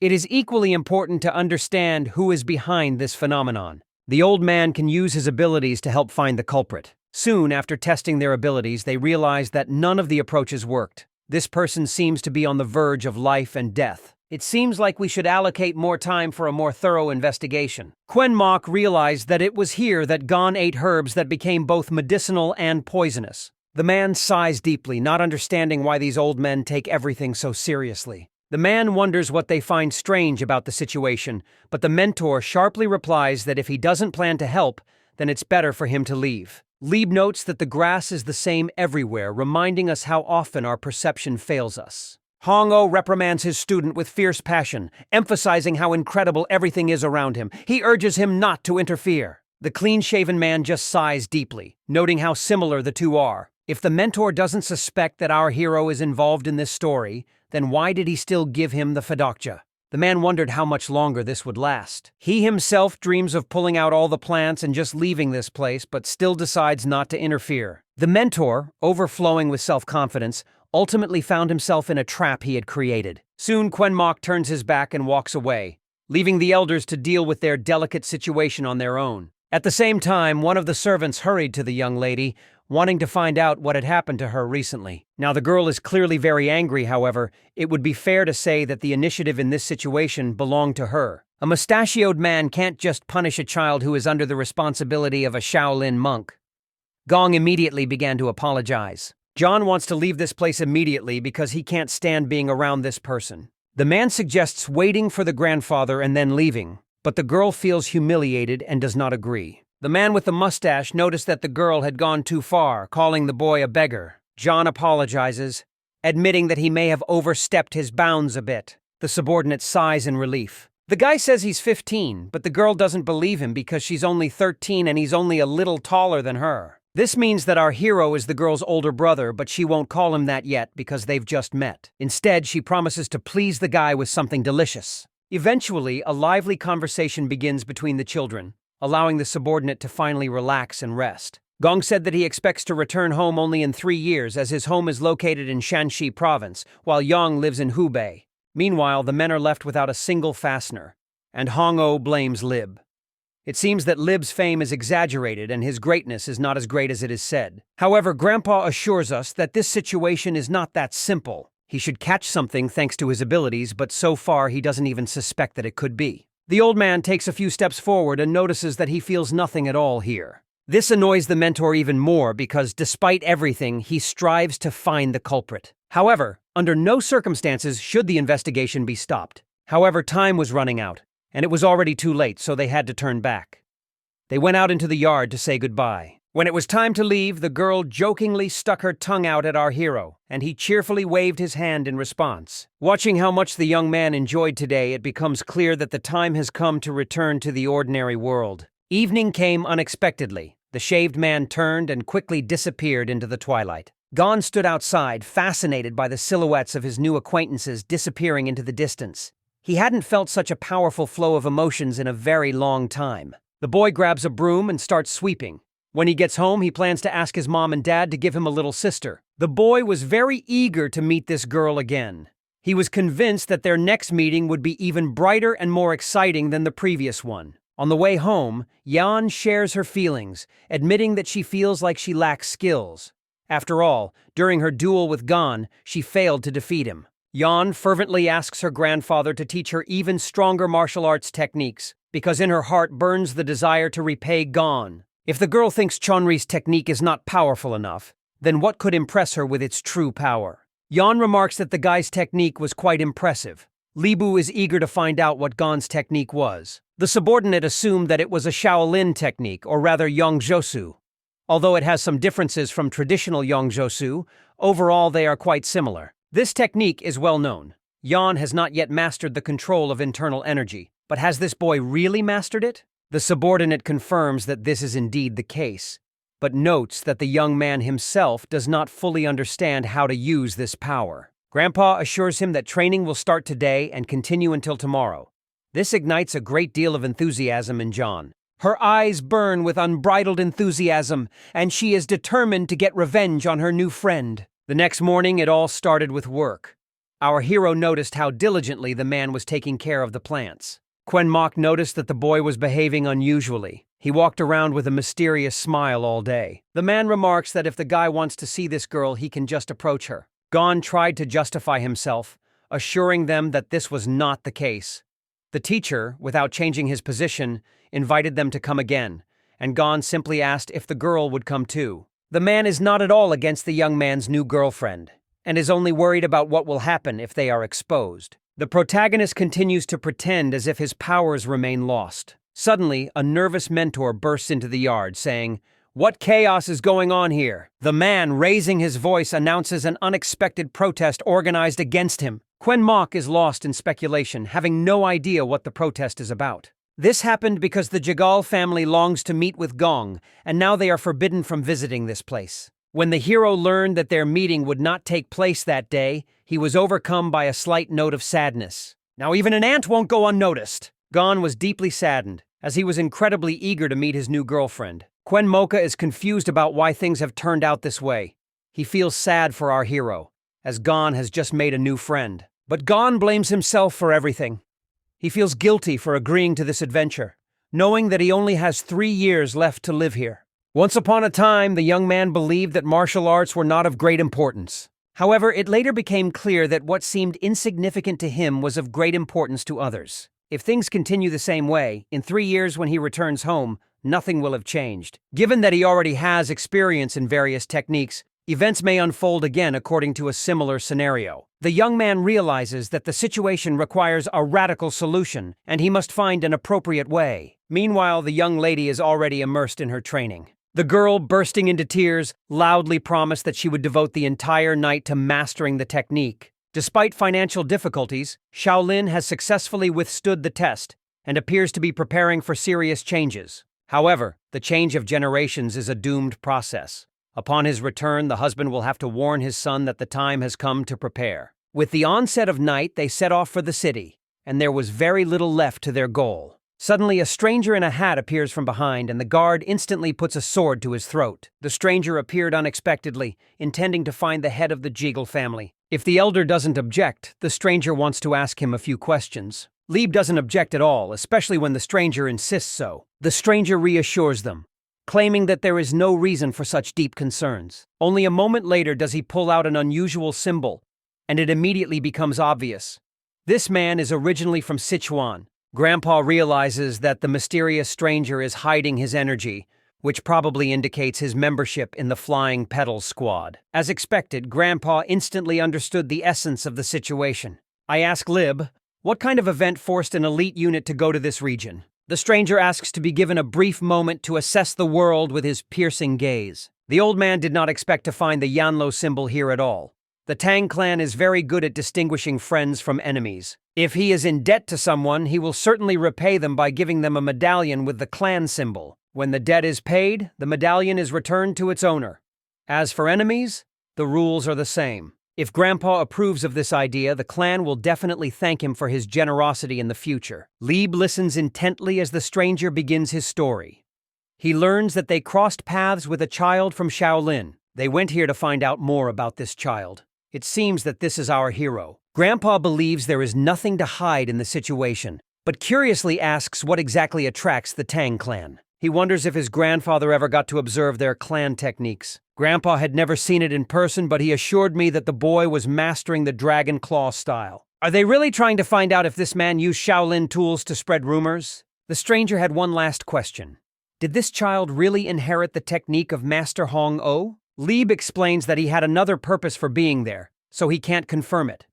It is equally important to understand who is behind this phenomenon. The old man can use his abilities to help find the culprit. Soon after testing their abilities, they realize that none of the approaches worked. This person seems to be on the verge of life and death. It seems like we should allocate more time for a more thorough investigation. Quen Mok realized that it was here that Gon ate herbs that became both medicinal and poisonous. The man sighs deeply, not understanding why these old men take everything so seriously. The man wonders what they find strange about the situation, but the mentor sharply replies that if he doesn't plan to help, then it's better for him to leave. Lieb notes that the grass is the same everywhere, reminding us how often our perception fails us. Hong-Oh reprimands his student with fierce passion, emphasizing how incredible everything is around him. He urges him not to interfere. The clean-shaven man just sighs deeply, noting how similar the two are. If the mentor doesn't suspect that our hero is involved in this story, then why did he still give him the Fadokja? The man wondered how much longer this would last. He himself dreams of pulling out all the plants and just leaving this place, but still decides not to interfere. The mentor, overflowing with self-confidence, ultimately found himself in a trap he had created. Soon Quen Mok turns his back and walks away, leaving the elders to deal with their delicate situation on their own. At the same time, one of the servants hurried to the young lady, wanting to find out what had happened to her recently. Now, the girl is clearly very angry, however. It would be fair to say that the initiative in this situation belonged to her. A mustachioed man can't just punish a child who is under the responsibility of a Shaolin monk. Gong immediately began to apologize. John wants to leave this place immediately because he can't stand being around this person. The man suggests waiting for the grandfather and then leaving, but the girl feels humiliated and does not agree. The man with the mustache noticed that the girl had gone too far, calling the boy a beggar. John apologizes, admitting that he may have overstepped his bounds a bit. The subordinate sighs in relief. The guy says he's 15, but the girl doesn't believe him because she's only 13 and he's only a little taller than her. This means that our hero is the girl's older brother, but she won't call him that yet because they've just met. Instead, she promises to please the guy with something delicious. Eventually, a lively conversation begins between the children, allowing the subordinate to finally relax and rest. Gong said that he expects to return home only in 3 years, as his home is located in Shanxi province, while Yang lives in Hubei. Meanwhile, the men are left without a single fastener, and Hong-Oh blames Lib. It seems that Lib's fame is exaggerated and his greatness is not as great as it is said. However, Grandpa assures us that this situation is not that simple. He should catch something thanks to his abilities, but so far he doesn't even suspect that it could be. The old man takes a few steps forward and notices that he feels nothing at all here. This annoys the mentor even more because, despite everything, he strives to find the culprit. However, under no circumstances should the investigation be stopped. However, time was running out, and it was already too late, so they had to turn back. They went out into the yard to say goodbye. When it was time to leave, the girl jokingly stuck her tongue out at our hero, and he cheerfully waved his hand in response. Watching how much the young man enjoyed today, it becomes clear that the time has come to return to the ordinary world. Evening came unexpectedly. The shaved man turned and quickly disappeared into the twilight. Gon stood outside, fascinated by the silhouettes of his new acquaintances disappearing into the distance. He hadn't felt such a powerful flow of emotions in a very long time. The boy grabs a broom and starts sweeping. When he gets home, he plans to ask his mom and dad to give him a little sister. The boy was very eager to meet this girl again. He was convinced that their next meeting would be even brighter and more exciting than the previous one. On the way home, Yan shares her feelings, admitting that she feels like she lacks skills. After all, during her duel with Gon, she failed to defeat him. Yan fervently asks her grandfather to teach her even stronger martial arts techniques, because in her heart burns the desire to repay Gon. If the girl thinks Chonri's technique is not powerful enough, then what could impress her with its true power? Yan remarks that the guy's technique was quite impressive. Libu is eager to find out what Gon's technique was. The subordinate assumed that it was a Shaolin technique, or rather Yongjutsu. Although it has some differences from traditional Yongjutsu, overall they are quite similar. This technique is well known. Yan has not yet mastered the control of internal energy, but has this boy really mastered it? The subordinate confirms that this is indeed the case, but notes that the young man himself does not fully understand how to use this power. Grandpa assures him that training will start today and continue until tomorrow. This ignites a great deal of enthusiasm in John. Her eyes burn with unbridled enthusiasm, and she is determined to get revenge on her new friend. The next morning, it all started with work. Our hero noticed how diligently the man was taking care of the plants. Quenmock noticed that the boy was behaving unusually. He walked around with a mysterious smile all day. The man remarks that if the guy wants to see this girl, he can just approach her. Gon tried to justify himself, assuring them that this was not the case. The teacher, without changing his position, invited them to come again, and Gon simply asked if the girl would come too. The man is not at all against the young man's new girlfriend, and is only worried about what will happen if they are exposed. The protagonist continues to pretend as if his powers remain lost. Suddenly, a nervous mentor bursts into the yard, saying, "What chaos is going on here?" The man, raising his voice, announces an unexpected protest organized against him. Quenmock is lost in speculation, having no idea what the protest is about. This happened because the Jagal family longs to meet with Gong, and now they are forbidden from visiting this place. When the hero learned that their meeting would not take place that day, he was overcome by a slight note of sadness. Now even an ant won't go unnoticed. Gon was deeply saddened, as he was incredibly eager to meet his new girlfriend. Quenmoka is confused about why things have turned out this way. He feels sad for our hero, as Gon has just made a new friend. But Gon blames himself for everything. He feels guilty for agreeing to this adventure, knowing that he only has 3 years left to live here. Once upon a time, the young man believed that martial arts were not of great importance. However, it later became clear that what seemed insignificant to him was of great importance to others. If things continue the same way, in 3 years when he returns home, nothing will have changed. Given that he already has experience in various techniques, events may unfold again according to a similar scenario. The young man realizes that the situation requires a radical solution, and he must find an appropriate way. Meanwhile, the young lady is already immersed in her training. The girl, bursting into tears, loudly promised that she would devote the entire night to mastering the technique. Despite financial difficulties, Shaolin has successfully withstood the test and appears to be preparing for serious changes. However, the change of generations is a doomed process. Upon his return, the husband will have to warn his son that the time has come to prepare. With the onset of night, they set off for the city, and there was very little left to their goal. Suddenly, a stranger in a hat appears from behind, and the guard instantly puts a sword to his throat. The stranger appeared unexpectedly, intending to find the head of the Jeagle family. If the elder doesn't object, the stranger wants to ask him a few questions. Lieb doesn't object at all, especially when the stranger insists so. The stranger reassures them, claiming that there is no reason for such deep concerns. Only a moment later does he pull out an unusual symbol, and it immediately becomes obvious. This man is originally from Sichuan. Grandpa realizes that the mysterious stranger is hiding his energy, which probably indicates his membership in the Flying Petals Squad. As expected, Grandpa instantly understood the essence of the situation. I ask Lib, what kind of event forced an elite unit to go to this region? The stranger asks to be given a brief moment to assess the world with his piercing gaze. The old man did not expect to find the Yanlo symbol here at all. The Tang clan is very good at distinguishing friends from enemies. If he is in debt to someone, he will certainly repay them by giving them a medallion with the clan symbol. When the debt is paid, the medallion is returned to its owner. As for enemies, the rules are the same. If Grandpa approves of this idea, the clan will definitely thank him for his generosity in the future. Lieb listens intently as the stranger begins his story. He learns that they crossed paths with a child from Shaolin. They went here to find out more about this child. It seems that this is our hero. Grandpa believes there is nothing to hide in the situation, but curiously asks what exactly attracts the Tang clan. He wonders if his grandfather ever got to observe their clan techniques. Grandpa had never seen it in person, but he assured me that the boy was mastering the Dragon Claw style. Are they really trying to find out if this man used Shaolin tools to spread rumors? The stranger had one last question. Did this child really inherit the technique of Master Hong O? Lieb explains that he had another purpose for being there, so he can't confirm it.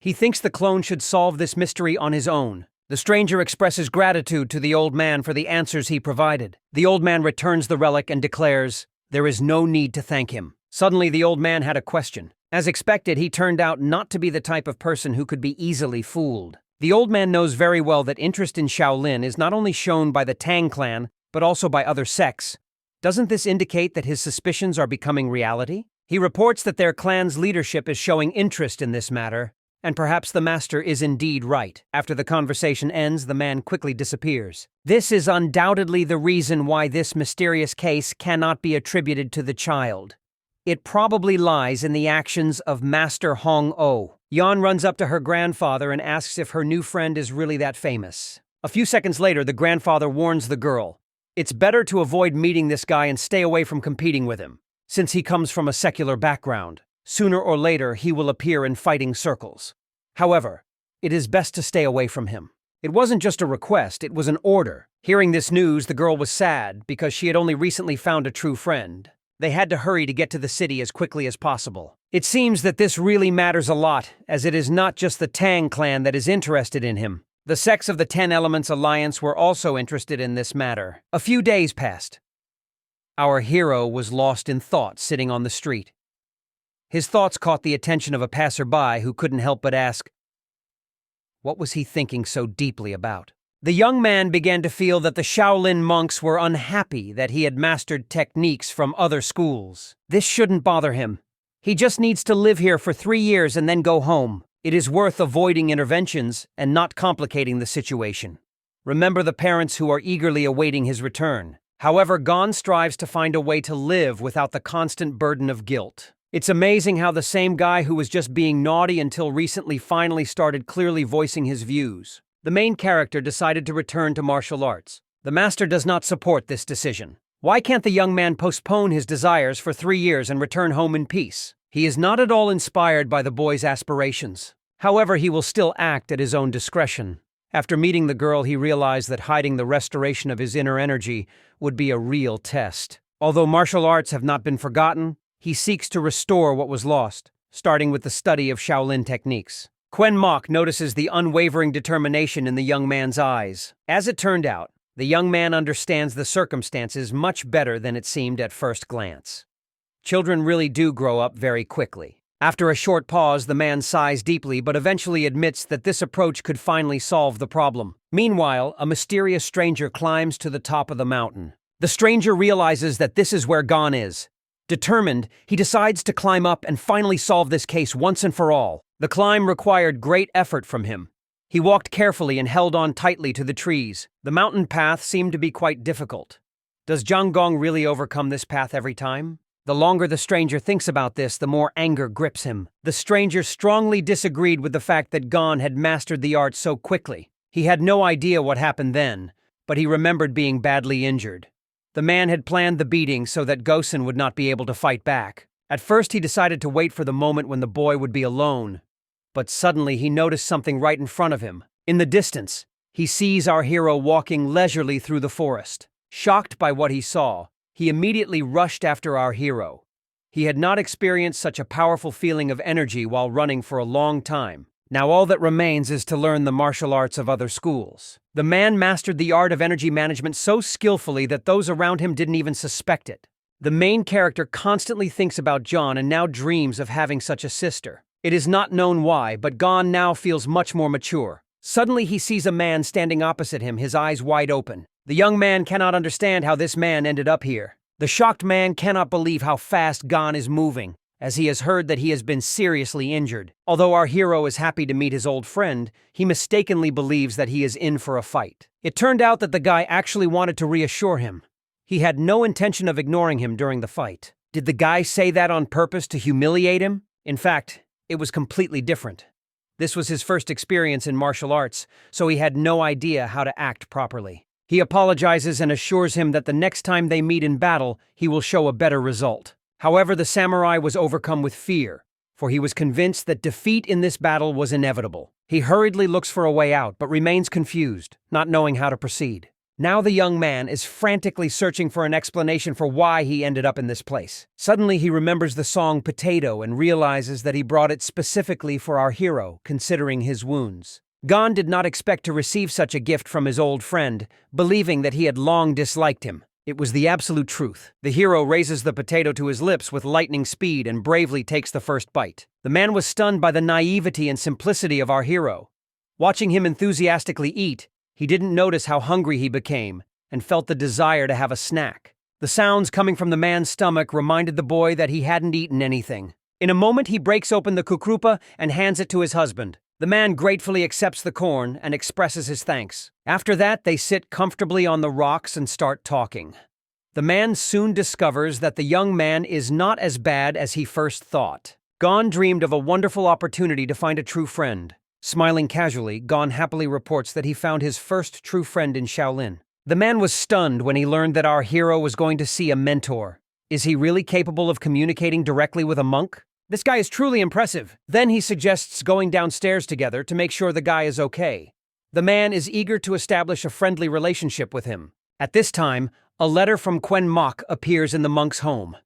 He thinks the clone should solve this mystery on his own. The stranger expresses gratitude to the old man for the answers he provided. The old man returns the relic and declares, there is no need to thank him. Suddenly, the old man had a question. As expected, he turned out not to be the type of person who could be easily fooled. The old man knows very well that interest in Shaolin is not only shown by the Tang clan, but also by other sects. Doesn't this indicate that his suspicions are becoming reality? He reports that their clan's leadership is showing interest in this matter, and perhaps the master is indeed right. After the conversation ends, the man quickly disappears. This is undoubtedly the reason why this mysterious case cannot be attributed to the child. It probably lies in the actions of Master Hong O. Yan runs up to her grandfather and asks if her new friend is really that famous. A few seconds later, the grandfather warns the girl. It's better to avoid meeting this guy and stay away from competing with him, since he comes from a secular background. Sooner or later, he will appear in fighting circles. However, it is best to stay away from him. It wasn't just a request, it was an order. Hearing this news, the girl was sad because she had only recently found a true friend. They had to hurry to get to the city as quickly as possible. It seems that this really matters a lot, as it is not just the Tang clan that is interested in him. The sects of the Ten Elements Alliance were also interested in this matter. A few days passed. Our hero was lost in thought sitting on the street. His thoughts caught the attention of a passerby who couldn't help but ask, what was he thinking so deeply about? The young man began to feel that the Shaolin monks were unhappy that he had mastered techniques from other schools. This shouldn't bother him. He just needs to live here for 3 years and then go home. It is worth avoiding interventions and not complicating the situation. Remember the parents who are eagerly awaiting his return. However, Gon strives to find a way to live without the constant burden of guilt. It's amazing how the same guy who was just being naughty until recently finally started clearly voicing his views. The main character decided to return to martial arts. The master does not support this decision. Why can't the young man postpone his desires for 3 years and return home in peace? He is not at all inspired by the boy's aspirations. However, he will still act at his own discretion. After meeting the girl, he realized that hiding the restoration of his inner energy would be a real test. Although martial arts have not been forgotten, he seeks to restore what was lost, starting with the study of Shaolin techniques. Quen Mok notices the unwavering determination in the young man's eyes. As it turned out, the young man understands the circumstances much better than it seemed at first glance. Children really do grow up very quickly. After a short pause, the man sighs deeply but eventually admits that this approach could finally solve the problem. Meanwhile, a mysterious stranger climbs to the top of the mountain. The stranger realizes that this is where Gon is. Determined, he decides to climb up and finally solve this case once and for all. The climb required great effort from him. He walked carefully and held on tightly to the trees. The mountain path seemed to be quite difficult. Does Zhang Gong really overcome this path every time? The longer the stranger thinks about this, the more anger grips him. The stranger strongly disagreed with the fact that Gon had mastered the art so quickly. He had no idea what happened then, but he remembered being badly injured. The man had planned the beating so that Gosen would not be able to fight back. At first, he decided to wait for the moment when the boy would be alone. But suddenly, he noticed something right in front of him. In the distance, he sees our hero walking leisurely through the forest. Shocked by what he saw, he immediately rushed after our hero. He had not experienced such a powerful feeling of energy while running for a long time. Now all that remains is to learn the martial arts of other schools. The man mastered the art of energy management so skillfully that those around him didn't even suspect it. The main character constantly thinks about John and now dreams of having such a sister. It is not known why, but Gon now feels much more mature. Suddenly he sees a man standing opposite him, his eyes wide open. The young man cannot understand how this man ended up here. The shocked man cannot believe how fast Gon is moving, as he has heard that he has been seriously injured. Although our hero is happy to meet his old friend, he mistakenly believes that he is in for a fight. It turned out that the guy actually wanted to reassure him. He had no intention of ignoring him during the fight. Did the guy say that on purpose to humiliate him? In fact, it was completely different. This was his first experience in martial arts, so he had no idea how to act properly. He apologizes and assures him that the next time they meet in battle, he will show a better result. However, the samurai was overcome with fear, for he was convinced that defeat in this battle was inevitable. He hurriedly looks for a way out, but remains confused, not knowing how to proceed. Now the young man is frantically searching for an explanation for why he ended up in this place. Suddenly he remembers the song Potato and realizes that he brought it specifically for our hero, considering his wounds. Gon did not expect to receive such a gift from his old friend, believing that he had long disliked him. It was the absolute truth. The hero raises the potato to his lips with lightning speed and bravely takes the first bite. The man was stunned by the naivety and simplicity of our hero. Watching him enthusiastically eat, he didn't notice how hungry he became and felt the desire to have a snack. The sounds coming from the man's stomach reminded the boy that he hadn't eaten anything. In a moment, he breaks open the kukrupa and hands it to his husband. The man gratefully accepts the corn and expresses his thanks. After that, they sit comfortably on the rocks and start talking. The man soon discovers that the young man is not as bad as he first thought. Gon dreamed of a wonderful opportunity to find a true friend. Smiling casually, Gon happily reports that he found his first true friend in Shaolin. The man was stunned when he learned that our hero was going to see a mentor. Is he really capable of communicating directly with a monk? This guy is truly impressive. Then he suggests going downstairs together to make sure the guy is okay. The man is eager to establish a friendly relationship with him. At this time, a letter from Quen Mok appears in the monk's home.